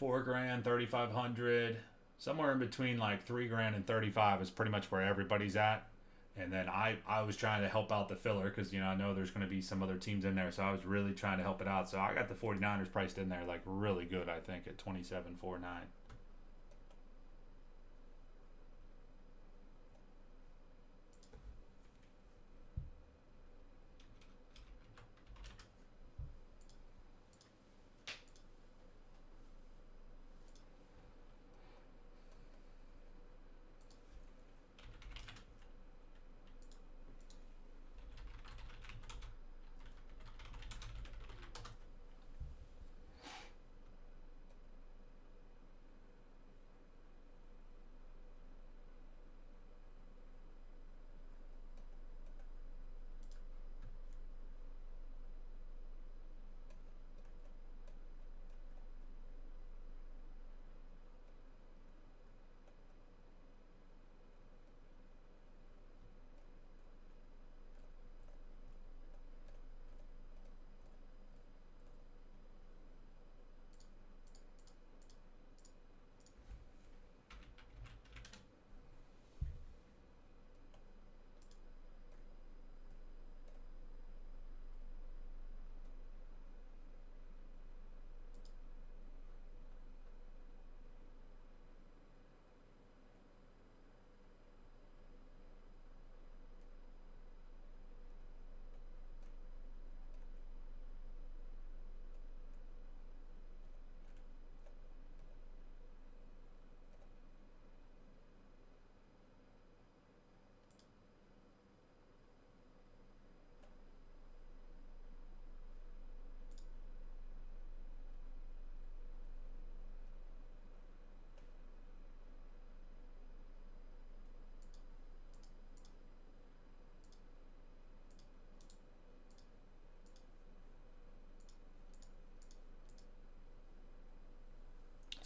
$4 grand, $3,500, somewhere in between like $3 grand and 35 is pretty much where everybody's at. And then I was trying to help out the filler because, you know, I know there's going to be some other teams in there, so I was really trying to help it out. So I got the 49ers priced in there like really good, I think, at $27.49.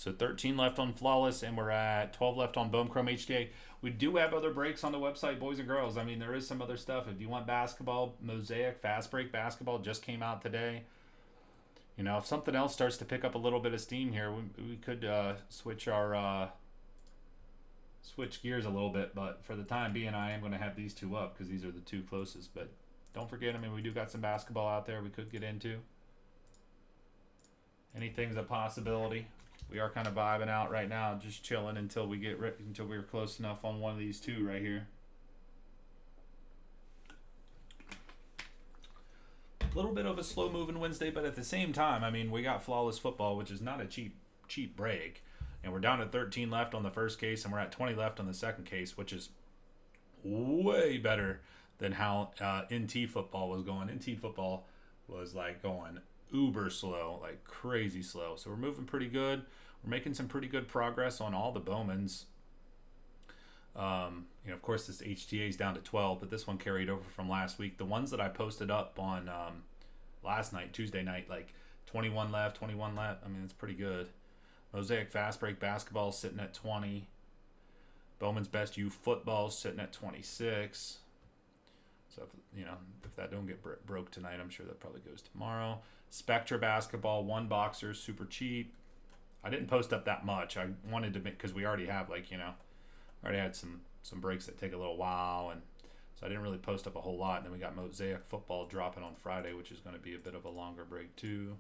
So 13 left on Flawless, and we're at 12 left on Bone Chrome HTA. We do have other breaks on the website, boys and girls. I mean, there is some other stuff. If you want basketball, Mosaic Fast Break Basketball just came out today. You know, if something else starts to pick up a little bit of steam here, we could switch gears a little bit. But for the time being, I am going to have these two up because these are the two closest. But don't forget, I mean, we do got some basketball out there we could get into. Anything's a possibility. We are kind of vibing out right now, just chilling until we're close enough on one of these two right here. A little bit of a slow moving Wednesday, but at the same time, I mean, we got Flawless Football, which is not a cheap break, and we're down to 13 left on the first case, and we're at 20 left on the second case, which is way better than how NT football was going. NT football was like going uber slow, like crazy slow. So we're moving pretty good. We're making some pretty good progress on all the Bowmans. You know, of course, this HTA is down to 12, but this one carried over from last week. The ones that I posted up on last night, Tuesday night, like 21 left. I mean, it's pretty good. Mosaic Fast Break Basketball sitting at 20. Bowman's Best U Football sitting at 26. So, if that don't get broke tonight, I'm sure that probably goes tomorrow. Spectra Basketball, one boxer, super cheap. I didn't post up that much. I wanted to make, because we already have, already had some breaks that take a little while, and so I didn't really post up a whole lot. And then we got Mosaic Football dropping on Friday, which is going to be a bit of a longer break too.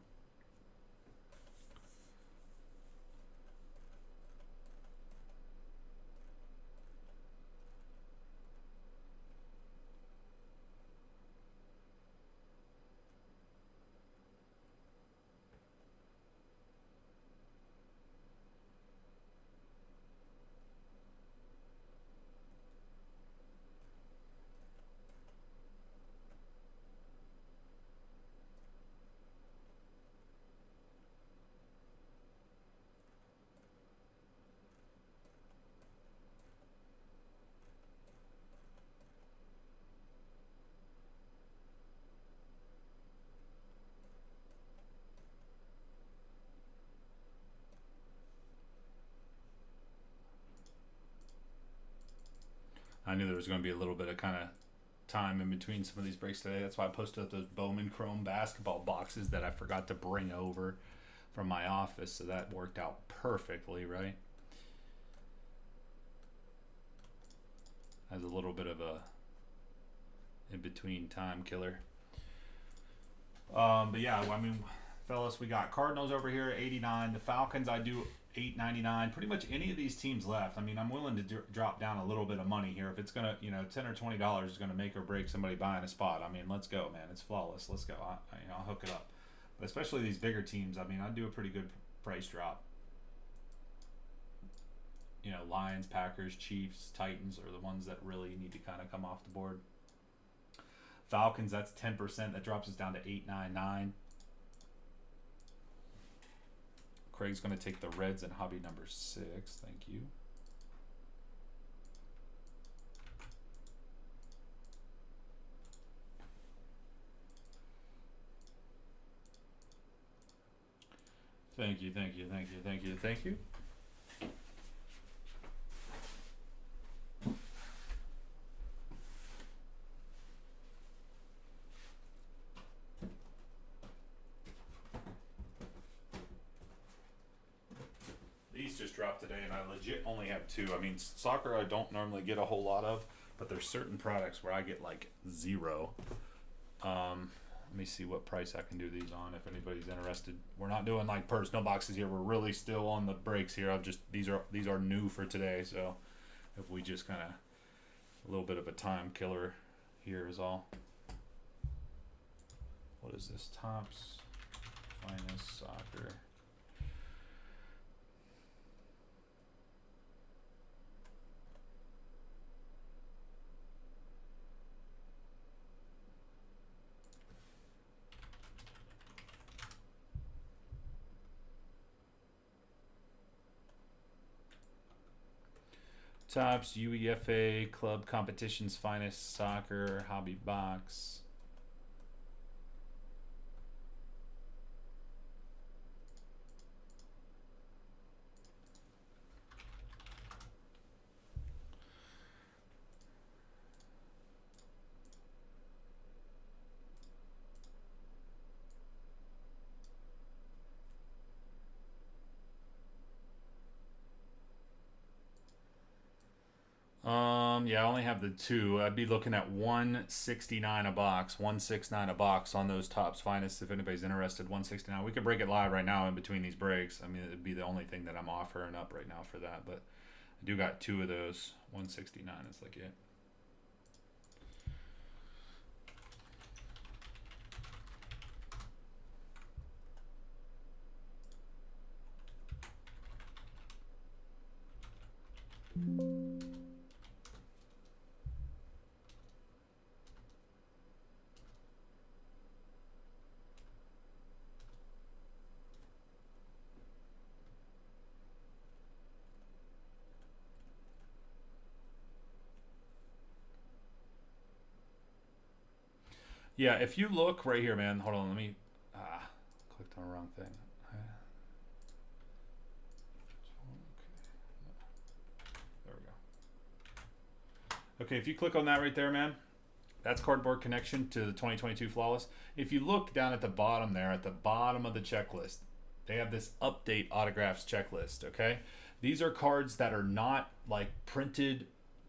I knew there was going to be a little bit of kind of time in between some of these breaks today. That's why I posted up those Bowman Chrome basketball boxes that I forgot to bring over from my office. So that worked out perfectly, right? As a little bit of a in-between time killer. But yeah, I mean, fellas, we got Cardinals over here at 89. The Falcons, I do $8.99. Pretty much any of these teams left. I mean, I'm willing to drop down a little bit of money here if it's gonna, $10 or $20 is gonna make or break somebody buying a spot. I mean, let's go, man. It's flawless. Let's go. I'll hook it up. But especially these bigger teams. I mean, I'd do a pretty good price drop. Lions, Packers, Chiefs, Titans are the ones that really need to kind of come off the board. Falcons, that's 10%. That drops us down to $8.99. Craig's going to take the Reds and hobby number 6. Thank you. Thank you. These just dropped today, and I legit only have 2. I mean, soccer I don't normally get a whole lot of, but there's certain products where I get like 0. Let me see what price I can do these on if anybody's interested. We're not doing like personal boxes here. We're really still on the breaks here. These are new for today, so if we just kind of a little bit of a time killer here is all. What is this? Topps Finest Soccer. Topps UEFA Club Competitions Finest Soccer Hobby Box. Yeah, I only have the two. I'd be looking at 169 a box, 169 a box on those Topps Finest. If anybody's interested, 169. We could break it live right now in between these breaks. I mean, it'd be the only thing that I'm offering up right now for that. But I do got two of those. 169 is like it. Yeah, if you look right here, man. Hold on, let me. Clicked on the wrong thing. There we go. Okay, if you click on that right there, man, that's Cardboard Connection to the 2022 Flawless. If you look down at the bottom there, at the bottom of the checklist, they have this update autographs checklist, okay? These are cards that are not like printed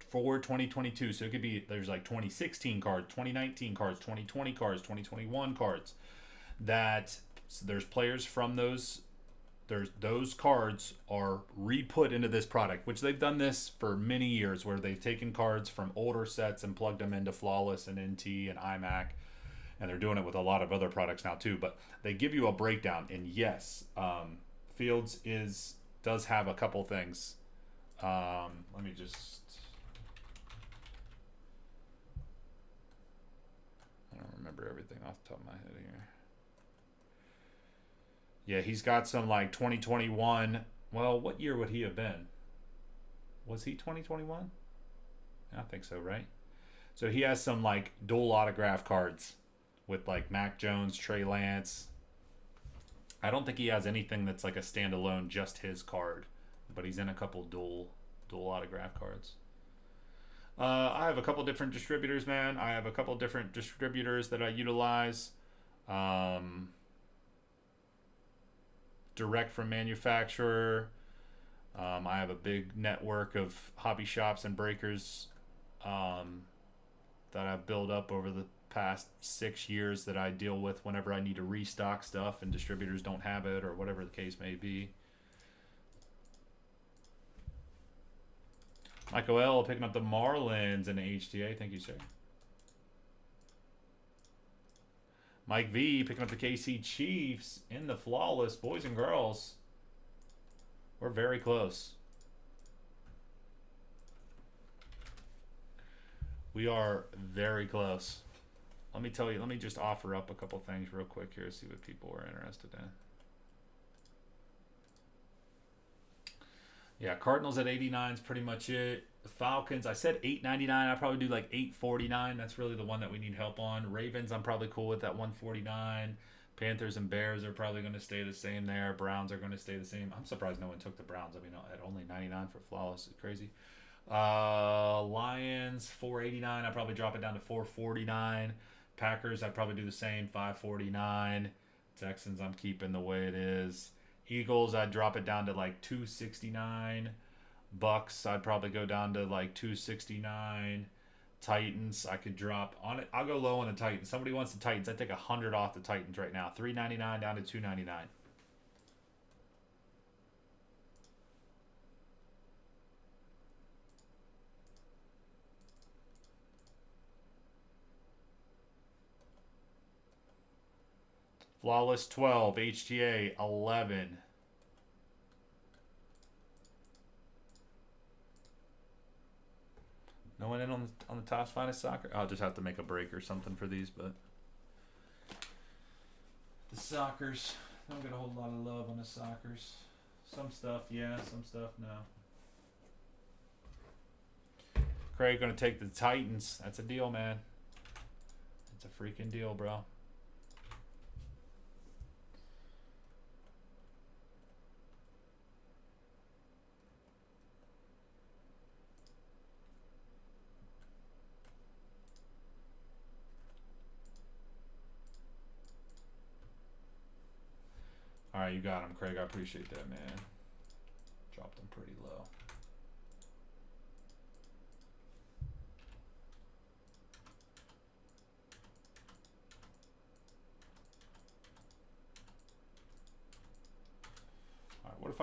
for 2022. So it could be, there's like 2016 cards, 2019 cards, 2020 cards, 2021 cards that so there's players from those cards are re-put into this product, which they've done this for many years, where they've taken cards from older sets and plugged them into Flawless and NT and iMac, and they're doing it with a lot of other products now too. But they give you a breakdown, and yes, Fields does have a couple things. Let me just. I don't remember everything off the top of my head here. Yeah, he's got some like 2021. Well, what year would he have been? Was he 2021? I think so, right? So he has some like dual autograph cards with like Mac Jones, Trey Lance. I don't think he has anything that's like a standalone, just his card, but he's in a couple dual autograph cards. I have a couple different distributors, man. I have a couple different distributors that I utilize. Direct from manufacturer. I have a big network of hobby shops and breakers that I've built up over the past 6 years that I deal with whenever I need to restock stuff and distributors don't have it or whatever the case may be. Michael L. picking up the Marlins and the HTA. Thank you, sir. Mike V picking up the KC Chiefs in the Flawless. Boys and girls, we're very close. We are very close. Let me tell you, let me just offer up a couple things real quick here to see what people are interested in. Yeah, Cardinals at 89 is pretty much it. The Falcons, I said 899. I probably do like 849. That's really the one that we need help on. Ravens, I'm probably cool with that 149. Panthers and Bears are probably going to stay the same there. Browns are going to stay the same. I'm surprised no one took the Browns. I mean, at only 99 for Flawless. It's crazy. Lions, 489. I'd probably drop it down to 449. Packers, I'd probably do the same, 549. Texans, I'm keeping the way it is. Eagles, I'd drop it down to like 269. Bucks, I'd probably go down to like 269. Titans, I could drop on it. I'll go low on the Titans. Somebody wants the Titans. I take 100 off the Titans right now. 399 down to 299. Flawless 12, HTA 11. No one in on the Topps Finest Soccer? I'll just have to make a break or something for these, but the Soccers, I don't get a whole lot of love on the Soccers. Some stuff, yeah, some stuff, no. Craig gonna take the Titans. That's a deal, man. It's a freaking deal, bro. All right, you got him, Craig. I appreciate that, man. Dropped him pretty low.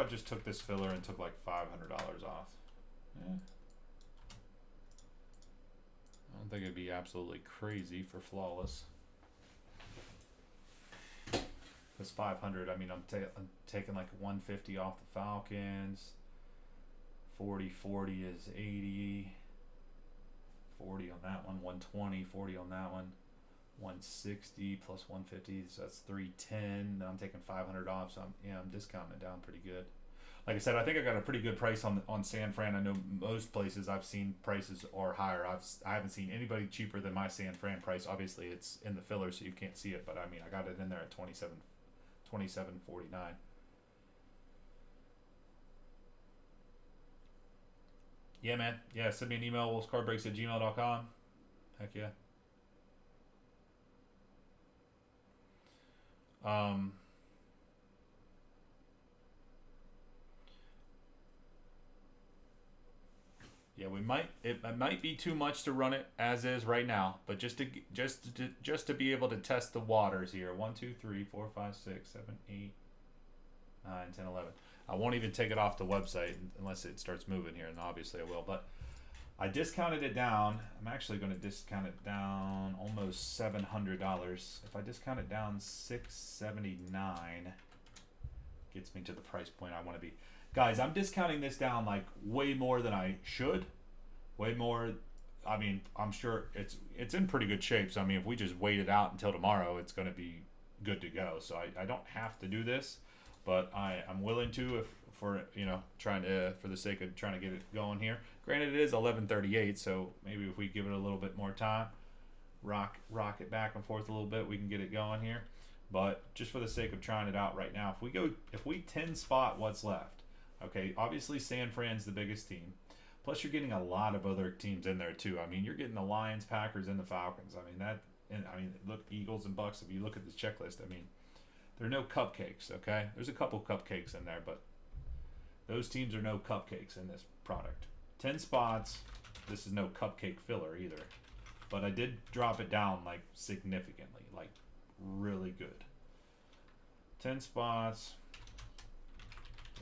I just took this filler and took like $500 off? Yeah. I don't think it'd be absolutely crazy for flawless. Because 500, I mean, I'm taking like 150 off the Falcons. 40 is 80. 40 on that one. 120. 40 on that one. 160 plus 150, so that's 310. Then I'm taking 500 off, so I'm discounting it down pretty good. Like I said, I think I got a pretty good price on San Fran. I know most places I've seen prices are higher. I haven't seen anybody cheaper than my San Fran price. Obviously, it's in the filler, so you can't see it. But I mean, I got it in there at 27.49. Yeah, man. Yeah, send me an email, wolfescardbreaks@gmail.com. Heck yeah. Yeah, it might be too much to run it as is right now, but just to be able to test the waters here. 1 2 3 4 5 6 7 8 9 10 11. I won't even take it off the website unless it starts moving here, and obviously I will, but I discounted it down. I'm actually going to discount it down almost $700. If I discount it down $679, gets me to the price point I want to be. Guys, I'm discounting this down like way more than I should. Way more. I mean, I'm sure it's in pretty good shape. So I mean, if we just wait it out until tomorrow, it's going to be good to go. So I don't have to do this, but I'm willing to for the sake of trying to get it going here. Granted, it is 11:38, so maybe if we give it a little bit more time, rock it back and forth a little bit, we can get it going here. But just for the sake of trying it out right now, if we 10 spot what's left, okay, obviously San Fran's the biggest team. Plus, you're getting a lot of other teams in there too. I mean, you're getting the Lions, Packers, and the Falcons. I mean, look, Eagles and Bucks. If you look at this checklist, I mean, there are no cupcakes. Okay, there's a couple cupcakes in there, but those teams are no cupcakes in this product. 10 spots. This is no cupcake filler either, but I did drop it down like significantly, like really good. 10 spots.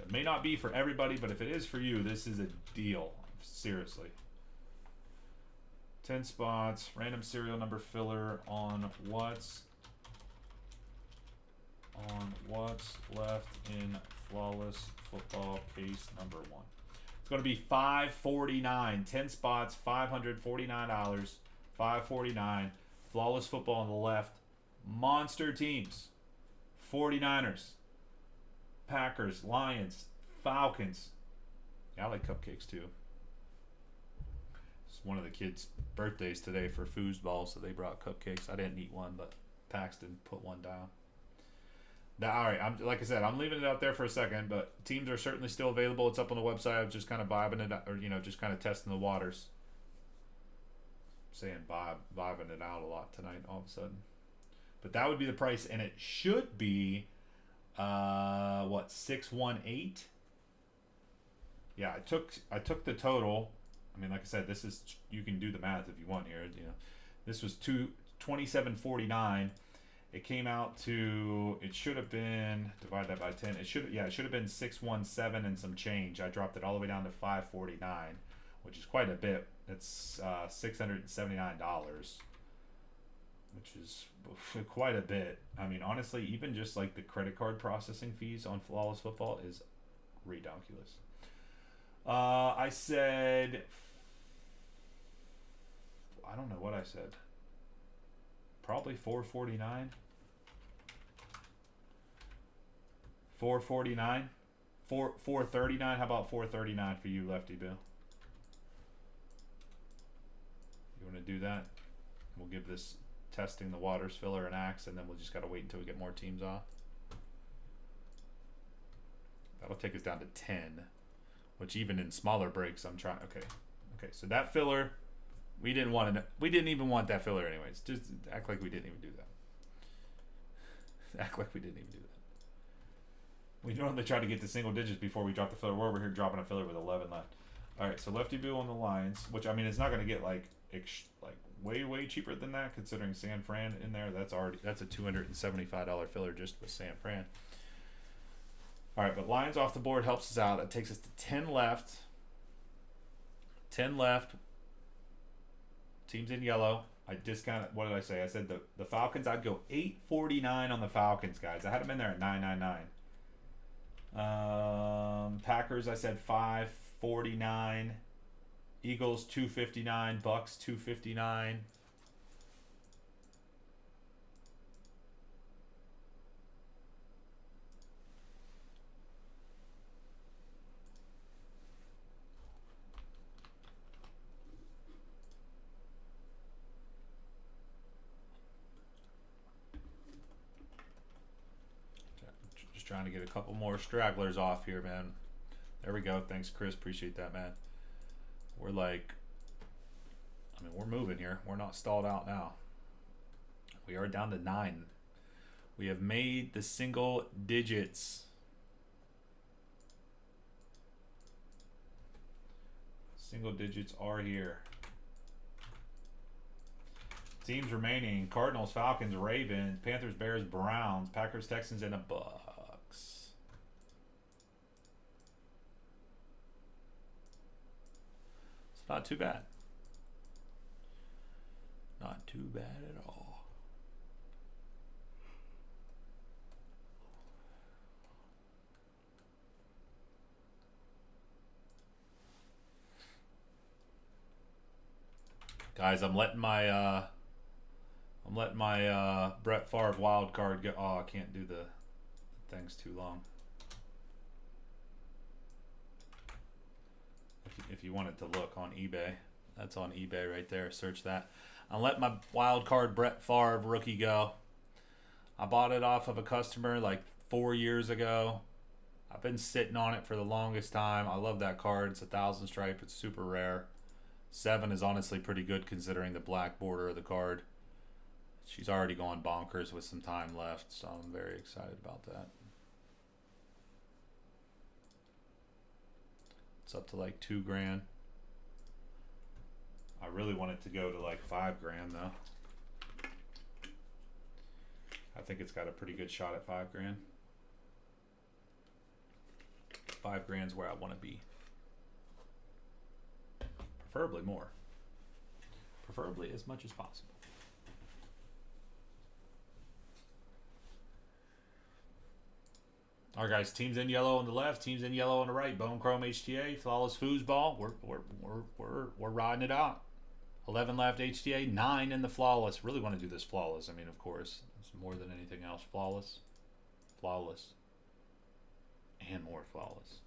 It may not be for everybody, but if it is for you, this is a deal. Seriously. 10 spots, random serial number filler on what's left in flawless football case number 1. It's going to be $549. 10 spots, $549. $549. Flawless football on the left. Monster teams. 49ers. Packers, Lions, Falcons. Yeah, I like cupcakes too. It's one of the kids' birthdays today for foosball, so they brought cupcakes. I didn't eat one, but Paxton put one down. Now, all right, like I said, I'm leaving it out there for a second, but teams are certainly still available. It's up on the website. I'm just kind of vibing it, or just kind of testing the waters. Saying vibing it out a lot tonight, all of a sudden. But that would be the price, and it should be, 618. Yeah, I took the total. I mean, like I said, this is, you can do the math if you want here. This was 27.49. It came out to, it should have been, divide that by 10. It should have been 617 and some change. I dropped it all the way down to 549, which is quite a bit. It's $679, which is quite a bit. I mean, honestly, even just like the credit card processing fees on Flawless Football is redonkulous. I said, I don't know what I said. Probably $449. $449. $439. How about $439 for you, Lefty Bill? You want to do that? We'll give this testing the waters filler an axe, and then we'll just gotta wait until we get more teams off. That'll take us down to 10, which even in smaller breaks, I'm trying. Okay. So that filler. We didn't even want that filler anyways. Just act like we didn't even do that. We normally try to get to single digits before we drop the filler. We're over here dropping a filler with 11 left. All right, so Lefty Boo on the Lions, which I mean, it's not going to get like way cheaper than that considering San Fran in there. That's a $275 filler just with San Fran. All right, but Lions off the board helps us out. That takes us to 10 left. 10 left. Teams in yellow. I discounted. What did I say? I said the Falcons. I'd go $8.49 on the Falcons, guys. I had them in there at $9.99. Packers. I said $5.49. Eagles $2.59. Bucks $2.59. Trying to get a couple more stragglers off here, man. There we go. Thanks, Chris. Appreciate that, man. We're like, I mean, we're moving here. We're not stalled out now. We are down to 9. We have made the single digits. Single digits are here. Teams remaining: Cardinals, Falcons, Ravens, Panthers, Bears, Browns, Packers, Texans, and a Bucks. Not too bad. Not too bad at all. Guys, I'm letting my Brett Favre wild card go. Oh, I can't do the things too long. If you wanted to look on eBay, that's on eBay right there. Search that. I'll let my wild card Brett Favre rookie go. I bought it off of a customer like 4 years ago. I've been sitting on it for the longest time. I love that card. It's 1,000 stripe. It's super rare. 7 is honestly pretty good considering the black border of the card. She's already going bonkers with some time left, so I'm very excited about that. It's up to like $2,000. I really want it to go to like $5,000 though. I think it's got a pretty good shot at $5,000. $5,000 is where I want to be. Preferably more. Preferably as much as possible. All right, guys. Teams in yellow on the left, teams in yellow on the right. Bone Chrome HTA, flawless foosball. We're riding it out. 11 left HTA, 9 in the flawless. Really want to do this flawless. I mean, of course, it's more than anything else. Flawless, and more flawless.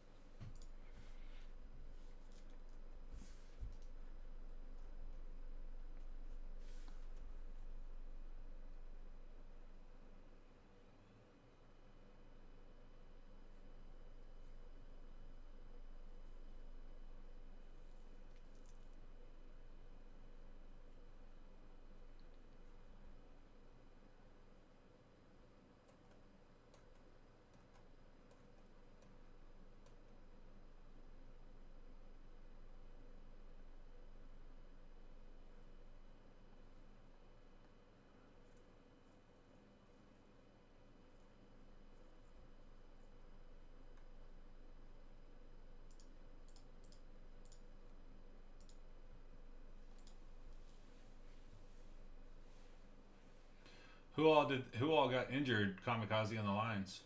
Who all got injured? Kamikaze on the lines.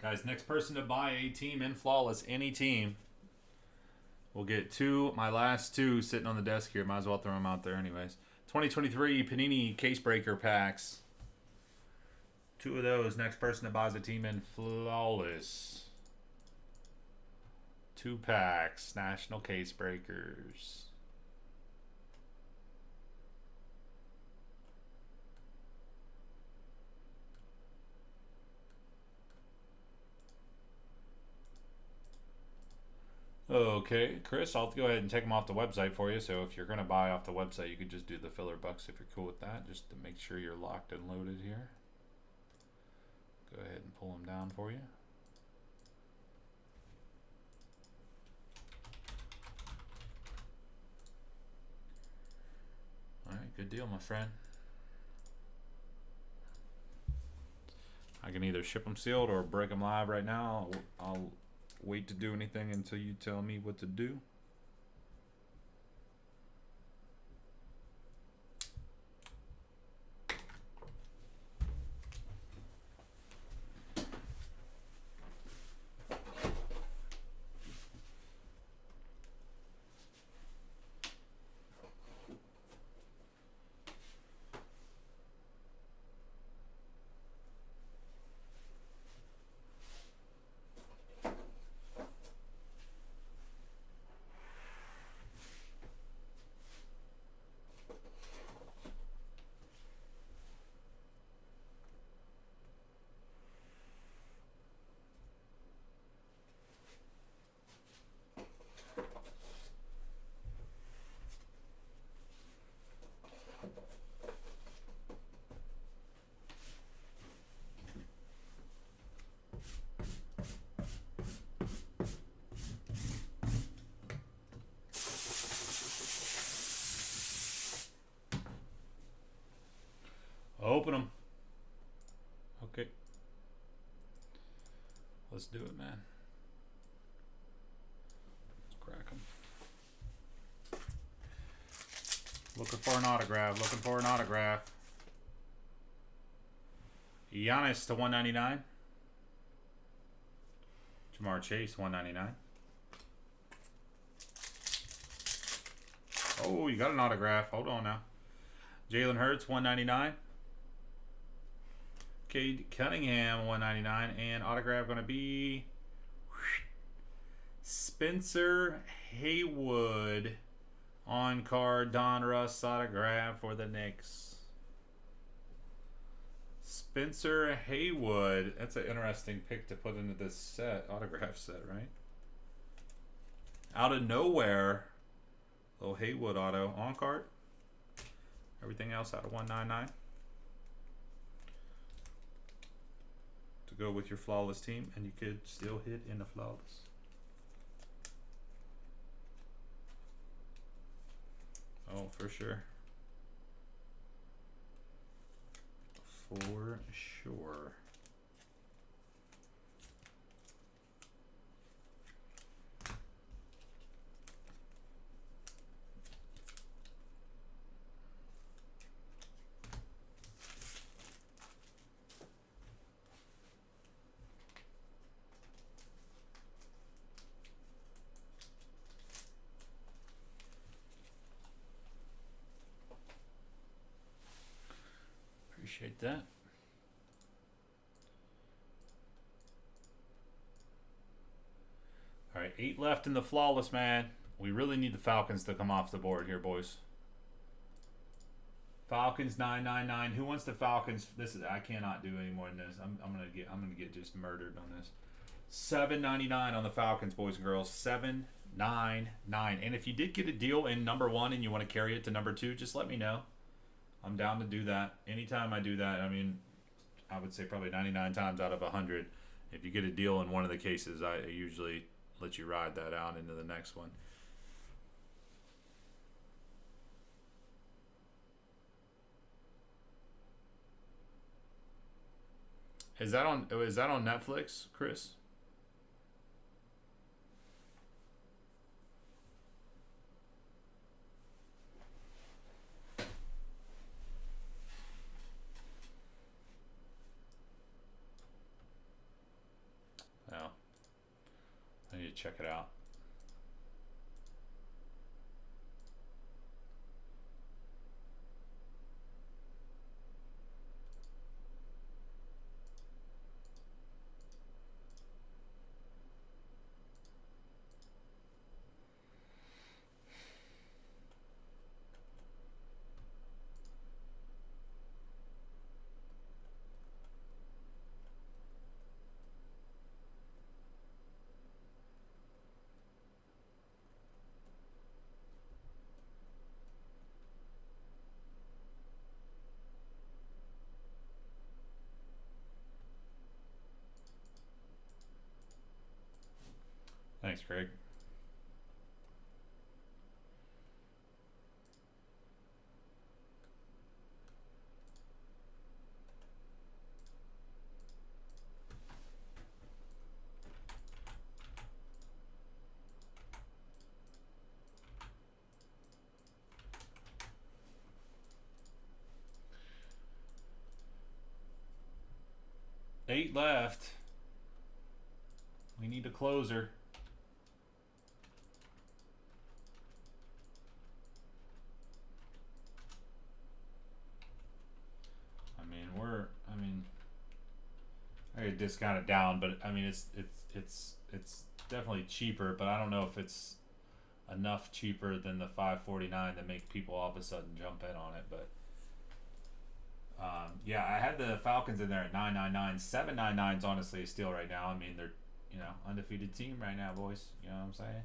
Guys, next person to buy a team in flawless, any team, will get my last 2 sitting on the desk here. Might as well throw them out there anyways. 2023 Panini Case Breaker packs. 2 of those. Next person that buys a team in flawless. 2 packs. National Case Breakers. Okay, Chris, I'll go ahead and take them off the website for you. So if you're going to buy off the website, you could just do the filler bucks if you're cool with that, just to make sure you're locked and loaded here. Go ahead and pull them down for you. All right, good deal, my friend. I can either ship them sealed or break them live right now. I'll wait to do anything until you tell me what to do. Open them. Okay. Let's do it, man. Let's crack them. Looking for an autograph. Looking for an autograph. Giannis to 199. Jamar Chase, 199. Oh, you got an autograph. Hold on now. Jalen Hurts, 199. Cade Cunningham, 199. And autograph going to be Spencer Haywood. On card, Don Russ autograph for the Knicks. Spencer Haywood. That's an interesting pick to put into this set, autograph set, right? Out of nowhere, little Haywood auto on card. Everything else out of 199. To go with your flawless team, and you could still hit in the flawless. Oh, for sure. For sure. Appreciate that. All right, 8 left in the flawless, man. We really need the Falcons to come off the board here, boys. Falcons 999. Who wants the Falcons? This is I cannot do any more than this. I'm gonna get just murdered on this. 799 on the Falcons, boys and girls. 799. And if you did get a deal in number 1 and you want to carry it to number 2, just let me know. I'm down to do that. Anytime I do that, I mean, I would say probably 99 times out of 100. If you get a deal in one of the cases, I usually let you ride that out into the next one. Is that on Netflix, Chris? No. I need to check it out. Thanks, Craig. Eight left. We need a closer. I could discount it down, but I mean it's definitely cheaper, but I don't know if it's enough cheaper than the 549 to make people all of a sudden jump in on it. But yeah, I had the Falcons in there at 999. 799's honestly a steal right now. I mean, they're undefeated team right now, boys. You know what I'm saying?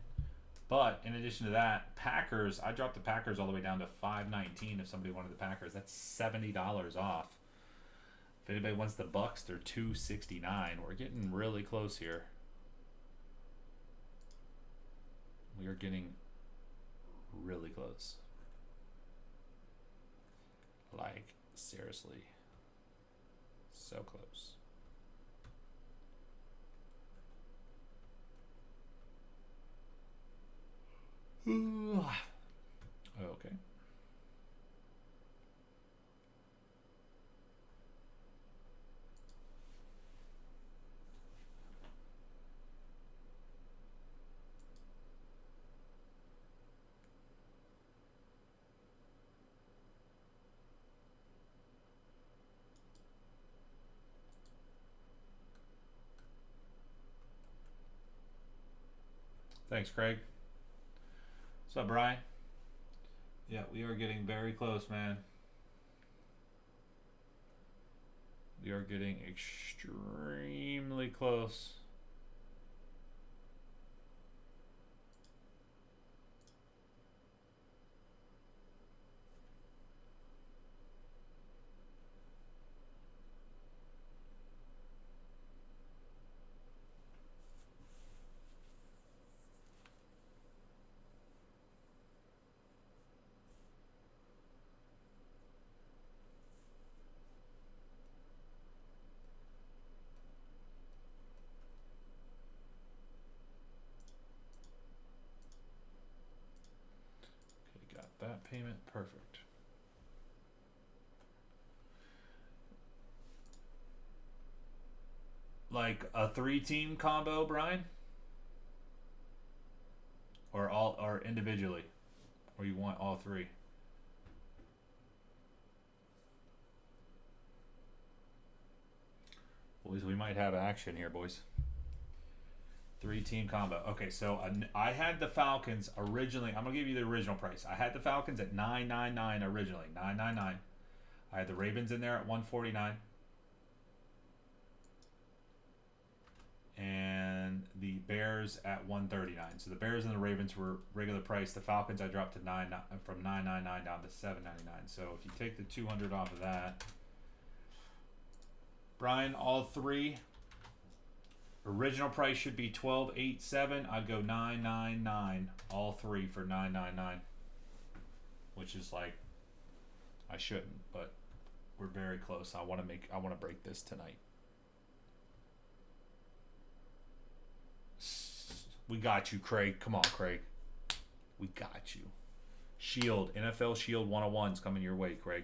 But in addition to that, Packers, I dropped the Packers all the way down to 519 if somebody wanted the Packers. That's $70 off. If anybody wants the Bucks, they're 269. We're getting really close here. We are getting really close. Like, seriously. So close. Okay. Thanks, Craig. What's up, Brian? Yeah, we are getting very close, man. We are getting extremely close. That payment perfect. Like a 3-team combo, Brian? Or individually? Or you want all three? Boys, we might have action here, boys. 3-team combo. Okay, so I had the Falcons originally. I'm gonna give you the original price. I had the Falcons at $999 originally. $999. I had the Ravens in there at $149, and the Bears at $139. So the Bears and the Ravens were regular price. The Falcons I dropped to from $999 down to $799. So if you take the $200 off of that, Brian, all three. Original price should be $12.87. I'd go $999. All three for $999, which is like, I shouldn't, but we're very close. I want to break this tonight. We got you, Craig. Come on, Craig. We got you. Shield, NFL Shield 101 is coming your way, Craig.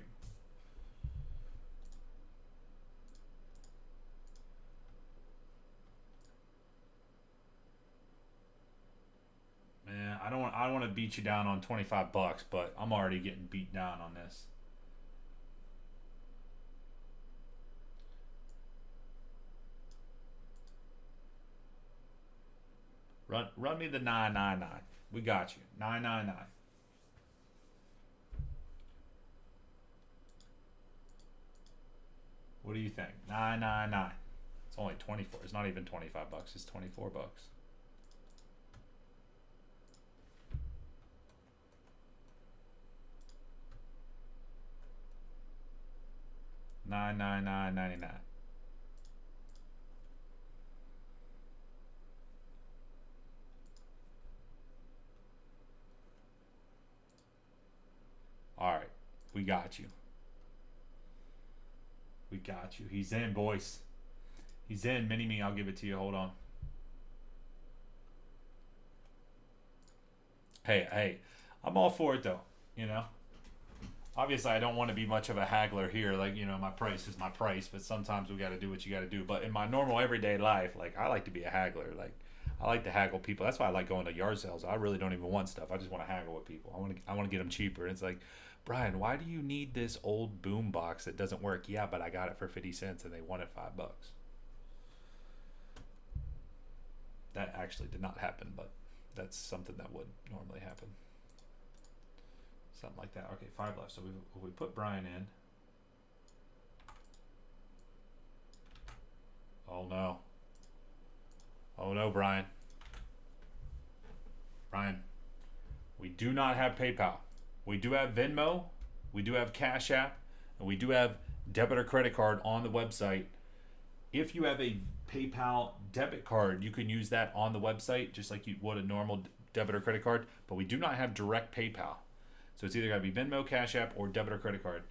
Man, I don't want to beat you down on $25, but I'm already getting beat down on this. Run me the 999. We got you. 999. What do you think? 999. It's only 24. It's not even $25. It's $24. 999.99. We got you. We got you. He's in, boys. He's in. Mini-me, I'll give it to you. Hold on. Hey. I'm all for it, though. You know? Obviously, I don't want to be much of a haggler here. Like, you know, my price is my price. But sometimes we got to do what you got to do. But in my normal everyday life, like, I like to be a haggler. Like, I like to haggle people. That's why I like going to yard sales. I really don't even want stuff. I just want to haggle with people. I want to get them cheaper. And it's like, Brian, why do you need this old boom box that doesn't work? Yeah, but I got it for 50 cents and they wanted $5. That actually did not happen, but that's something that would normally happen. Something like that. Okay, 5 left. So we put Brian in. Oh no. Oh no, Brian. Brian, we do not have PayPal. We do have Venmo, we do have Cash App, and we do have debit or credit card on the website. If you have a PayPal debit card, you can use that on the website just like you would a normal debit or credit card, but we do not have direct PayPal. So it's either got to be Venmo, Cash App, or debit or credit card.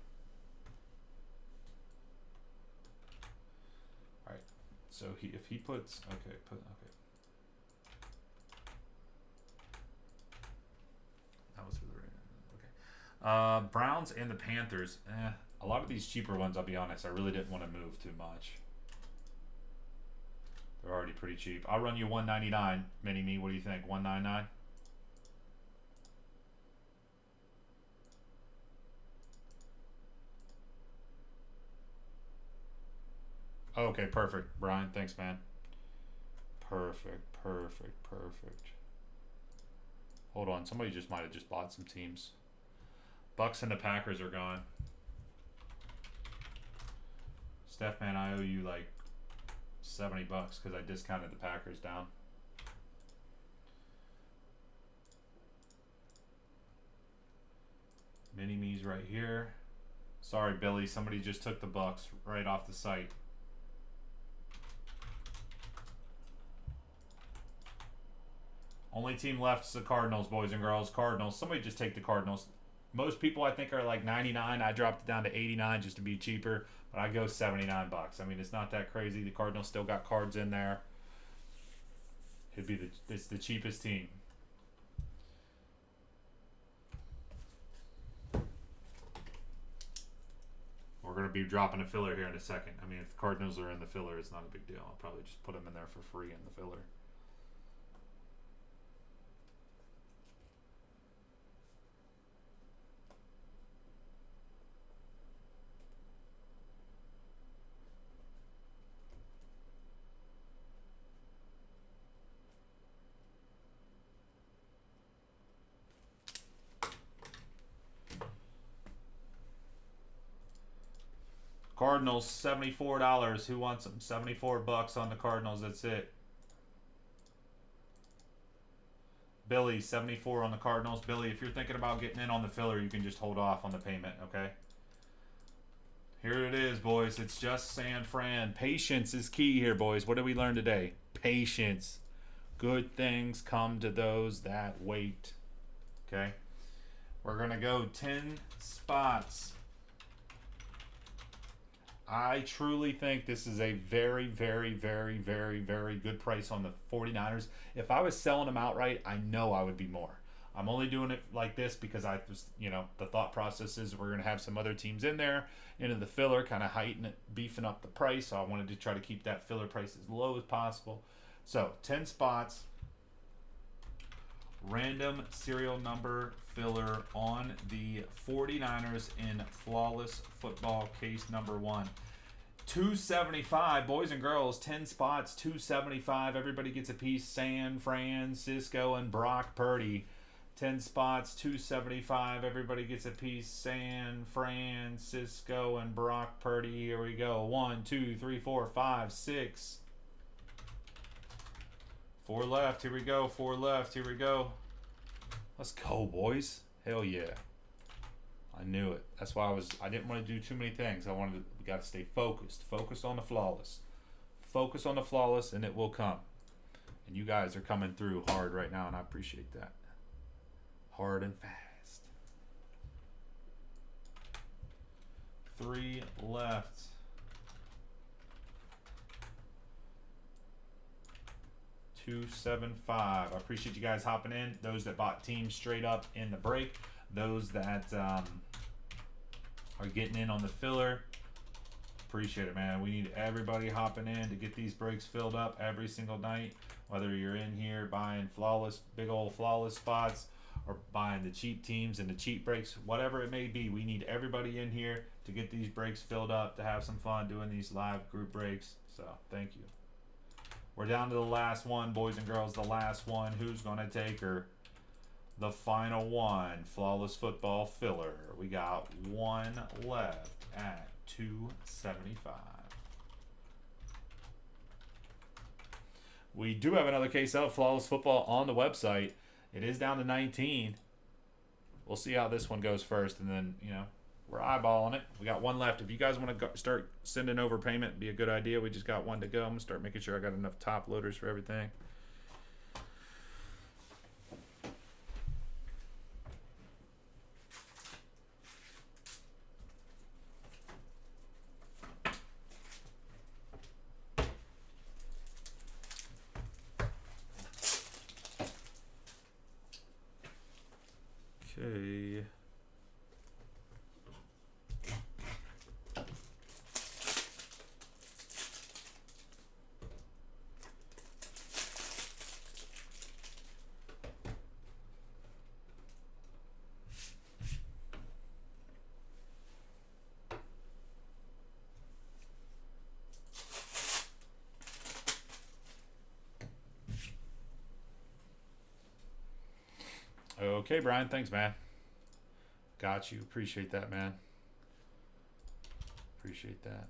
All right. So if he puts okay. That was for the okay. Browns and the Panthers. A lot of these cheaper ones, I'll be honest, I really didn't want to move too much. They're already pretty cheap. I'll run you $199. Mini-me, what do you think? $199? Okay, perfect. Brian, thanks, man. Perfect. Hold on, somebody just might have just bought some teams. Bucks and the Packers are gone. Steph, man, I owe you like $70 because I discounted the Packers down. Mini-me's right here. Sorry, Billy, somebody just took the Bucks right off the site. Only team left is the Cardinals, boys and girls. Cardinals. Somebody just take the Cardinals. Most people, I think, are like 99. I dropped it down to 89 just to be cheaper, but I go $79. I mean, it's not that crazy. The Cardinals still got cards in there. It's the cheapest team. We're going to be dropping a filler here in a second. I mean, if the Cardinals are in the filler, it's not a big deal. I'll probably just put them in there for free in the filler. Cardinals, $74. Who wants them? $74 on the Cardinals. That's it. Billy, 74 on the Cardinals. Billy, if you're thinking about getting in on the filler, you can just hold off on the payment, okay? Here it is, boys. It's just San Fran. Patience is key here, boys. What did we learn today? Patience. Good things come to those that wait. Okay? We're going to go 10 spots. I truly think this is a very, very, very, very, very good price on the 49ers. If I was selling them outright, I know I would be more. I'm only doing it like this because I was, the thought process is we're going to have some other teams in there, into the filler, kind of beefing up the price. So I wanted to try to keep that filler price as low as possible. So 10 spots, random serial number filler on the 49ers in flawless football case number 1. $275, boys and girls, 10 spots, $275. Everybody gets a piece. San Francisco and Brock Purdy. 10 spots, $275. Everybody gets a piece. San Francisco and Brock Purdy. Here we go. 1, 2, 3, 4, 5, 6. 4 left. Here we go. 4 left. Here we go. Let's go, boys. Hell yeah. I knew it. That's why I didn't want to do too many things. We got to stay focused. Focus on the flawless. Focus on the flawless, and it will come. And you guys are coming through hard right now, and I appreciate that. Hard and fast. 3 left. $275. I appreciate you guys hopping in. Those that bought teams straight up in the break. Those that are getting in on the filler. Appreciate it, man. We need everybody hopping in to get these breaks filled up every single night. Whether you're in here buying flawless, big old flawless spots, or buying the cheap teams and the cheap breaks, whatever it may be, we need everybody in here to get these breaks filled up, to have some fun doing these live group breaks. So thank you. We're down to the last one, boys and girls. The last one. Who's going to take her? The final one. Flawless football filler. We got one left at $275. We do have another case of Flawless Football on the website. It is down to 19. We'll see how this one goes first, and then, you know, we're eyeballing it. We got one left. If you guys want to start sending over payment, it'd be a good idea. We just got one to go. I'm going to start making sure I got enough top loaders for everything. Okay. Okay, Brian. Thanks, man. Got you. Appreciate that, man. Appreciate that.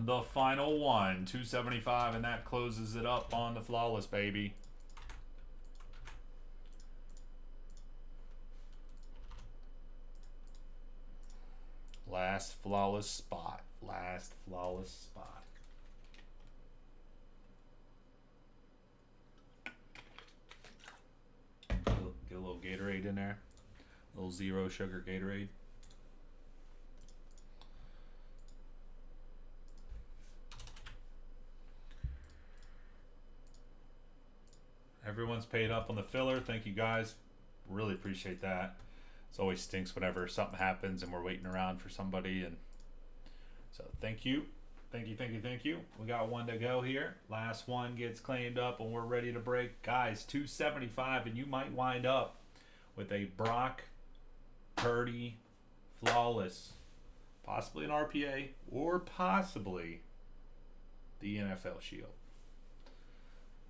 The final one, $275, and that closes it up on the flawless, baby. Last flawless spot. Last flawless spot. Get a little Gatorade in there. A little zero sugar Gatorade. Everyone's paid up on the filler. Thank you guys. Really appreciate that. It always stinks whenever something happens and we're waiting around for somebody. And so thank you. Thank you, thank you, thank you. We got one to go here. Last one gets claimed up and we're ready to break. Guys, $275, and you might wind up with a Brock Purdy flawless. Possibly an RPA or possibly the NFL Shield,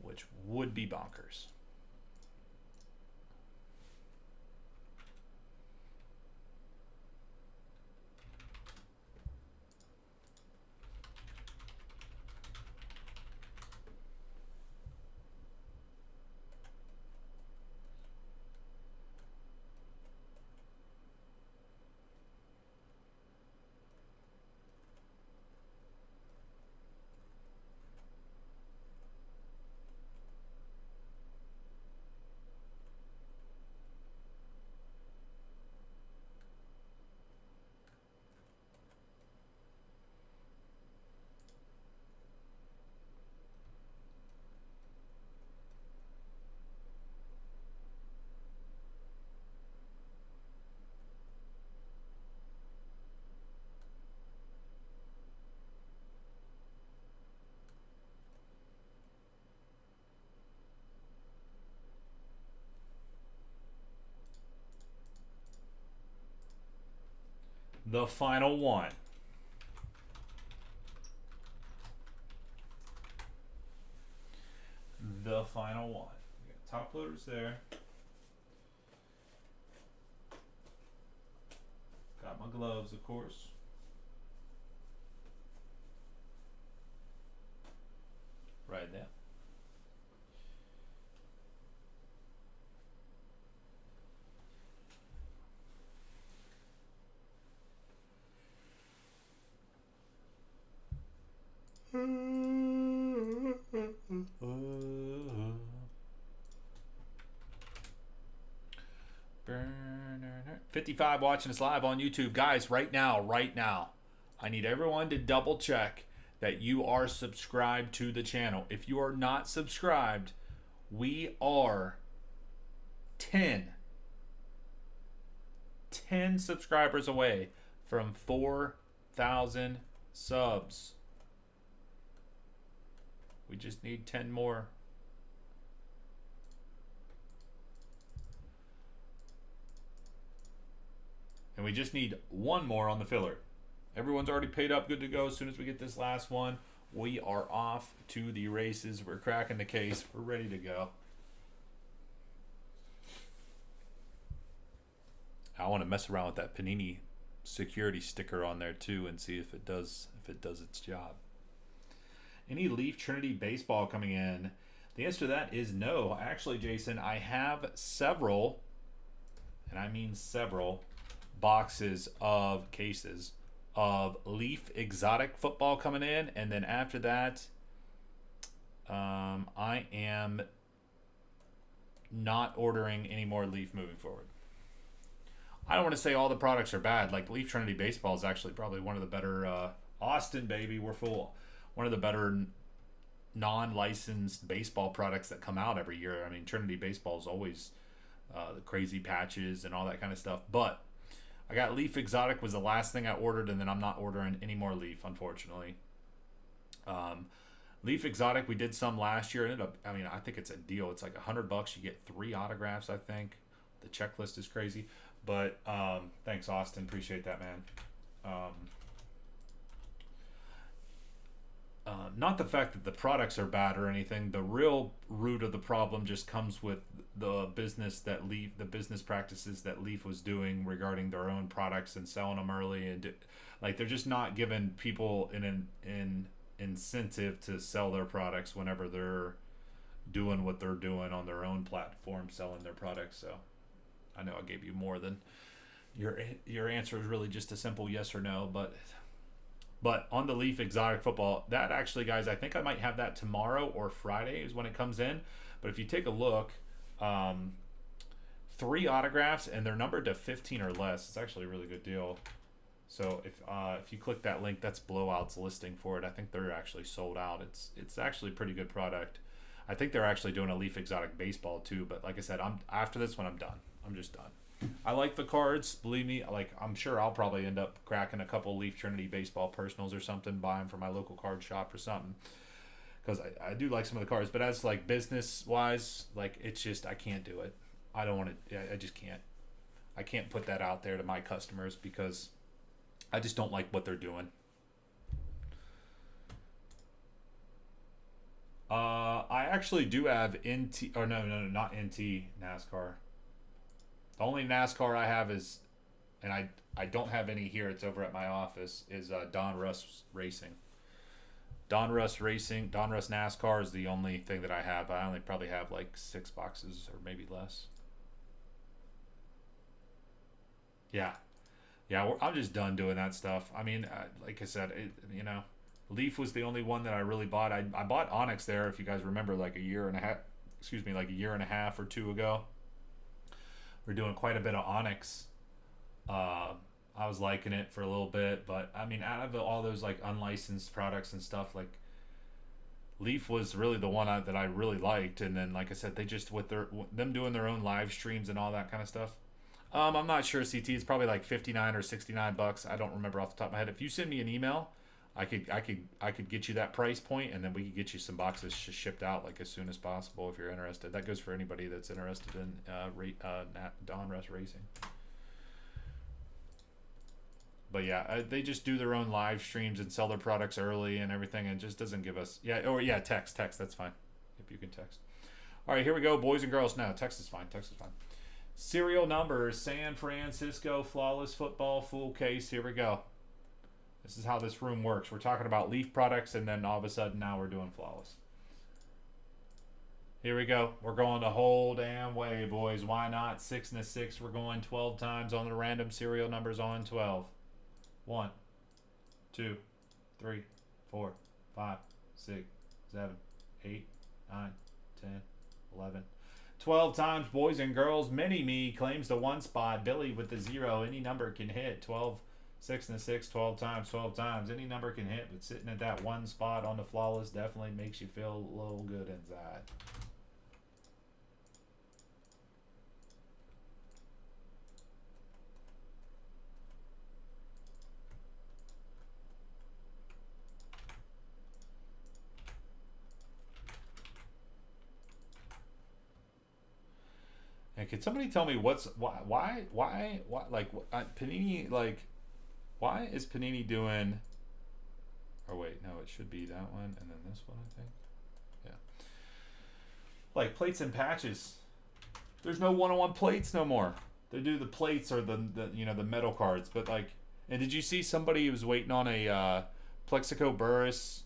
which would be bonkers. The final one. The final one. We got top loaders there. Got my gloves, of course. Right there. Burner. 55 watching us live on YouTube. Guys, right now, I need everyone to double check that you are subscribed to the channel. If you are not subscribed, we are 10 subscribers away from 4,000 subs. We just need 10 more. And we just need one more on the filler. Everyone's already paid up, good to go. As soon as we get this last one, we are off to the races. We're cracking the case. We're ready to go. I want to mess around with that Panini security sticker on there too and see if it does its job. Any Leaf Trinity baseball coming in? The answer to that is no. Actually, Jason, I have several, and I mean several, boxes of cases of Leaf Exotic football coming in, and then after that, I am not ordering any more Leaf moving forward. I don't want to say all the products are bad. Like Leaf Trinity baseball is actually probably one of the better. Austin, baby, we're full. One of the better non-licensed baseball products that come out every year. I mean, Trinity baseball is always the crazy patches and all that kind of stuff, but I got Leaf Exotic was the last thing I ordered, and then I'm not ordering any more Leaf, unfortunately. Leaf Exotic, we did some last year. I think it's a deal. It's like $100. You get 3 autographs, I think. The checklist is crazy. But thanks, Austin. Appreciate that, man. Not the fact that the products are bad or anything. The real root of the problem just comes with the business practices that Leaf was doing regarding their own products and selling them early, and they're just not giving people an incentive to sell their products whenever they're doing what they're doing on their own platform, selling their products. So I know I gave you more than your answer is really just a simple yes or no, But on the Leaf Exotic football, that actually, guys, I think I might have that tomorrow or Friday is when it comes in. But if you take a look, 3 autographs, and they're numbered to 15 or less. It's actually a really good deal. So if you click that link, that's Blowout's listing for it. I think they're actually sold out. It's actually a pretty good product. I think they're actually doing a Leaf Exotic baseball too. But like I said, after this one, I'm done. I'm just done. I like the cards, believe me. I'm sure I'll probably end up cracking a couple Leaf Trinity baseball personals or something, buy them from my local card shop or something, because I do like some of the cards. But as business wise, it's just I can't do it. I don't want to. I just can't. I can't put that out there to my customers because I just don't like what they're doing. I actually do have NT. Or no, not NT NASCAR. The only NASCAR I have is, and I don't have any here, it's over at my office, is Don Russ Racing. Don Russ NASCAR is the only thing that I have. I only probably have 6 boxes or maybe less. Yeah. I'm just done doing that stuff. I mean, like I said, Leaf was the only one that I really bought. I bought Onyx there, if you guys remember, a year and a half or 2 ago. We're doing quite a bit of Onyx. I was liking it for a little bit, but I mean, out of all those unlicensed products and stuff, Leaf was really the one that I really liked. And then, like I said, they just with them doing their own live streams and all that kind of stuff. I'm not sure, CT. It's probably $59 or $69. I don't remember off the top of my head. If you send me an email, I could get you that price point, and then we could get you some boxes shipped out as soon as possible if you're interested. That goes for anybody that's interested in Don Russ Racing. But yeah, they just do their own live streams and sell their products early and everything, and just doesn't give us text. That's fine if you can text. All right, here we go, boys and girls. No, text is fine. Serial numbers: San Francisco Flawless Football full case. Here we go. This is how this room works. We're talking about Leaf products, and then all of a sudden now we're doing Flawless. Here we go. We're going the whole damn way, boys. Why not? 6 and a 6. We're going 12 times on the random serial numbers on 12. 1, 2, 3, 4, 5, 6, 7, 8, 9, 10, 11, 12 times, boys and girls. Mini-Me claims the 1 spot. Billy with the 0. Any number can hit. 12, 6 and a 6, 12 times, 12 times. Any number can hit, but sitting at that 1 spot on the flawless definitely makes you feel a little good inside. And can somebody tell me why like Panini, like, why is Panini doing? Or wait, no, it should be that one and then this one, I think. Yeah. Like plates and patches. There's no one-on-one plates no more. They do the plates or the the metal cards, but like, and did you see somebody who was waiting on a Plexico Burris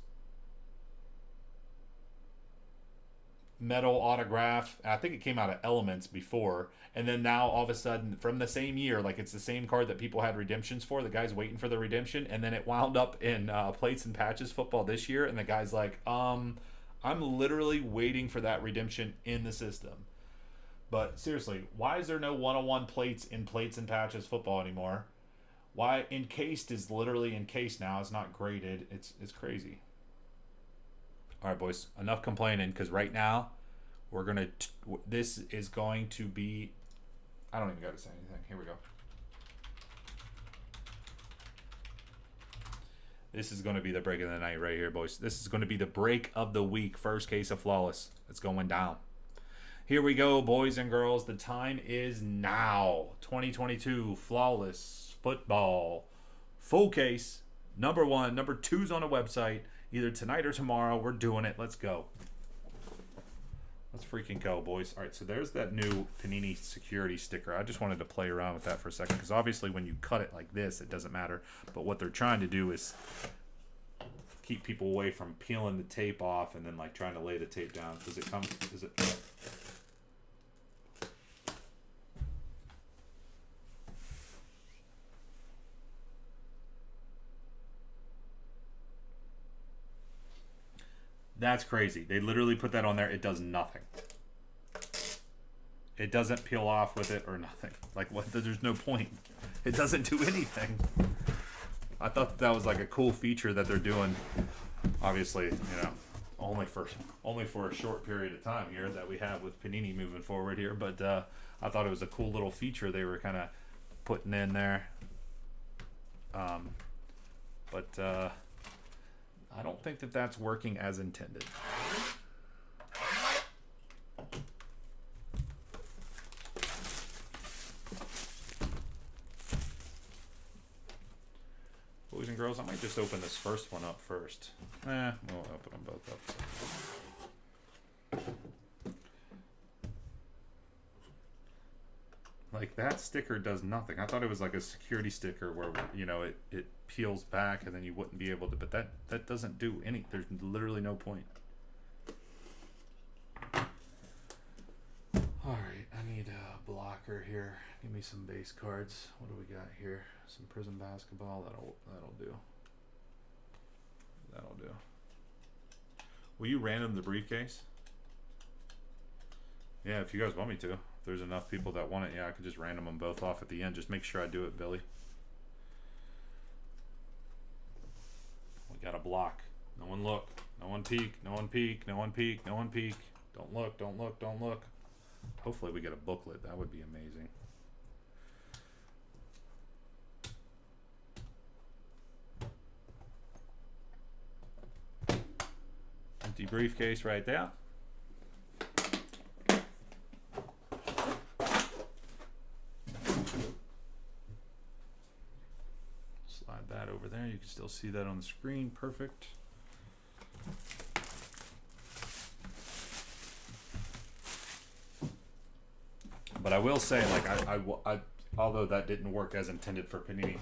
metal autograph? I think it came out of Elements before, and then now all of a sudden from the same year, like it's the same card that people had redemptions for. The guy's waiting for the redemption, and then it wound up in plates and patches football this year, and the guy's like, I'm literally waiting for that redemption in the system. But seriously, why is there no one-on-one plates in plates and patches football anymore? Why encased is literally encased now? It's not graded. It's crazy. All right, boys, enough complaining, because right now we're going to this is going to be, I don't even got to say anything. Here we go. This is going to be the break of the night right here, boys. This is going to be the break of the week. First case of flawless. It's going down. Here we go, boys and girls. The time is now. 2022 flawless football. Full case. Number 1. Number 2's on the website. Either tonight or tomorrow. We're doing it. Let's go. Let's freaking go, boys. All right, so there's that new Panini security sticker. I just wanted to play around with that for a second, because obviously when you cut it like this, it doesn't matter. But what they're trying to do is keep people away from peeling the tape off and then like trying to lay the tape down. Does it come? Is it? That's crazy. They literally put that on there. It does nothing. It doesn't peel off with it or nothing. Like, what? There's no point. It doesn't do anything. I thought that was like a cool feature that they're doing. Obviously, only for a short period of time here that we have with Panini moving forward here. But I thought it was a cool little feature they were kind of putting in there. But I don't think that that's working as intended. Boys and girls, I might just open this first one up first. We'll open them both up. Like, that sticker does nothing. I thought it was like a security sticker where, it peels back and then you wouldn't be able to, but that doesn't do any, there's literally no point. Alright, I need a blocker here. Give me some base cards. What do we got here? Some Prism Basketball. That'll do. That'll do. Will you random the briefcase? Yeah, if you guys want me to. If there's enough people that want it, yeah, I could just random them both off at the end. Just make sure I do it, Billy. We got a block. No one look. No one peek. No one peek. No one peek. No one peek. Don't look. Don't look. Don't look. Hopefully we get a booklet. That would be amazing. Empty briefcase right there. Slide that over there. You can still see that on the screen. Perfect. But I will say, like, I although that didn't work as intended for Panini,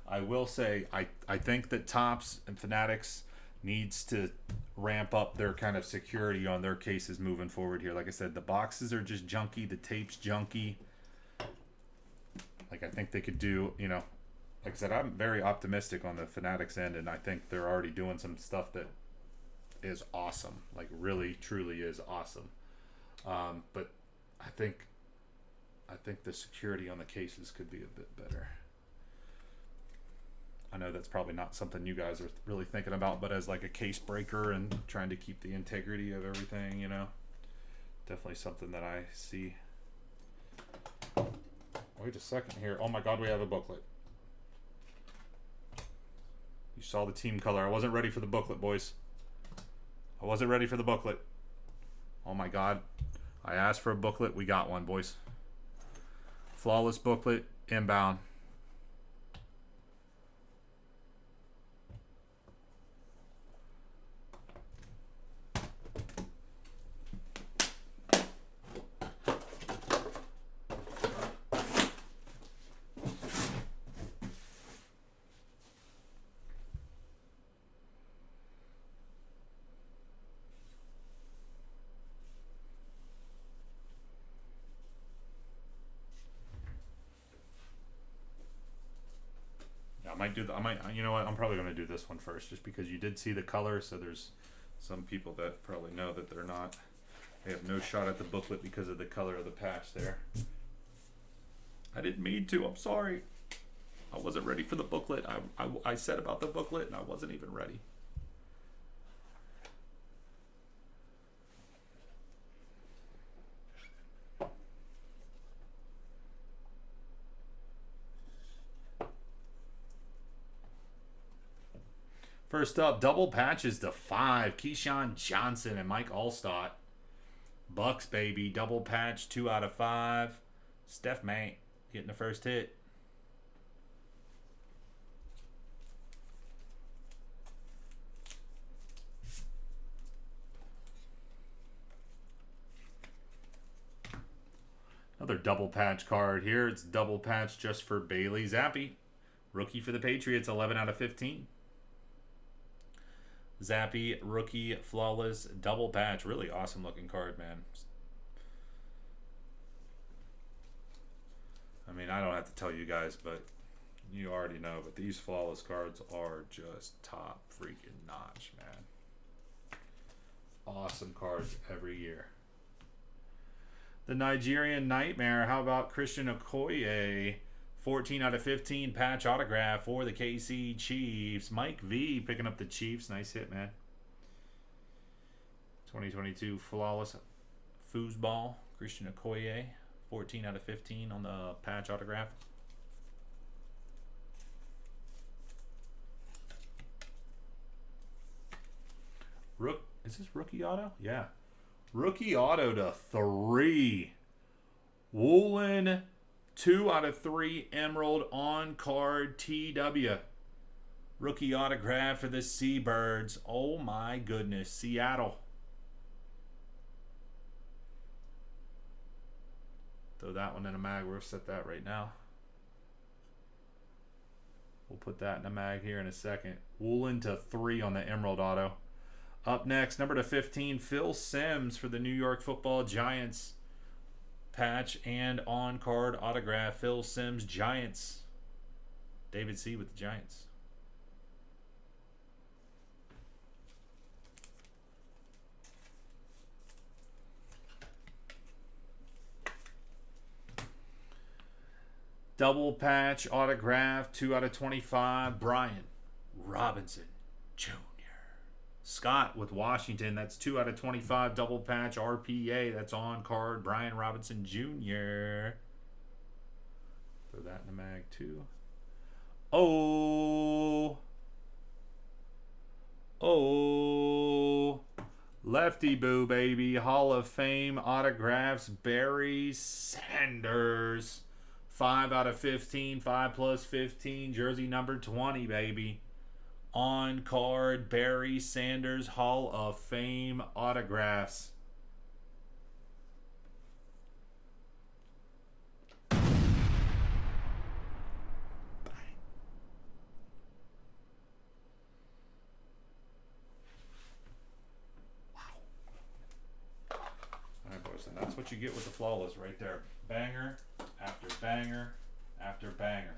I will say I think that Topps and Fanatics needs to ramp up their kind of security on their cases moving forward here. Like I said, the boxes are just junky, the tape's junky. Like, I think they could do, like I said, I'm very optimistic on the Fanatics end, and I think they're already doing some stuff that is awesome. Like really, truly is awesome. But I think the security on the cases could be a bit better. I know that's probably not something you guys are really thinking about, but as like a case breaker and trying to keep the integrity of everything, definitely something that I see. Wait a second here. Oh my God, we have a booklet. You saw the team color. I wasn't ready for the booklet, boys. I wasn't ready for the booklet. Oh my God. I asked for a booklet. We got one, boys. Flawless booklet, inbound. You know what? I'm probably going to do this one first just because you did see the color. So there's some people that probably know that they have no shot at the booklet because of the color of the patch there. I didn't mean to. I'm sorry. I wasn't ready for the booklet. I said about the booklet and I wasn't even ready. First up, double patches to 5. Keyshawn Johnson and Mike Allstott. Bucks, baby. Double patch, 2 out of 5. Steph May getting the first hit. Another double patch card here. It's double patch just for Bailey Zappi. Rookie for the Patriots, 11 out of 15. Zappi, rookie, flawless, double patch. Really awesome looking card, man. I mean, I don't have to tell you guys, but you already know. But these flawless cards are just top freaking notch, man. Awesome cards every year. The Nigerian Nightmare. How about Christian Okoye? 14 out of 15 patch autograph for the KC Chiefs. Mike V picking up the Chiefs. Nice hit, man. 2022 flawless foosball. Christian Okoye. 14 out of 15 on the patch autograph. Is this rookie auto? Yeah. Rookie auto to 3. Woolen. 2 out of 3 Emerald on card TW. Rookie autograph for the Seabirds. Oh my goodness. Seattle. Throw that one in a mag. We'll set that right now. We'll put that in a mag here in a second. Woolen to 3 on the Emerald auto. Up next, number to 15, Phil Simms for the New York Football Giants. Patch and on-card autograph. Phil Simms, Giants. David C. with the Giants. Double patch autograph, 2 out of 25. Brian Robinson Jr. Scott with Washington. That's 2 out of 25. Double patch RPA. That's on card. Brian Robinson Jr. Throw that in the mag too. Oh. Lefty Boo, baby. Hall of Fame autographs. Barry Sanders. 5 out of 15. 5 plus 15. Jersey number 20, baby. On card, Barry Sanders, Hall of Fame autographs. Alright, boys, and that's what you get with the flawless right there. Banger after banger after banger.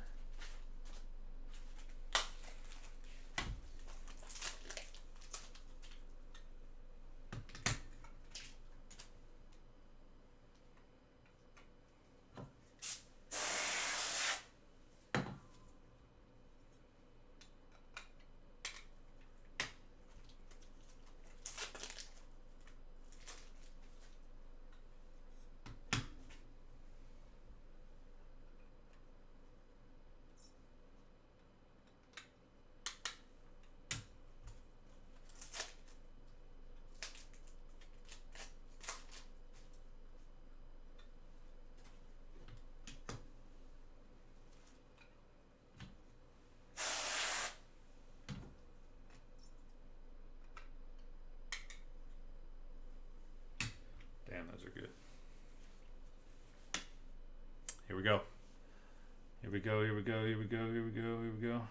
we go. Here we go. Here we go. Here we go. Here we go. Here we go.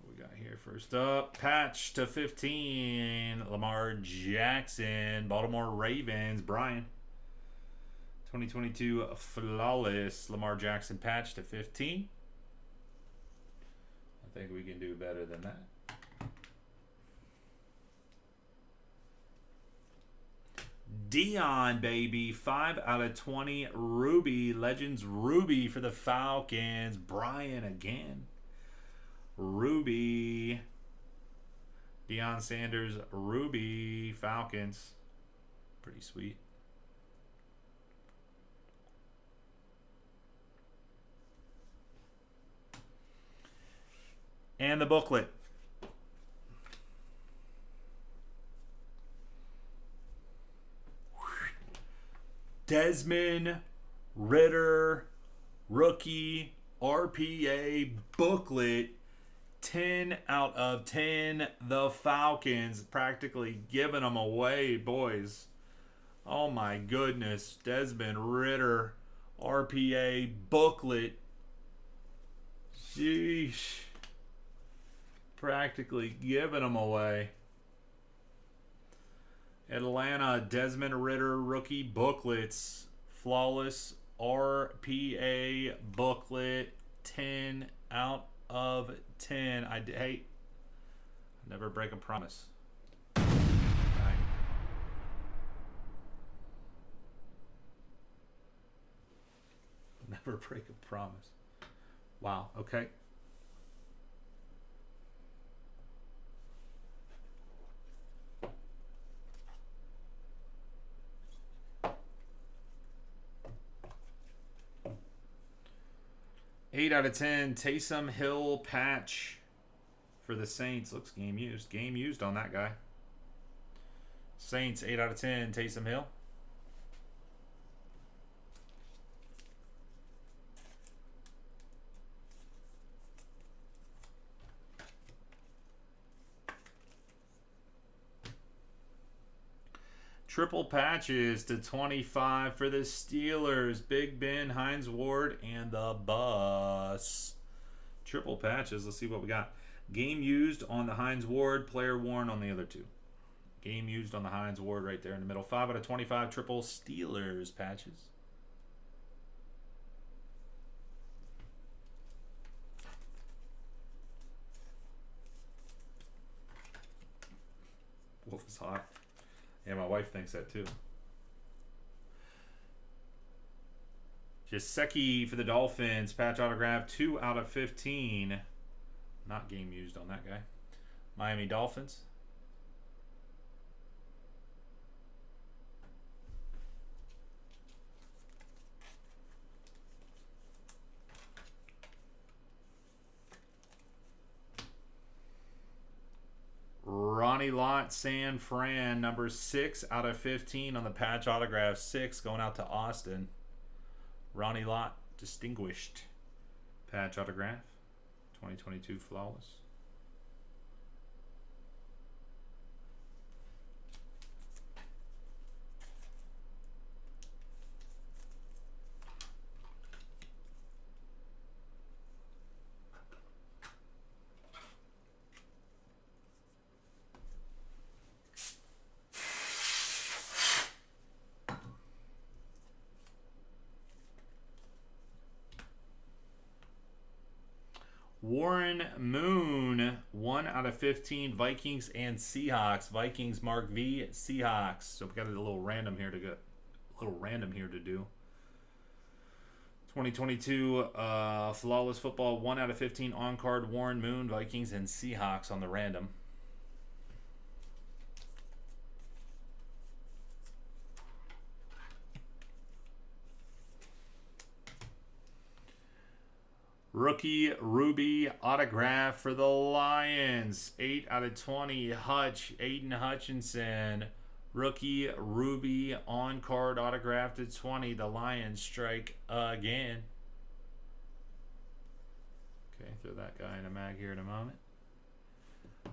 What we got here first up? Patch to 15. Lamar Jackson. Baltimore Ravens. Brian. 2022 flawless Lamar Jackson patch to 15. I think we can do better than that. Dion, baby. 5 out of 20. Ruby. Legends Ruby for the Falcons. Brian again. Ruby. Deion Sanders. Ruby. Falcons. Pretty sweet. And the booklet. Desmond Ritter, rookie, RPA booklet, 10 out of 10. The Falcons practically giving them away, boys. Oh my goodness. Desmond Ritter, RPA booklet. Sheesh. Practically giving them away. Atlanta, Desmond Ritter rookie booklets. Flawless RPA booklet. 10 out of 10. Hey, never break a promise. Right. Never break a promise. Wow, okay. Eight out of 10. Taysom Hill patch for the Saints. Looks game used. Game used on that guy. Saints, 8 out of 10. Taysom Hill. Triple patches to 25 for the Steelers. Big Ben, Hines Ward, and the Bus. Triple patches. Let's see what we got. Game used on the Hines Ward. Player worn on the other two. Game used on the Hines Ward right there in the middle. 5 out of 25 triple Steelers patches. Wolf is hot. Yeah, my wife thinks that too. Jaceki for the Dolphins. Patch autograph. 2 out of 15. Not game used on that guy. Miami Dolphins. Ronnie Lott, San Fran, number 6 out of 15 on the patch autograph. 6 going out to Austin. Ronnie Lott, distinguished patch autograph. 2022 flawless. Warren Moon, 1 out of 15. Vikings and Seahawks. Vikings Mark V. Seahawks. So we got a little random here to go. A little random here to do. 2022 flawless football. 1 out of 15 on card. Warren Moon, Vikings and Seahawks on the random. Rookie Ruby autograph for the Lions. 8 out of 20. Hutch, Aiden Hutchinson. Rookie Ruby on card autograph to 20. The Lions strike again. Okay, throw that guy in a mag here in a moment.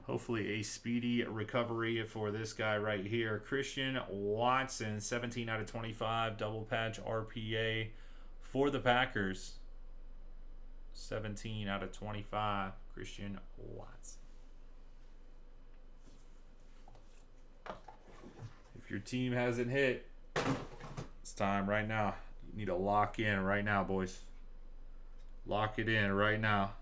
Hopefully a speedy recovery for this guy right here. Christian Watson, 17 out of 25. Double patch RPA. For the Packers, 17 out of 25, Christian Watson. If your team hasn't hit, it's time right now. You need to lock in right now, boys. Lock it in right now.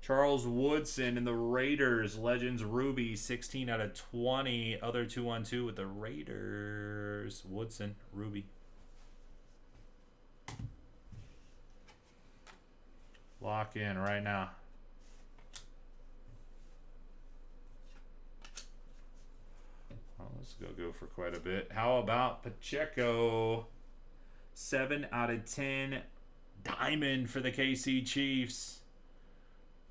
Charles Woodson and the Raiders, Legends Ruby, 16 out of 20. Other 2-1-2 with the Raiders. Woodson, Ruby. Lock in right now. Well, let's go for quite a bit. How about Pacheco? 7 out of 10. Diamond for the KC Chiefs.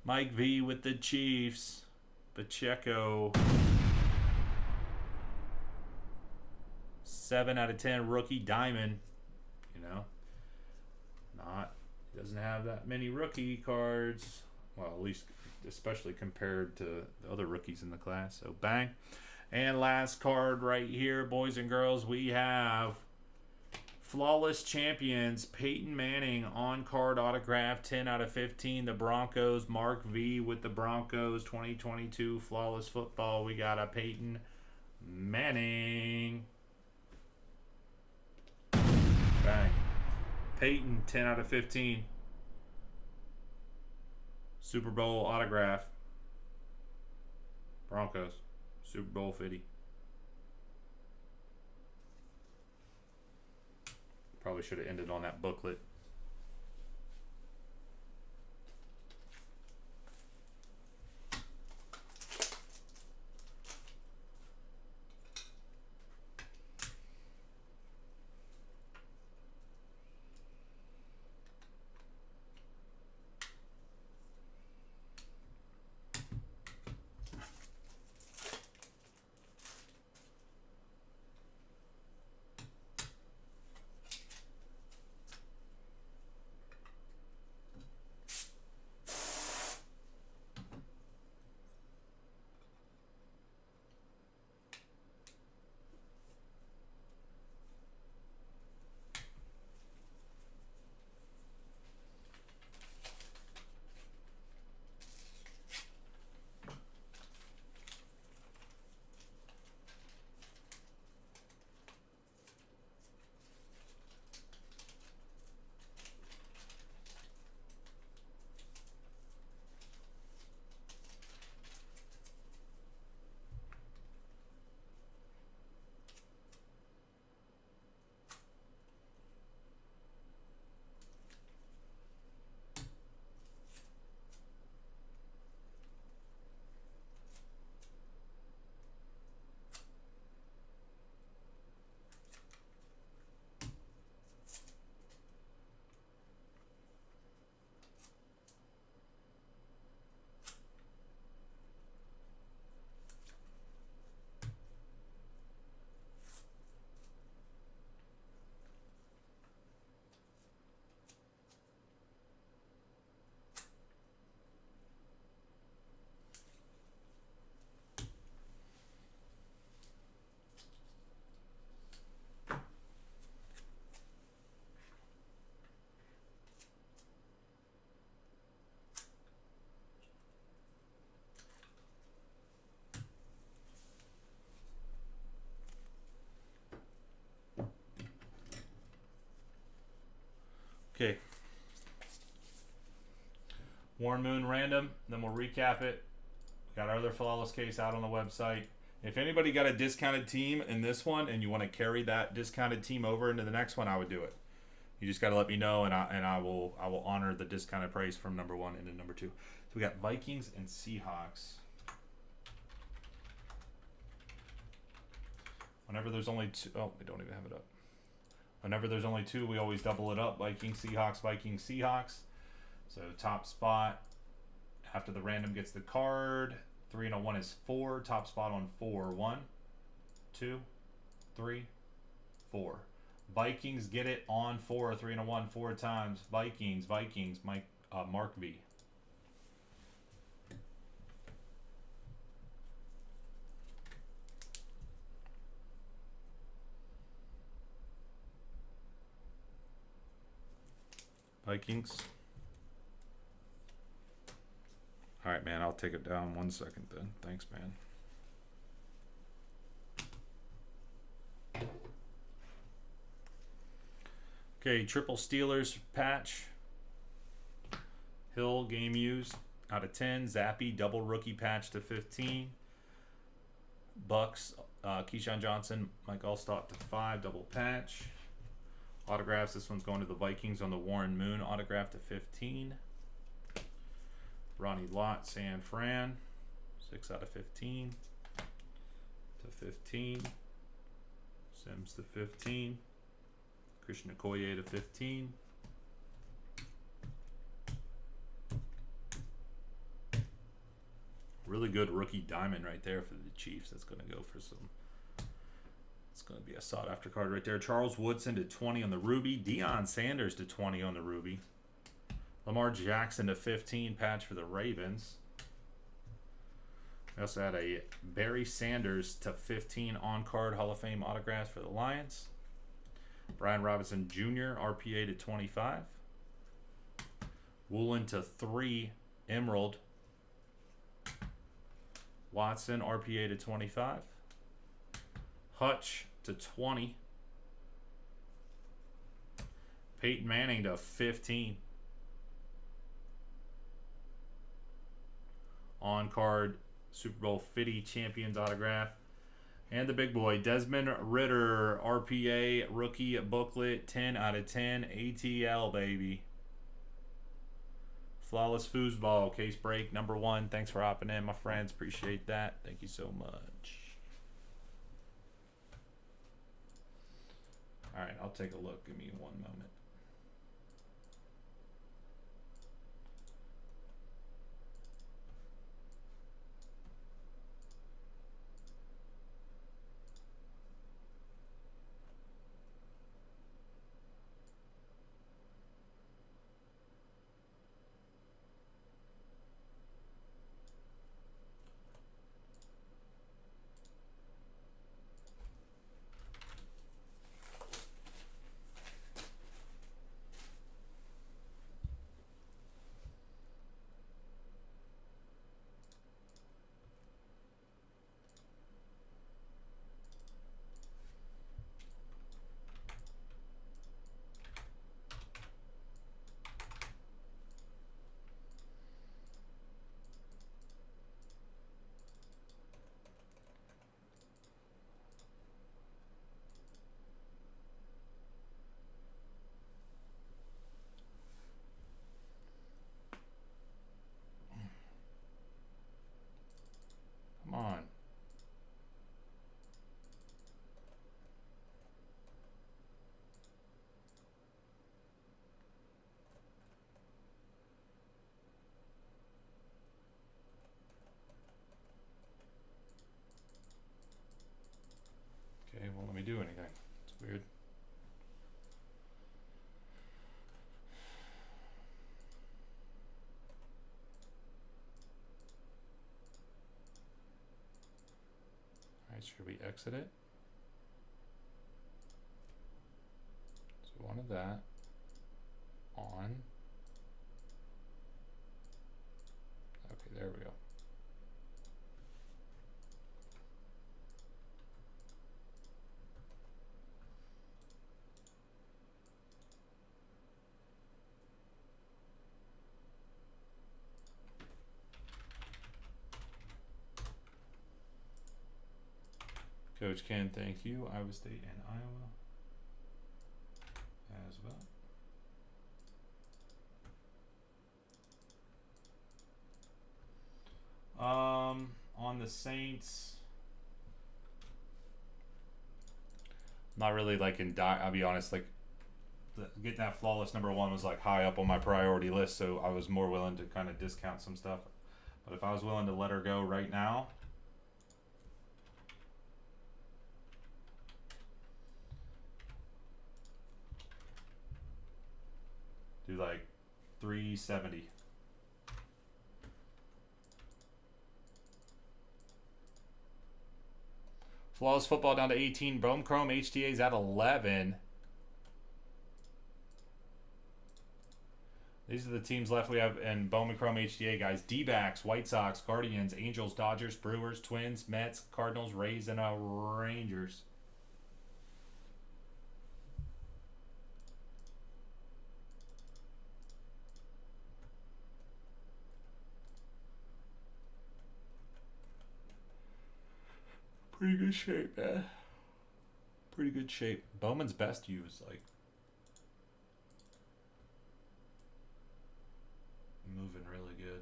Mike V with the Chiefs. Pacheco. 7 out of 10. Rookie Diamond. You know, doesn't have that many rookie cards. Well, at least especially compared to the other rookies in the class. So bang. And last card right here, boys and girls, we have Flawless Champions, Peyton Manning on card autograph, 10 out of 15. The Broncos, Mark V with the Broncos, 2022 Flawless Football. We got a Peyton Manning. Bang. Peyton, 10 out of 15. Super Bowl autograph. Broncos, Super Bowl 50. Probably should have ended on that booklet. Okay. Warren Moon random, then we'll recap it. Got our other flawless case out on the website. If anybody got a discounted team in this one and you want to carry that discounted team over into the next one, I would do it. You just got to let me know, and I will honor the discounted price from number 1 into number 2. So we got Vikings and Seahawks. Whenever there's only 2, oh, we don't even have it up. Whenever there's only 2, we always double it up. Vikings, Seahawks, Vikings, Seahawks. So top spot after the random gets the card. 3 and a 1 is 4. Top spot on 4. 1, 2, 3, 4. Vikings get it on 4. 3 and a 1 4 times. Vikings, Mike, Mark V. Vikings. All right, man. I'll take it down 1 second then. Thanks, man. Okay, triple Steelers patch. Hill game used out of 10. Zappy double rookie patch to 15. Bucks, Keyshawn Johnson, Mike Allstott to 5 double patch. Autographs. This one's going to the Vikings on the Warren Moon autograph to 15. Ronnie Lott, San Fran, 6 out of 15 to 15. Sims to 15. Christian Okoye to 15. Really good rookie diamond right there for the Chiefs. That's going to go for some. It's going to be a sought after card right there. Charles Woodson to 20 on the Ruby. Deion Sanders to 20 on the Ruby. Lamar Jackson to 15 patch for the Ravens. We also had a Barry Sanders to 15 on-card Hall of Fame autographs for the Lions. Brian Robinson Jr. RPA to 25. Woolen to 3 Emerald. Watson RPA to 25. Hutch to 20. Peyton Manning to 15. On-card Super Bowl 50 Champions autograph. And the big boy, Desmond Ridder, RPA, rookie booklet, 10 out of 10, ATL, baby. Flawless Foosball, case break, number 1. Thanks for hopping in, my friends. Appreciate that. Thank you so much. All right, I'll take a look. Give me 1 moment. Come on. Okay, won't let me do anything. It's weird. Alright, should we exit it? So one of that. On. Okay, there we go. Coach Ken, thank you. Iowa State and Iowa as well. On the Saints, not really like in I'll be honest, like getting that flawless number 1 was like high up on my priority list, so I was more willing to kind of discount some stuff. But if I was willing to let her go right now, do like 370. Flawless Football down to 18. Bone Chrome HTA's at 11. These are the teams left we have in Bowman Chrome HTA, guys. D-backs, White Sox, Guardians, Angels, Dodgers, Brewers, Twins, Mets, Cardinals, Rays, and Rangers. Pretty good shape, man. Pretty good shape. Bowman's best use, like, moving really good.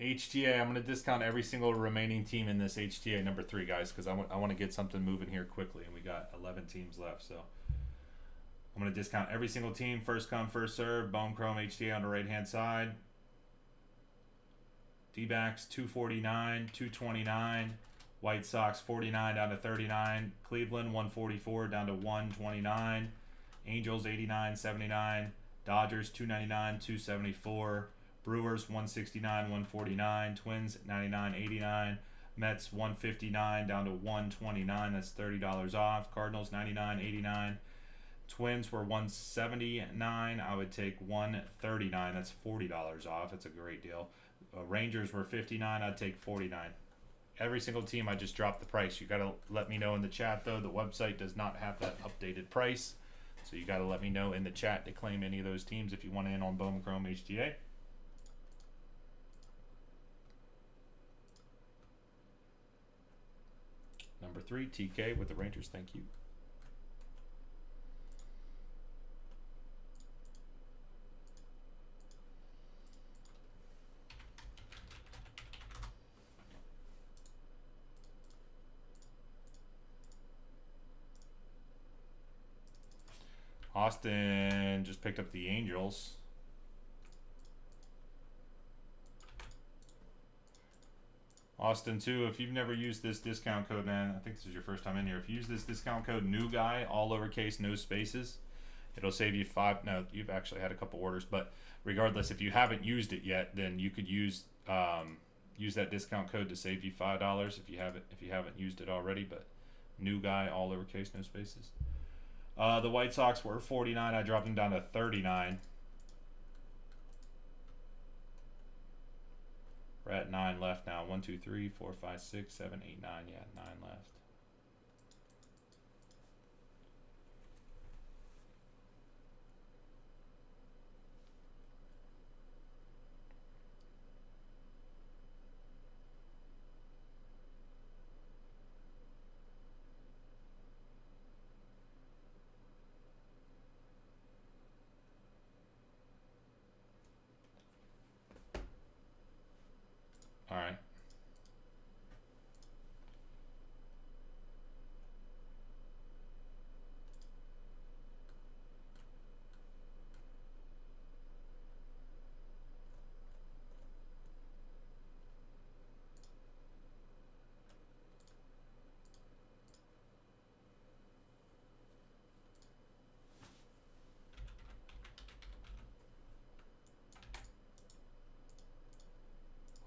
HTA, I'm going to discount every single remaining team in this HTA number 3, guys, because I want to get something moving here quickly, and we got 11 teams left, so I'm going to discount every single team. First come, first serve. Bone Chrome HTA on the right-hand side. D-backs, 249, 229. White Sox, 49 down to 39. Cleveland, 144 down to 129. Angels, 89, 79. Dodgers, 299, 274. Brewers 169, 149. Twins 99, 89. Mets 159 down to 129. That's $30 off. Cardinals 99, 89. Twins were 179. I would take 139. That's $40 off. It's a great deal. Rangers were 59. I'd take 49. Every single team, I just dropped the price. You got to let me know in the chat, though. The website does not have that updated price. So you got to let me know in the chat to claim any of those teams if you want in on Bowman Chrome HTA. Number 3, TK with the Rangers. Thank you. Austin just picked up the Angels. Austin, too, if you've never used this discount code, man, I think this is your first time in here. If you use this discount code, new guy, all lowercase, no spaces, it'll save you no, you've actually had a couple orders, but regardless, if you haven't used it yet, then you could use that discount code to save you $5 if you haven't used it already. But new guy, all lowercase, no spaces. The White Sox were 49. I dropped them down to 39. We're at 9 left now. 1, 2, 3, 4, 5, 6, 7, 8, 9. Yeah, 9 left. All right.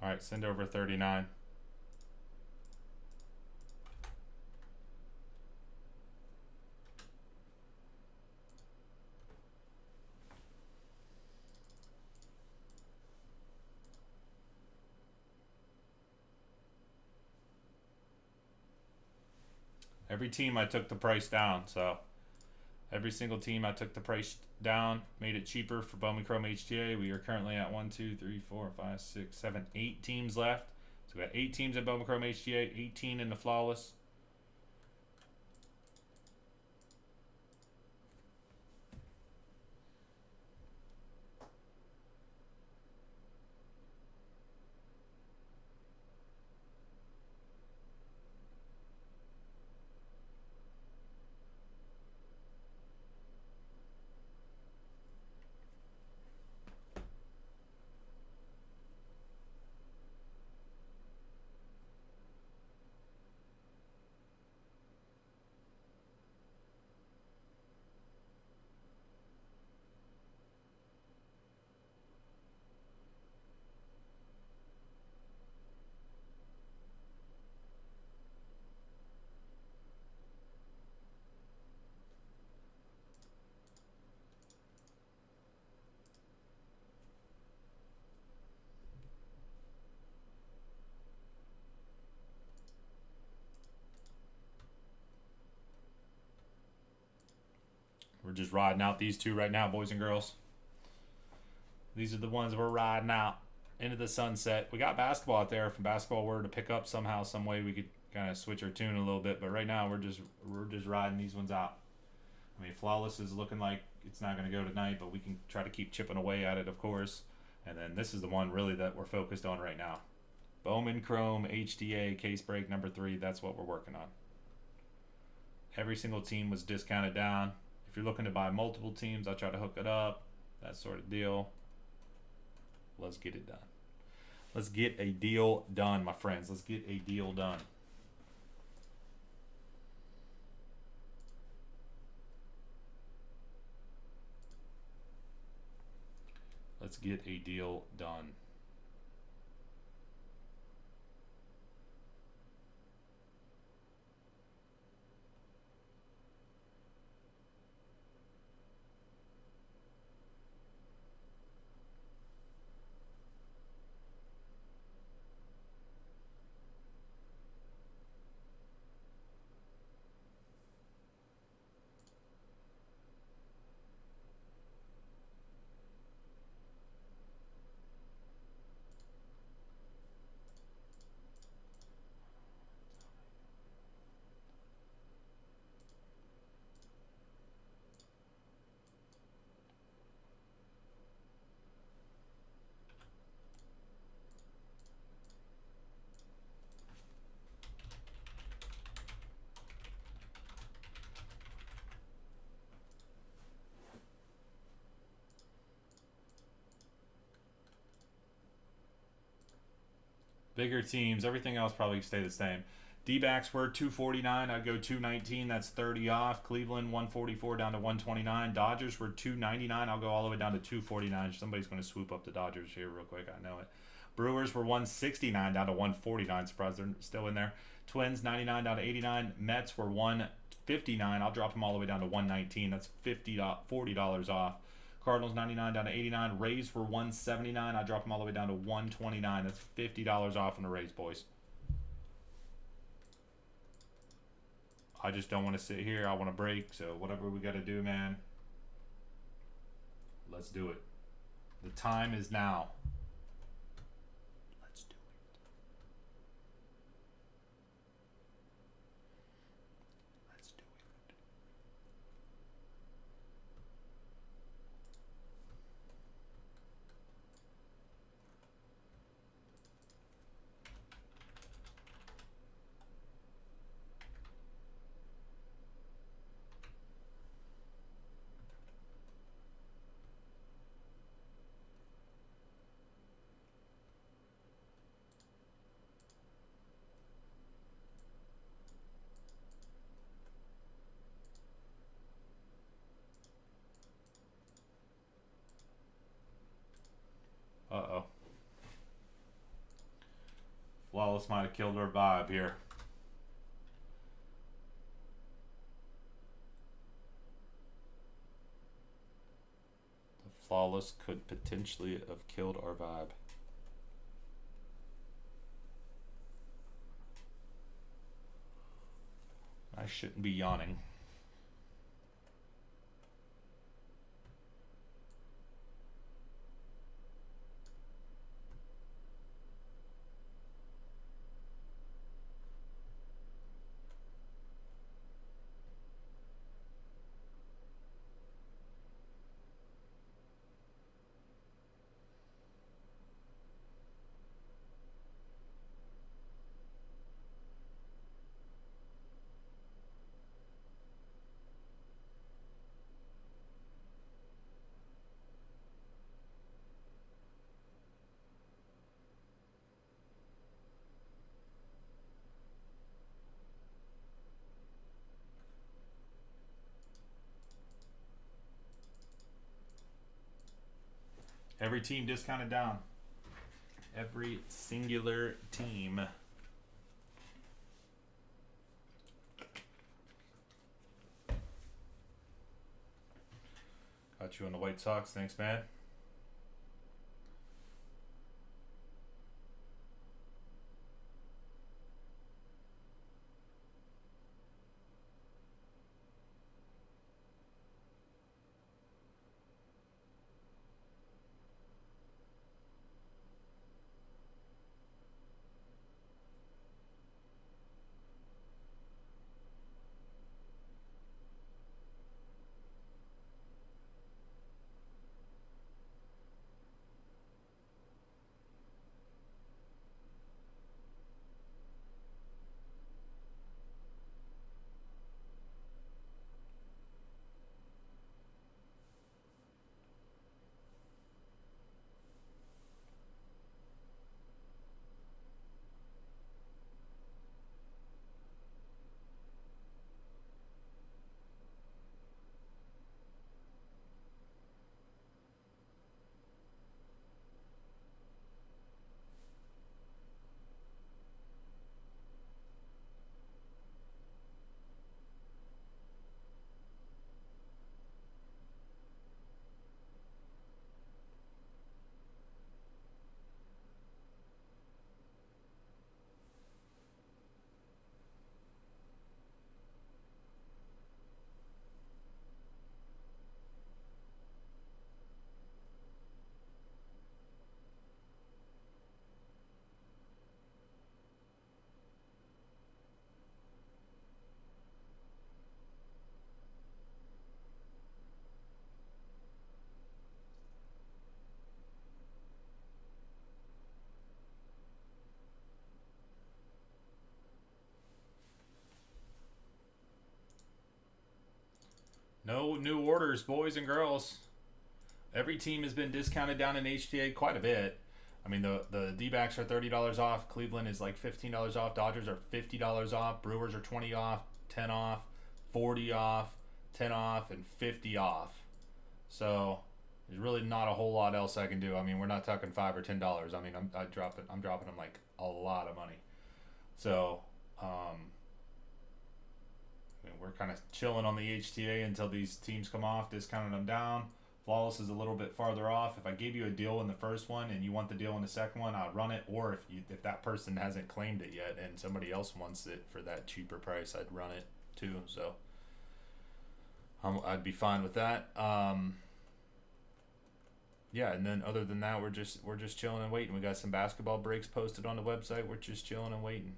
All right, send over 39. Every team I took the price down, so every single team I took the price down, made it cheaper for Bowman Chrome HTA. We are currently at 1, 2, 3, 4, 5, 6, 7, 8 teams left. So we got 8 teams in Bowman Chrome HTA, 18 in the Flawless. We're just riding out these two right now, boys and girls. These are the ones we're riding out into the sunset. We got basketball out there. If basketball were to pick up somehow, some way, we could kind of switch our tune a little bit. But right now, we're just riding these ones out. I mean, Flawless is looking like it's not going to go tonight, but we can try to keep chipping away at it, of course. And then this is the one really that we're focused on right now. Bowman Chrome HDA case break number 3. That's what we're working on. Every single team was discounted down. If you're looking to buy multiple teams, I'll try to hook it up. That sort of deal. Let's get it done. Let's get a deal done, my friends. Let's get a deal done. Let's get a deal done. Bigger teams, everything else probably stay the same. D-backs were 249. I'd go 219. That's 30 off. Cleveland 144 down to 129. Dodgers were 299. I'll go all the way down to 249. Somebody's going to swoop up the Dodgers here real quick. I know it. Brewers were 169 down to 149. Surprised they're still in there. Twins 99 down to 89. Mets were 159. I'll drop them all the way down to 119. That's $40 off. Cardinals 99 down to 89. Rays were 179. I dropped them all the way down to 129. That's $50 off on the Rays, boys. I just don't want to sit here. I want to break. So whatever we got to do, man, let's do it. The time is now. Let's do it. Let's do it. Uh-oh. Flawless might have killed our vibe here. The Flawless could potentially have killed our vibe. I shouldn't be yawning. Every team discounted down. Every singular team. Got you on the White Sox. Thanks, man. No new orders, boys and girls. Every team has been discounted down in HTA quite a bit. I mean, the D-backs are $30 off. Cleveland is like $15 off. Dodgers are $50 off. Brewers are 20 off, 10 off, 40 off, 10 off, and 50 off. So there's really not a whole lot else I can do. I mean, we're not talking $5 or $10. I mean, I'm dropping them like a lot of money. So I mean, we're kind of chilling on the HTA until these teams come off, discounting them down. Flawless is a little bit farther off. If I gave you a deal in the first one and you want the deal in the second one, I'll run it. Or if that person hasn't claimed it yet and somebody else wants it for that cheaper price, I'd run it too. So I'd be fine with that. Yeah, and then other than that, we're just chilling and waiting. We got some basketball breaks posted on the website. We're just chilling and waiting.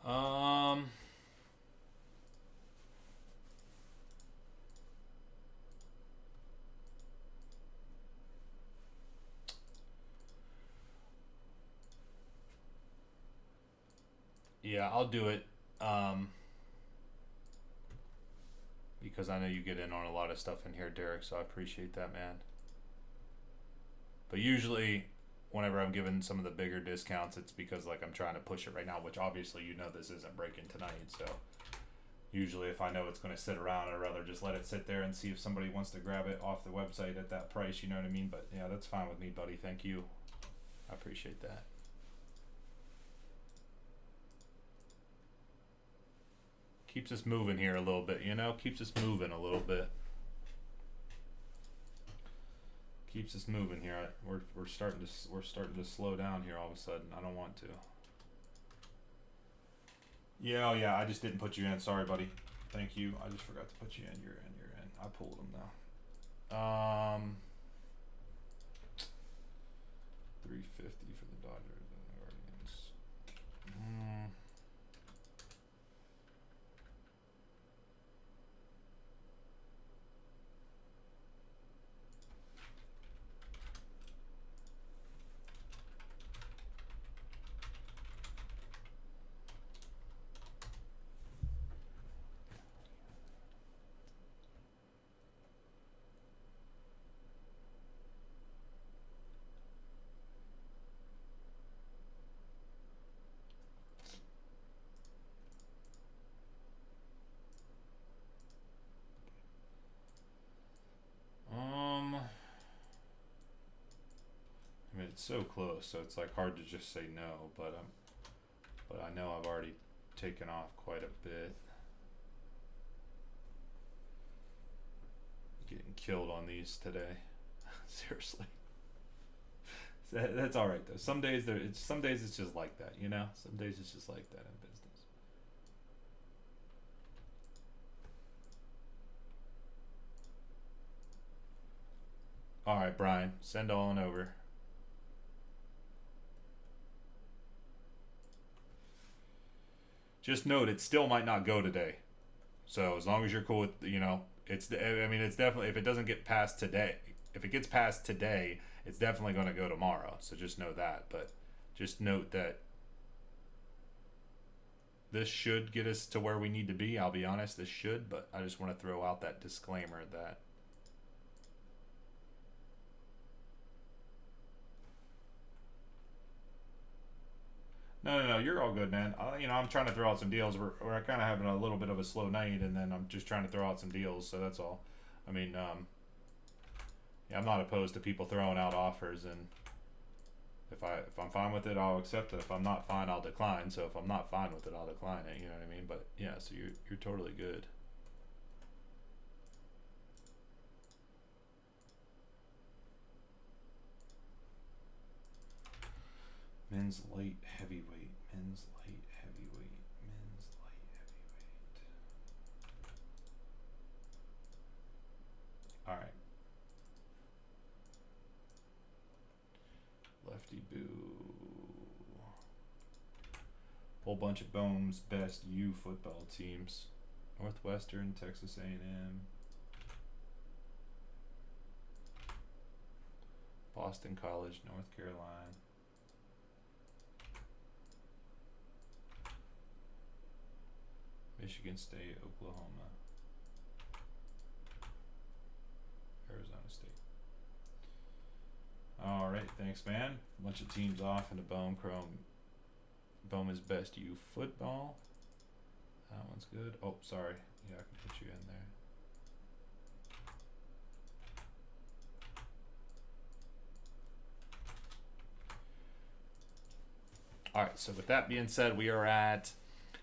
Um, yeah, I'll do it. Because I know you get in on a lot of stuff in here, Derek, so I appreciate that, man. But usually, whenever I'm giving some of the bigger discounts, it's because like I'm trying to push it right now, which obviously you know this isn't breaking tonight. So usually, if I know it's going to sit around, I'd rather just let it sit there and see if somebody wants to grab it off the website at that price. You know what I mean? But yeah, that's fine with me, buddy. Thank you. I appreciate that. Keeps us moving here a little bit, you know? Keeps us moving a little bit. Keeps us moving here. We're starting to slow down here all of a sudden. I don't want to. Yeah, oh yeah, I just didn't put you in. Sorry, buddy. Thank you. I just forgot to put you in. You're in. You're in. I pulled them now. 350 for the Dodgers and the Guardians. I mean, it's so close, so it's like hard to just say no, but I know I've already taken off quite a bit. Getting killed on these today. Seriously. That's all right though. Some days it's just like that, you know? Some days it's just like that in business. All right, Brian, send on over. Just note, it still might not go today. So as long as you're cool with, it's, I mean, it's definitely, if it doesn't get past today, if it gets past today, it's definitely going to go tomorrow. So just know that. But just note that this should get us to where we need to be. I'll be honest, this should, but I just want to throw out that disclaimer that No, you're all good, man. I'm trying to throw out some deals. We're kind of having a little bit of a slow night, and then I'm just trying to throw out some deals. So that's all. I mean, yeah, I'm not opposed to people throwing out offers, and if I'm fine with it, I'll accept it. If I'm not fine, I'll decline. So if I'm not fine with it, I'll decline it. You know what I mean? But yeah, so you're totally good. Men's light heavyweight. Men's light heavyweight. Men's light heavyweight. All right. Lefty Boo. Whole bunch of Bohm's best U football teams. Northwestern, Texas A&M. Boston College, North Carolina. Michigan State, Oklahoma, Arizona State. All right, thanks, man. A bunch of teams off into Bowman's best U football. That one's good. Oh, sorry. Yeah, I can put you in there. All right, so with that being said, we are at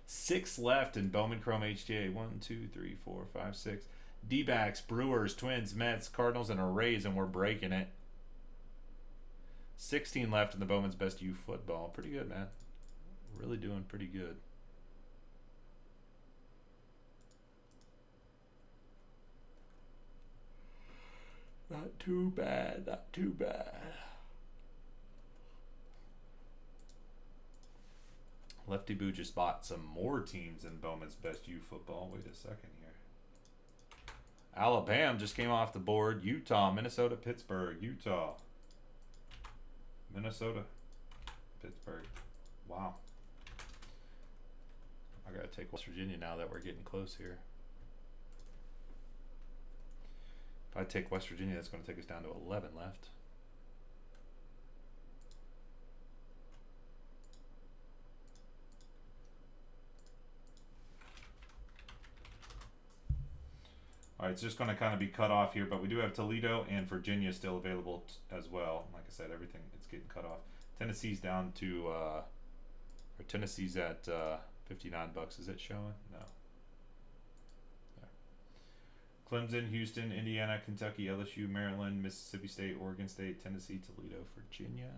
6 left in Bowman Chrome HTA. 1, 2, 3, 4, 5, 6. D-backs, Brewers, Twins, Mets, Cardinals, and Rays, and we're breaking it. 16 left in the Bowman's best U football. Pretty good, man. Really doing pretty good. Not too bad, not too bad. Lefty Boo just bought some more teams in Bowman's best U football. Wait a second here. Alabama just came off the board. Utah, Minnesota, Pittsburgh. Utah, Minnesota, Pittsburgh. Wow. I gotta take West Virginia now that we're getting close here. If I take West Virginia, that's going to take us down to 11 left. All right, it's just going to kind of be cut off here, but we do have Toledo and Virginia still available as well. Like I said, everything, it's getting cut off. Tennessee's down to, or Tennessee's at $59. Is it showing? No. Clemson, Houston, Indiana, Kentucky, LSU, Maryland, Mississippi State, Oregon State, Tennessee, Toledo, Virginia.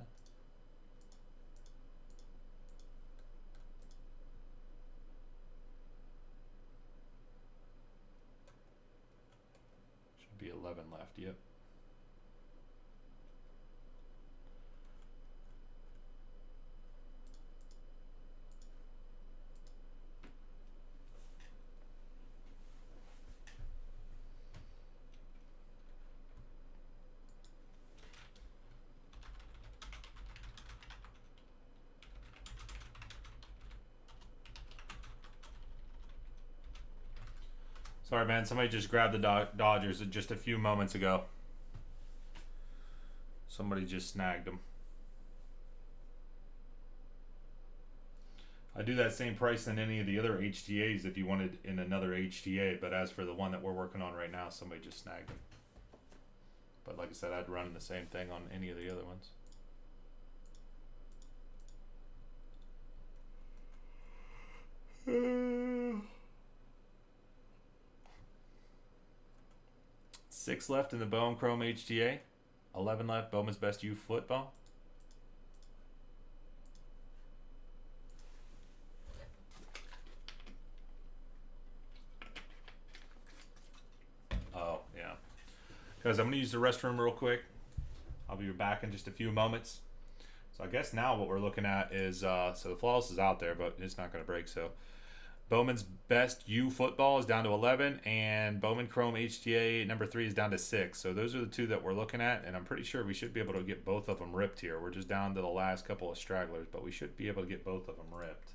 Should be 11 left, yep. Sorry, man. Somebody just grabbed the Dodgers just a few moments ago. Somebody just snagged them. I do that same price than any of the other HTAs if you wanted in another HTA, but as for the one that we're working on right now, somebody just snagged them. But like I said, I'd run the same thing on any of the other ones. Six left in the Bowman Chrome HTA. 11 left, Bowman's best U football. Oh, yeah. Guys, I'm going to use the restroom real quick. I'll be back in just a few moments. So I guess now what we're looking at is, so the flawless is out there, but it's not going to break. So Bowman's Best U Football is down to 11, and Bowman Chrome HTA number 3 is down to 6. So those are the two that we're looking at, and I'm pretty sure we should be able to get both of them ripped here. We're just down to the last couple of stragglers, but we should be able to get both of them ripped.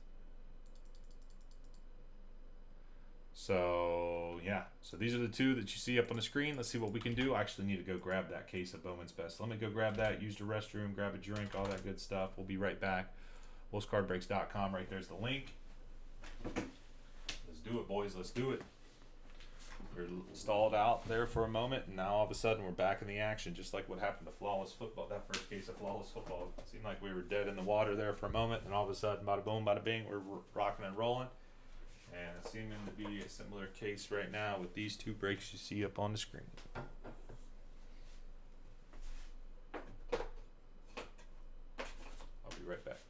So yeah, so these are the two that you see up on the screen. Let's see what we can do. I actually need to go grab that case of Bowman's Best. Let me go grab that, use the restroom, grab a drink, all that good stuff. We'll be right back. wolfescardbreaks.com, right there's the link. Let's do it, boys. Let's do it. We're stalled out there for a moment, and now all of a sudden we're back in the action, just like what happened to Flawless Football. That first case of Flawless Football, it seemed like we were dead in the water there for a moment, and all of a sudden, bada boom, bada bing, we're rocking and rolling. And it's seeming to be a similar case right now with these two breaks you see up on the screen. I'll be right back.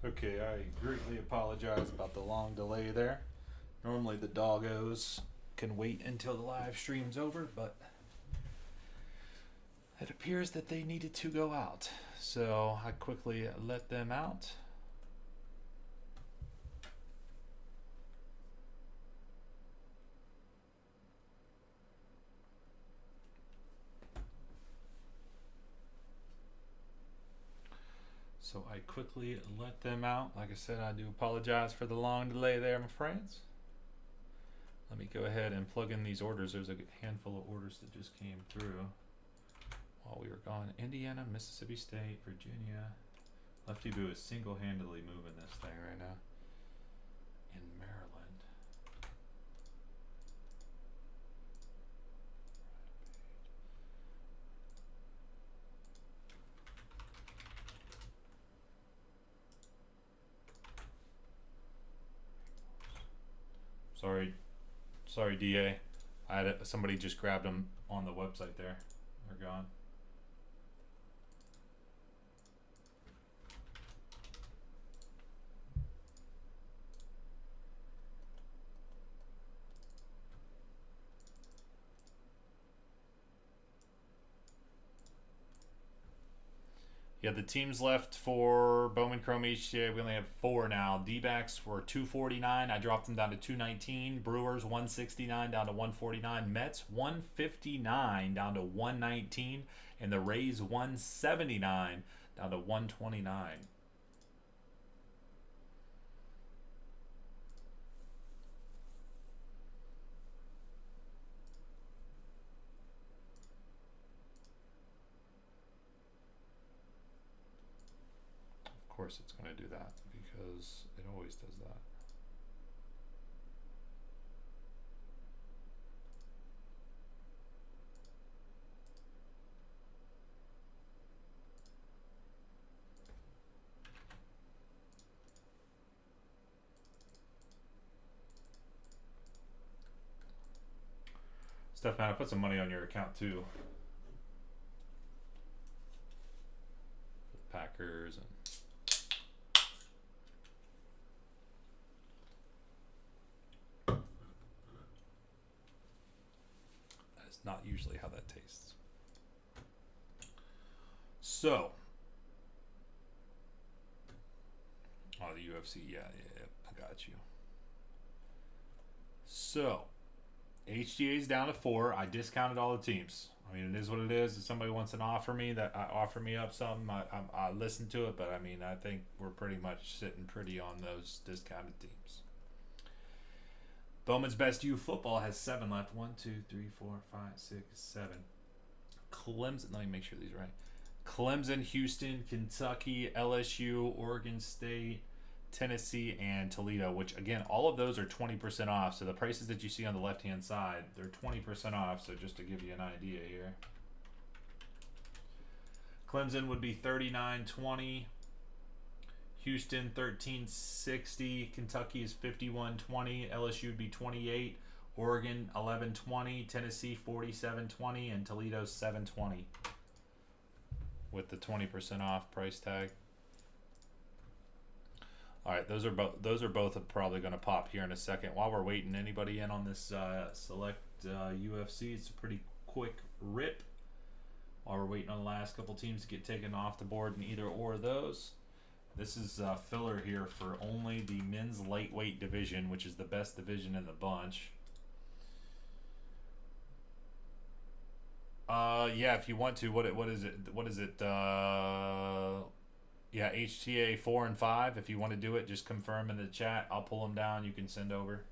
Okay, I greatly apologize about the long delay there. Normally the doggos can wait until the live stream's over, but it appears that they needed to go out. So I quickly let them out. So I quickly let them out. Like I said, I do apologize for the long delay there, my friends. Let me go ahead and plug in these orders. There's a handful of orders that just came through while we were gone. Indiana, Mississippi State, Virginia. Lefty Boo is single-handedly moving this thing right now. In Maryland. Sorry, DA. I had somebody just grabbed them on the website there. They're gone. Yeah, the teams left for Bowman Chrome HTA, we only have 4 now. D-backs were 249. I dropped them down to 219. Brewers 169 down to 149. Mets 159 down to 119. And the Rays 179 down to 129. Of course it's going to do that because it always does that. Steph, man, I put some money on your account too. For the Packers and not usually how that tastes. So, the UFC, yeah, I got you. So, HGA's down to 4. I discounted all the teams. I mean, it is what it is. If somebody wants to offer me up something, I listen to it. But I mean, I think we're pretty much sitting pretty on those discounted teams. Bowman's Best U football has 7 left. 1, 2, 3, 4, 5, 6, 7. Clemson. Let me make sure these are right. Clemson, Houston, Kentucky, LSU, Oregon State, Tennessee, and Toledo. Which again, all of those are 20% off. So the prices that you see on the left-hand side, they're 20% off. So just to give you an idea here, Clemson would be $39.20. Houston $13.60, Kentucky is $51.20, LSU would be $28, Oregon $11.20, Tennessee $47.20, and Toledo $7.20 with the 20% off price tag. All right, those are both probably going to pop here in a second. While we're waiting, anybody in on this select UFC? It's a pretty quick rip. While we're waiting on the last couple teams to get taken off the board in either or of those. This is filler here for only the men's lightweight division, which is the best division in the bunch. Yeah, if you want to, what is it? Yeah, HTA 4 and 5. If you want to do it, just confirm in the chat. I'll pull them down. You can send over.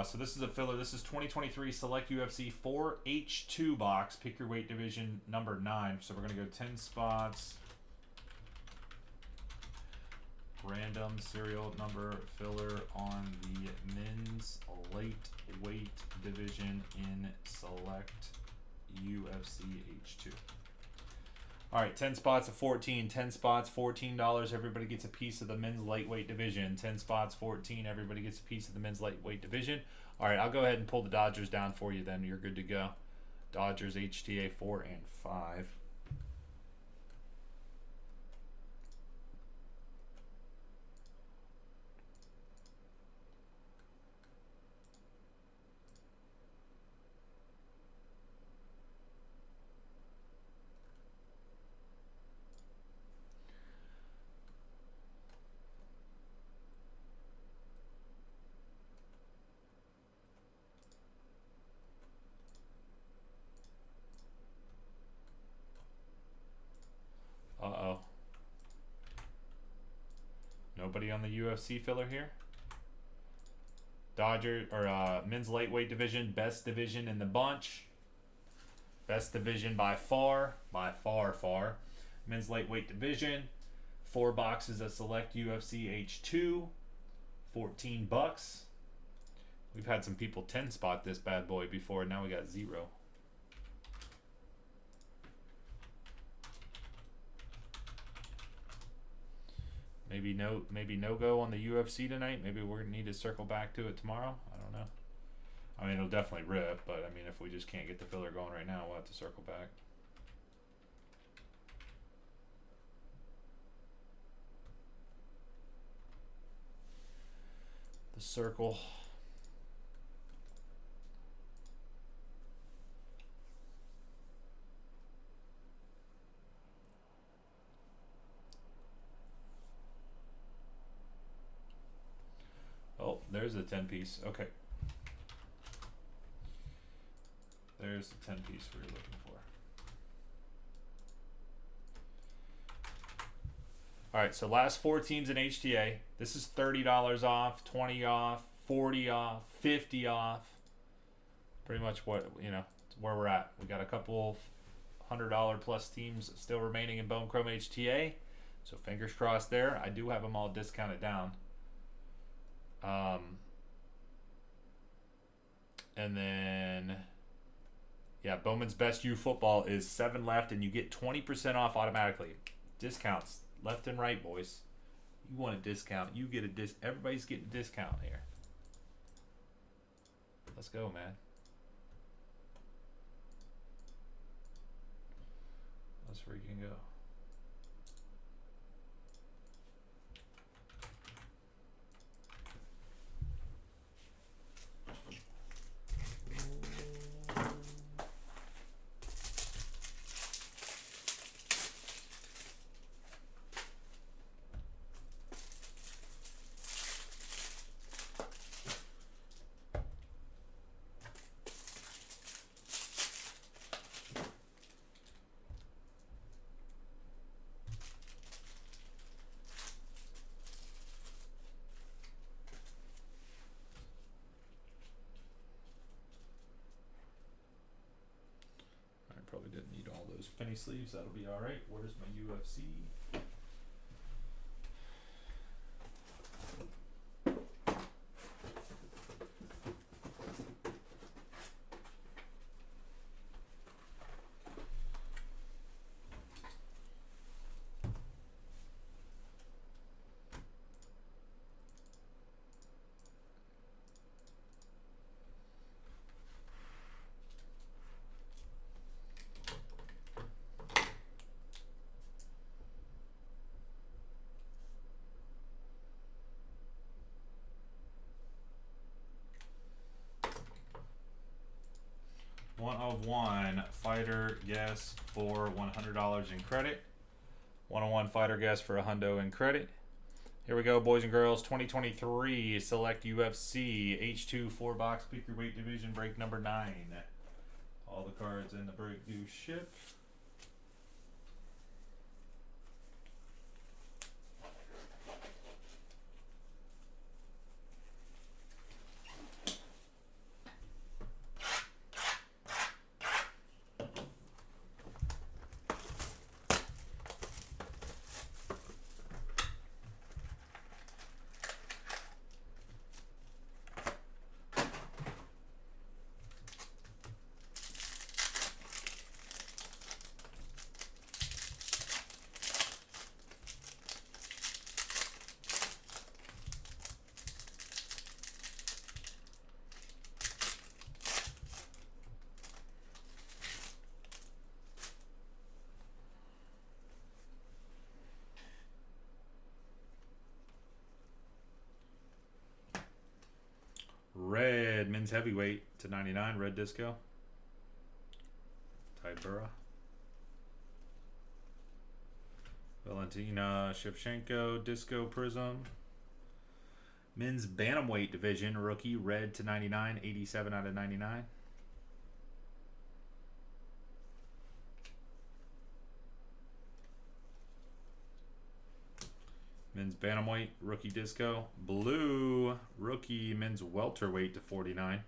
So this is a filler. This is 2023 Select UFC 4H2 box. Pick your weight division number 9. So we're gonna go 10 spots. Random serial number filler on the men's lightweight division in Select UFC H2. All right, 10 spots of 14. 10 spots, $14. Everybody gets a piece of the men's lightweight division. 10 spots, 14. Everybody gets a piece of the men's lightweight division. All right, I'll go ahead and pull the Dodgers down for you then. You're good to go. Dodgers HTA 4 and 5. Nobody on the UFC filler here. Dodger or men's lightweight division, best division in the bunch. Best division by far, far. Men's lightweight division. 4 boxes of select UFC H2. $14. We've had some people 10 spot this bad boy before. Now we got 0. Maybe no go on the UFC tonight. Maybe we're gonna need to circle back to it tomorrow. I don't know. I mean, it'll definitely rip, but I mean, if we just can't get the filler going right now, we'll have to circle back. The circle. Oh, there's a 10 piece. Okay. There's the 10 piece we were looking for. Alright, so last 4 teams in HTA. This is $30 off, 20 off, 40 off, 50 off. Pretty much what, you know, where we're at. We got a couple $100 plus teams still remaining in Bone Chrome HTA. So fingers crossed there. I do have them all discounted down. And then, yeah, Bowman's Best U Football is 7 left, and you get 20% off automatically. Discounts left and right, boys. You want a discount, you get a everybody's getting a discount here. Let's go, man. That's where you can go. Probably didn't need all those penny sleeves. That'll be all right. Where's my UFC? One of one fighter guess for $100 in credit. 101 fighter guess for $100 in credit. Here we go, boys and girls. 2023 select UFC H2 4-box pick your weight division break number 9. All the cards in the break do ship. Red men's heavyweight /99 red disco. Tybura. Valentina Shevchenko disco prism. Men's bantamweight division rookie red /99 87 out of 99. Men's bantamweight, rookie disco. Blue, rookie men's welterweight to 49.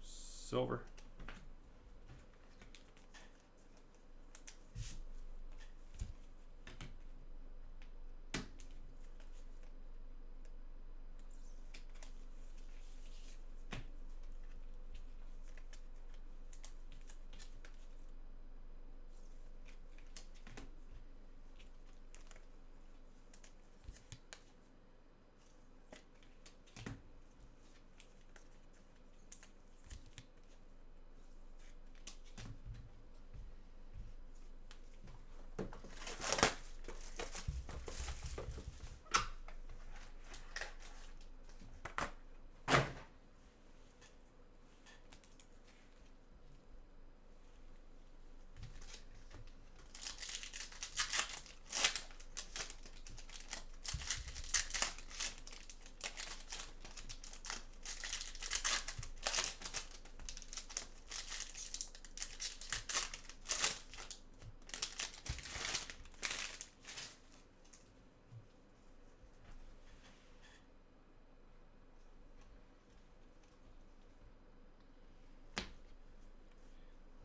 Silver.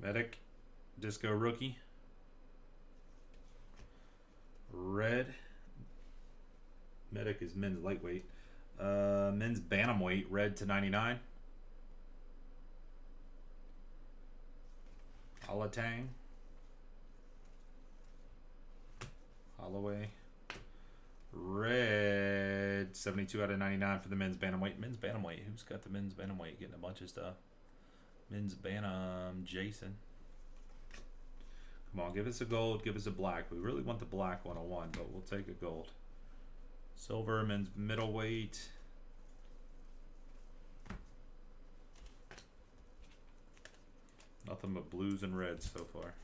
Medic, disco rookie. Red. Medic is men's lightweight. Men's bantamweight, red to 99. Alatang. Holloway. Red, 72 out of 99 for the men's bantamweight. Men's bantamweight. Who's got the men's bantamweight? Getting a bunch of stuff. Men's bantam, Jason. Come on, give us a gold, give us a black. We really want the black 101, but we'll take a gold. Silver, men's middleweight. Nothing but blues and reds so far.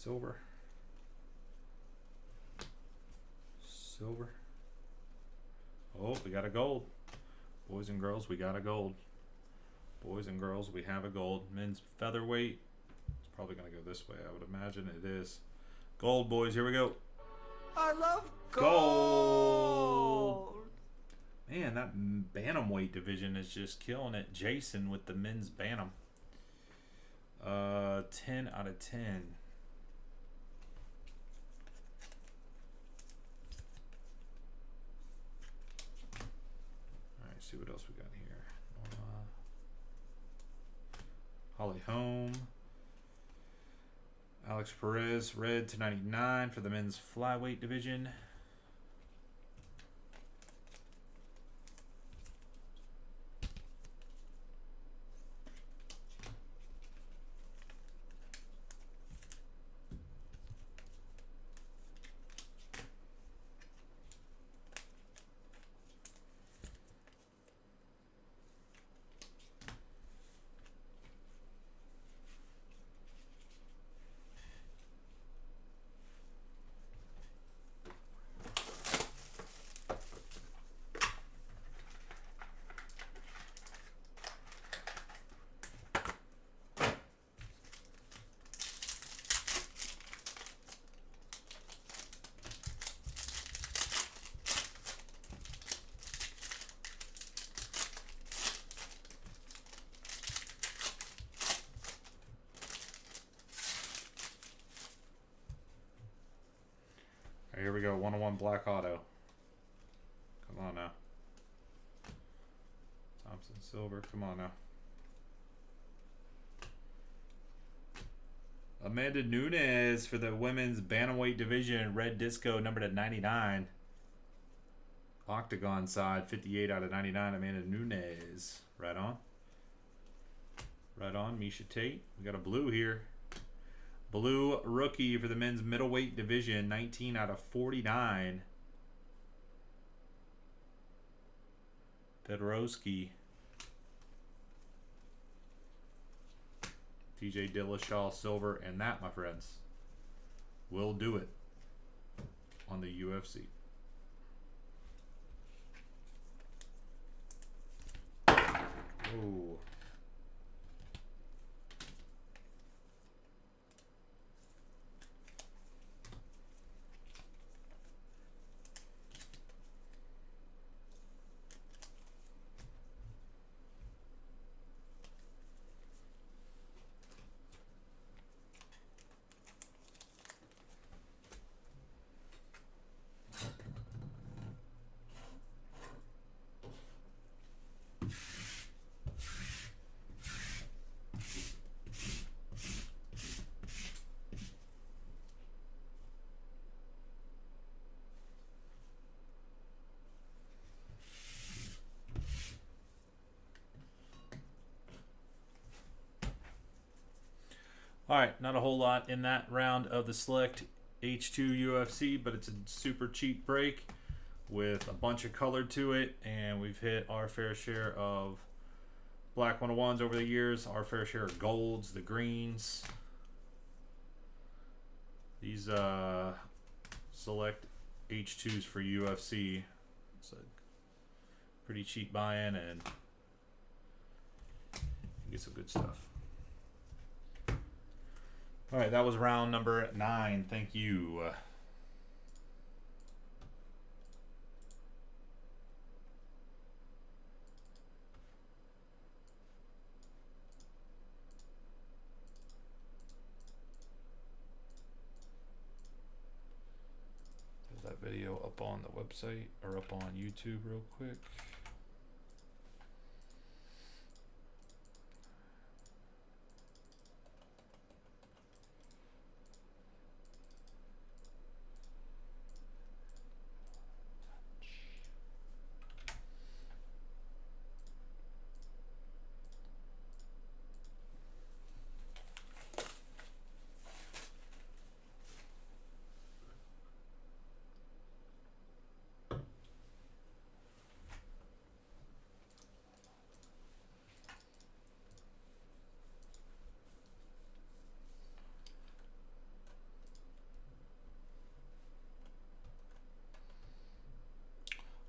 Silver. Silver. Oh, we got a gold. Boys and girls, we got a gold. Boys and girls, we have a gold. Men's featherweight. It's probably going to go this way, I would imagine it is. Gold, boys, here we go. I love Gold. Man, that bantamweight division is just killing it. Jason with the men's bantam. 10 out of 10. See what else we got here. Holly Holm. Alex Perez, red to 99 for the men's flyweight division. here we go. 101 Black Auto. Come on now. Thompson Silver. Come on now. Amanda Nunes for the women's bantamweight division. Red disco numbered at 99. Octagon side, 58 out of 99. Amanda Nunes. Right on. Right on. Misha Tate. We got a blue here. Blue rookie for the men's middleweight division. 19 out of 49. Pedorowski. TJ Dillashaw silver. And that, my friends, will do it on the UFC. Ooh. All right, not a whole lot in that round of the Select H2 UFC, but it's a super cheap break with a bunch of color to it, and we've hit our fair share of black 101s over the years, our fair share of golds, the greens. These Select H2s for UFC. It's a pretty cheap buy-in, and you get some good stuff. All right, that was round number 9. Thank you. There's that video up on the website or up on YouTube real quick.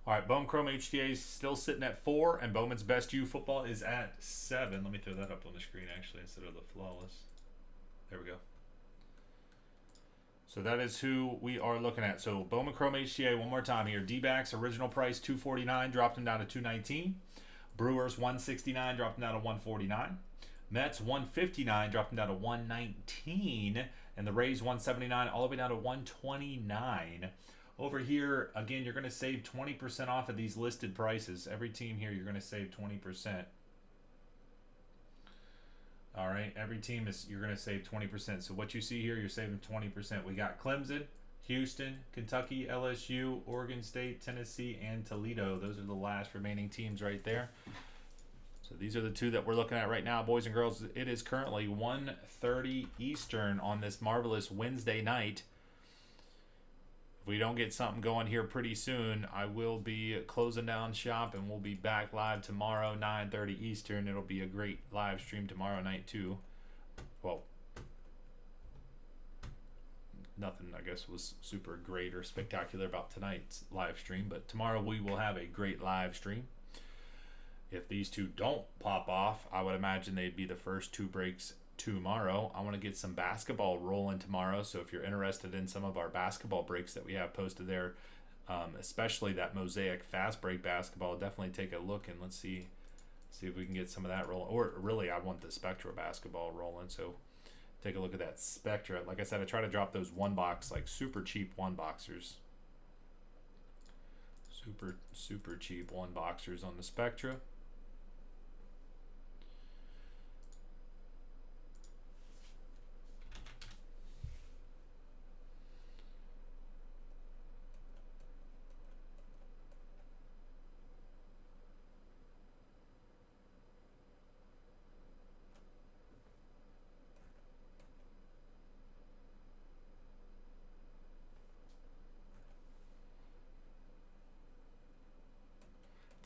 All right, Bowman Chrome HTA is still sitting at 4, and Bowman's Best U football is at 7. Let me throw that up on the screen, actually, instead of the flawless. There we go. So that is who we are looking at. So Bowman Chrome HTA, one more time here. D-backs, original price $249, dropped them down to $219. Brewers, $169, dropped them down to $149. Mets, $159, dropped them down to $119. And the Rays, $179, all the way down to $129. Over here, again, you're going to save 20% off of these listed prices. Every team here, you're going to save 20%. All right, every team is you're going to save 20%. So what you see here, you're saving 20%. We got Clemson, Houston, Kentucky, LSU, Oregon State, Tennessee, and Toledo. Those are the last remaining teams right there. So these are the two that we're looking at right now, boys and girls. It is currently 1:30 Eastern on this marvelous Wednesday night. If we don't get something going here pretty soon, I will be closing down shop, and we'll be back live tomorrow, 9:30 Eastern. It'll be a great live stream tomorrow night too. Well, nothing, I guess, was super great or spectacular about tonight's live stream, but tomorrow we will have a great live stream. If these two don't pop off, I would imagine they'd be the first 2 breaks tomorrow. I want to get some basketball rolling tomorrow, so if you're interested in some of our basketball breaks that we have posted there, especially that Mosaic fast break basketball, definitely take a look and let's see if we can get some of that rolling. Or really, I want the Spectra basketball rolling, so take a look at that Spectra. Like I said, I try to drop those one box, like super cheap one boxers. Super cheap one boxers on the Spectra.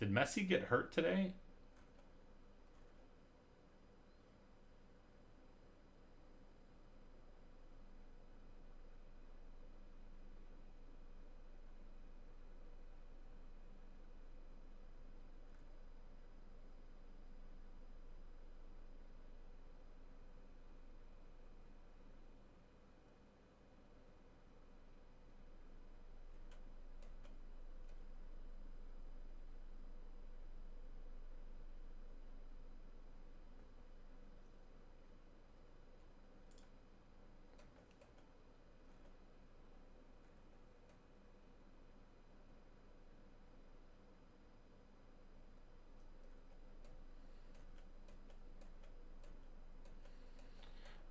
Did Messi get hurt today?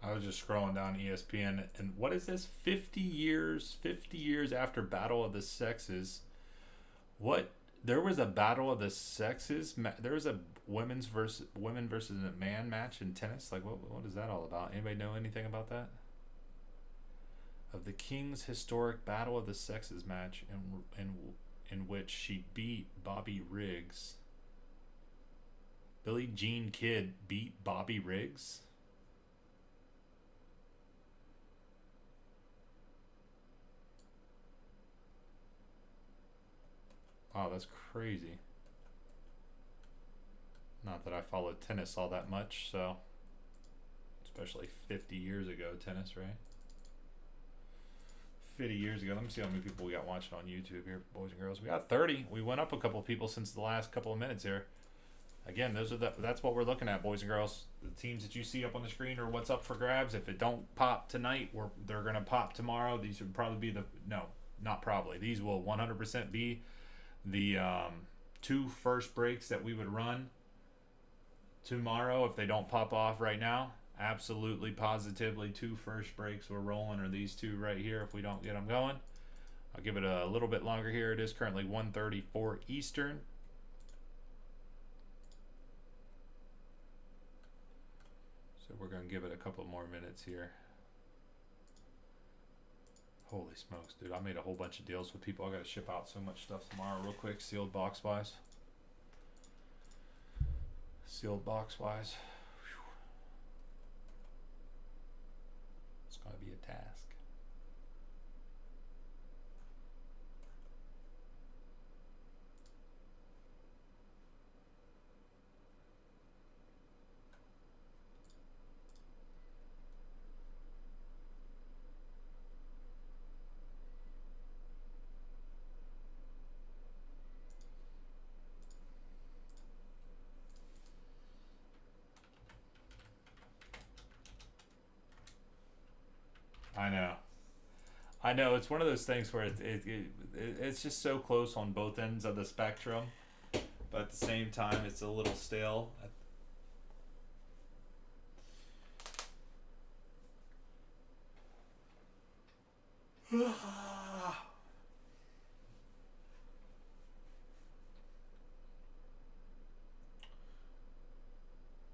I was just scrolling down ESPN, and what is this? 50 years, 50 years after Battle of the Sexes. What? There was a Battle of the Sexes. There was a women versus a man match in tennis. Like, what is that all about? Anybody know anything about that? Of the King's historic Battle of the Sexes match, in which she beat Bobby Riggs. Billie Jean Kidd beat Bobby Riggs. Wow, that's crazy. Not that I followed tennis all that much, so. Especially 50 years ago, tennis, right? 50 years ago. Let me see how many people we got watching on YouTube here, boys and girls. We got 30. We went up a couple of people since the last couple of minutes here. Again, that's what we're looking at, boys and girls. The teams that you see up on the screen are what's up for grabs. If it don't pop tonight, they're going to pop tomorrow. These would probably be not probably. These will 100% be the 2 first breaks that we would run tomorrow if they don't pop off right now. Absolutely, positively, 2 first breaks we're rolling are these 2 right here if we don't get them going. I'll give it a little bit longer here. It is currently 1:34 Eastern. So we're going to give it a couple more minutes here. Holy smokes, dude. I made a whole bunch of deals with people. I got to ship out so much stuff tomorrow real quick, sealed box wise. Sealed box wise. Whew. It's going to be a task. I know. It's one of those things where it's just so close on both ends of the spectrum, but at the same time, it's a little stale.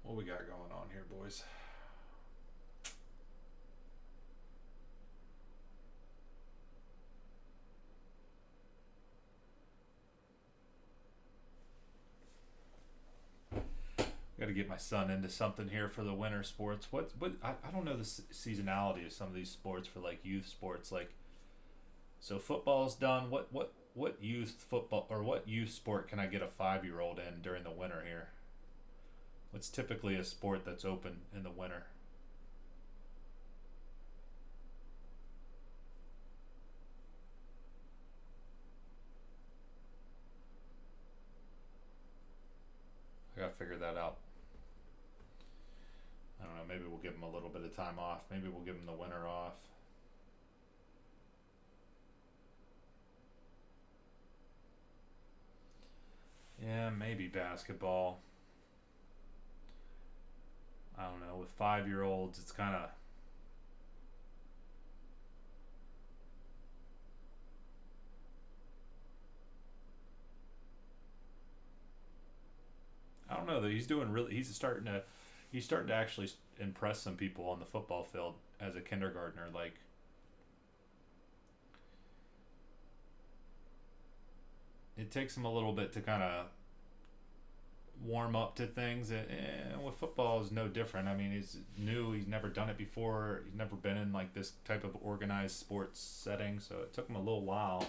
What we got going on here, boys? Got to get my son into something here for the winter sports. I don't know the seasonality of some of these sports for like youth sports. Like, so football's done. What youth football or what youth sport can I get a 5-year-old in during the winter here? What's typically a sport that's open in the winter? I gotta figure that out. I don't know, maybe we'll give them a little bit of time off. Maybe we'll give them the winter off. maybe basketball. I don't know. With 5-year-olds, it's kind of. I don't know though. He's doing really. He's starting to. He's starting to actually impress some people on the football field as a kindergartner. Like, it takes him a little bit to kind of warm up to things, and with football is no different. I mean, he's new. He's never done it before. He's never been in like this type of organized sports setting, so it took him a little while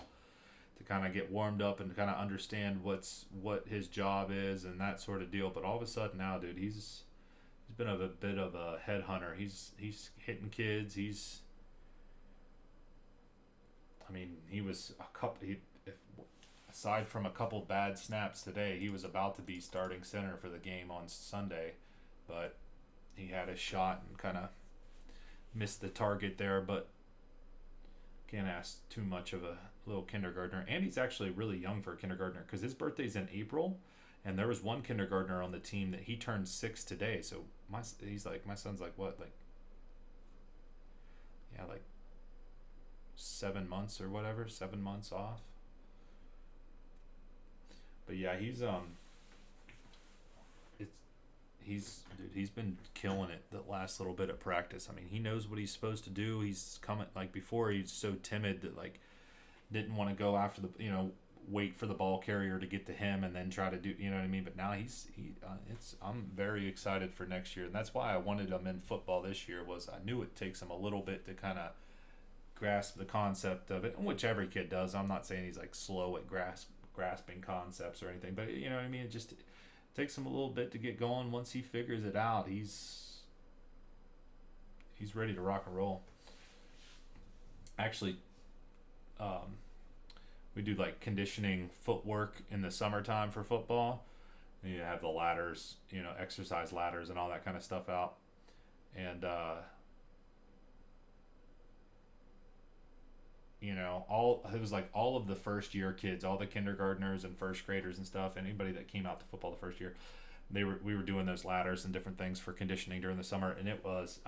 to kind of get warmed up and kind of understand what his job is and that sort of deal. But all of a sudden now, dude, he's been a bit of a headhunter. He's hitting kids. I mean, he was a couple. Aside from a couple bad snaps today, he was about to be starting center for the game on Sunday, but he had a shot and kind of missed the target there. But can't ask too much of a little kindergartner. And he's actually really young for a kindergartner because his birthday's in April, and there was one kindergartner on the team that he turned 6 today. So my son's like what, like, yeah, like 7 months or whatever, 7 months off. But yeah, he's been killing it the last little bit of practice. I mean, he knows what he's supposed to do. He's coming, like before he's so timid that like didn't want to go after the, wait for the ball carrier to get to him and then try to do, you know what I mean? But now I'm very excited for next year. And that's why I wanted him in football this year, was I knew it takes him a little bit to kind of grasp the concept of it, which every kid does. I'm not saying he's like slow at grasping concepts or anything, but you know what I mean? It just takes him a little bit to get going. Once he figures it out, he's ready to rock and roll. Actually, we do like conditioning footwork in the summertime for football. You have the ladders, exercise ladders and all that kind of stuff out. And it was like all of the first year kids, all the kindergartners and first graders and stuff, anybody that came out to football the first year, we were doing those ladders and different things for conditioning during the summer, and it was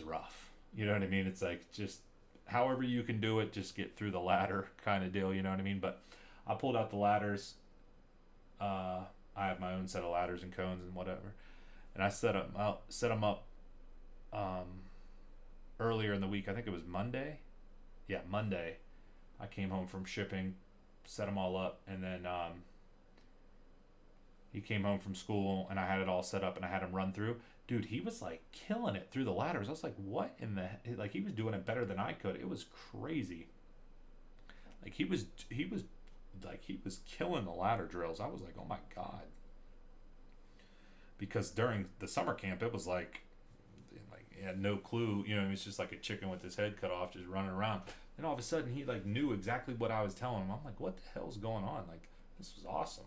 rough. You know what I mean? It's like, just however you can do it, just get through the ladder kind of deal, you know what I mean? But I pulled out the ladders. I have my own set of ladders and cones and whatever, and I set them up earlier in the week. I think it was Monday. Yeah, Monday. I came home from shipping, set them all up, and then he came home from school, and I had it all set up, and I had him run through. Dude, he was like killing it through the ladders. I was like, what in the, like, he was doing it better than I could. It was crazy. Like he was killing the ladder drills. I was like, oh my God. Because during the summer camp, it was like he had no clue, he was just like a chicken with his head cut off, just running around. And all of a sudden he like knew exactly what I was telling him. I'm like, what the hell's going on? Like, this was awesome.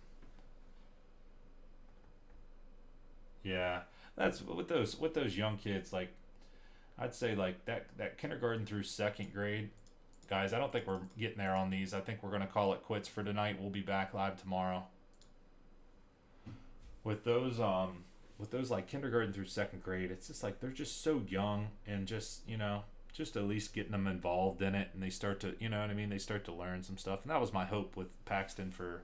Yeah. That's with those young kids, like I'd say like that kindergarten through second grade, guys, I don't think we're getting there on these. I think we're gonna call it quits for tonight. We'll be back live tomorrow. With those like kindergarten through second grade, it's just like they're just so young, and just just at least getting them involved in it, and they start to, they start to learn some stuff. And that was my hope with Paxton for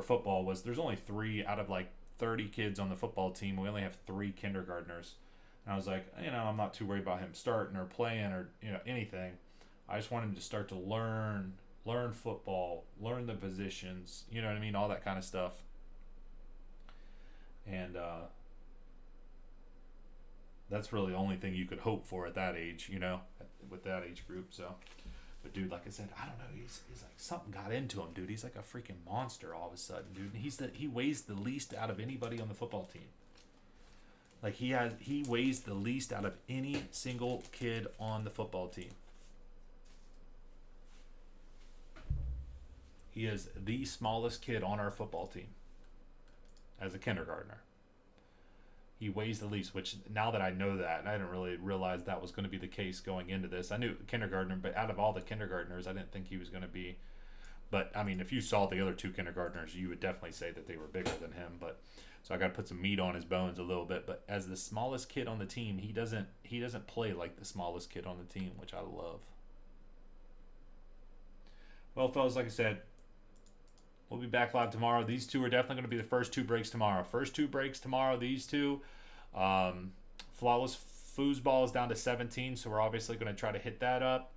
football, was there's only 3 out of like 30 kids on the football team. We only have 3 kindergartners. And I was like, I'm not too worried about him starting or playing or anything. I just want him to start to learn football, learn the positions, all that kind of stuff. And that's really the only thing you could hope for at that age, with that age group. So, but dude, like I said, I don't know. He's like, something got into him, dude. He's like a freaking monster all of a sudden, dude. And he weighs the least out of anybody on the football team. Like he weighs the least out of any single kid on the football team. He is the smallest kid on our football team as a kindergartner. He weighs the least, which now that I know that, and I didn't really realize that was going to be the case going into this. I knew kindergartner, but out of all the kindergartners, I didn't think he was going to be But I mean, if you saw the other two kindergartners, you would definitely say that they were bigger than him. But so I got to put some meat on his bones a little bit. But as the smallest kid on the team, he doesn't play like the smallest kid on the team, which I love. Well, fellas, like I said, we'll be back live tomorrow. These two are definitely going to be the first two breaks tomorrow. First two breaks tomorrow, these two. Flawless foosball is down to 17, so we're obviously going to try to hit that up.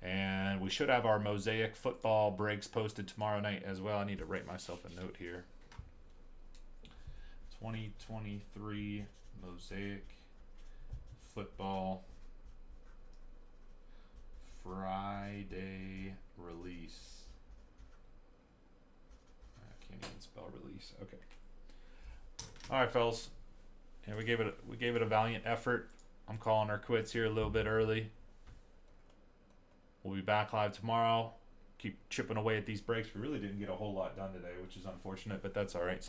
And we should have our Mosaic football breaks posted tomorrow night as well. I need to write myself a note here. 2023 Mosaic football Friday release. I can't even spell release. Okay. All right, fellas. And we gave it a valiant effort. I'm calling our quits here a little bit early. We'll be back live tomorrow. Keep chipping away at these breaks. We really didn't get a whole lot done today, which is unfortunate, but that's all right.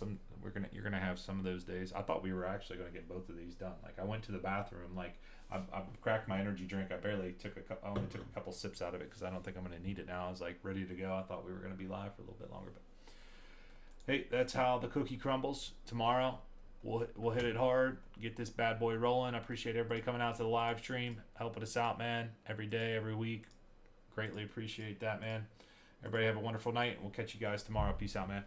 You're gonna have some of those days. I thought we were actually gonna get both of these done. Like I went to the bathroom, like I cracked my energy drink. I only took a couple sips out of it because I don't think I'm gonna need it now. I was like ready to go. I thought we were gonna be live for a little bit longer, but hey, that's how the cookie crumbles. Tomorrow we'll hit it hard, get this bad boy rolling. I appreciate everybody coming out to the live stream, helping us out, man. Every day, every week. Greatly appreciate that, man. Everybody have a wonderful night. We'll catch you guys tomorrow. Peace out, man.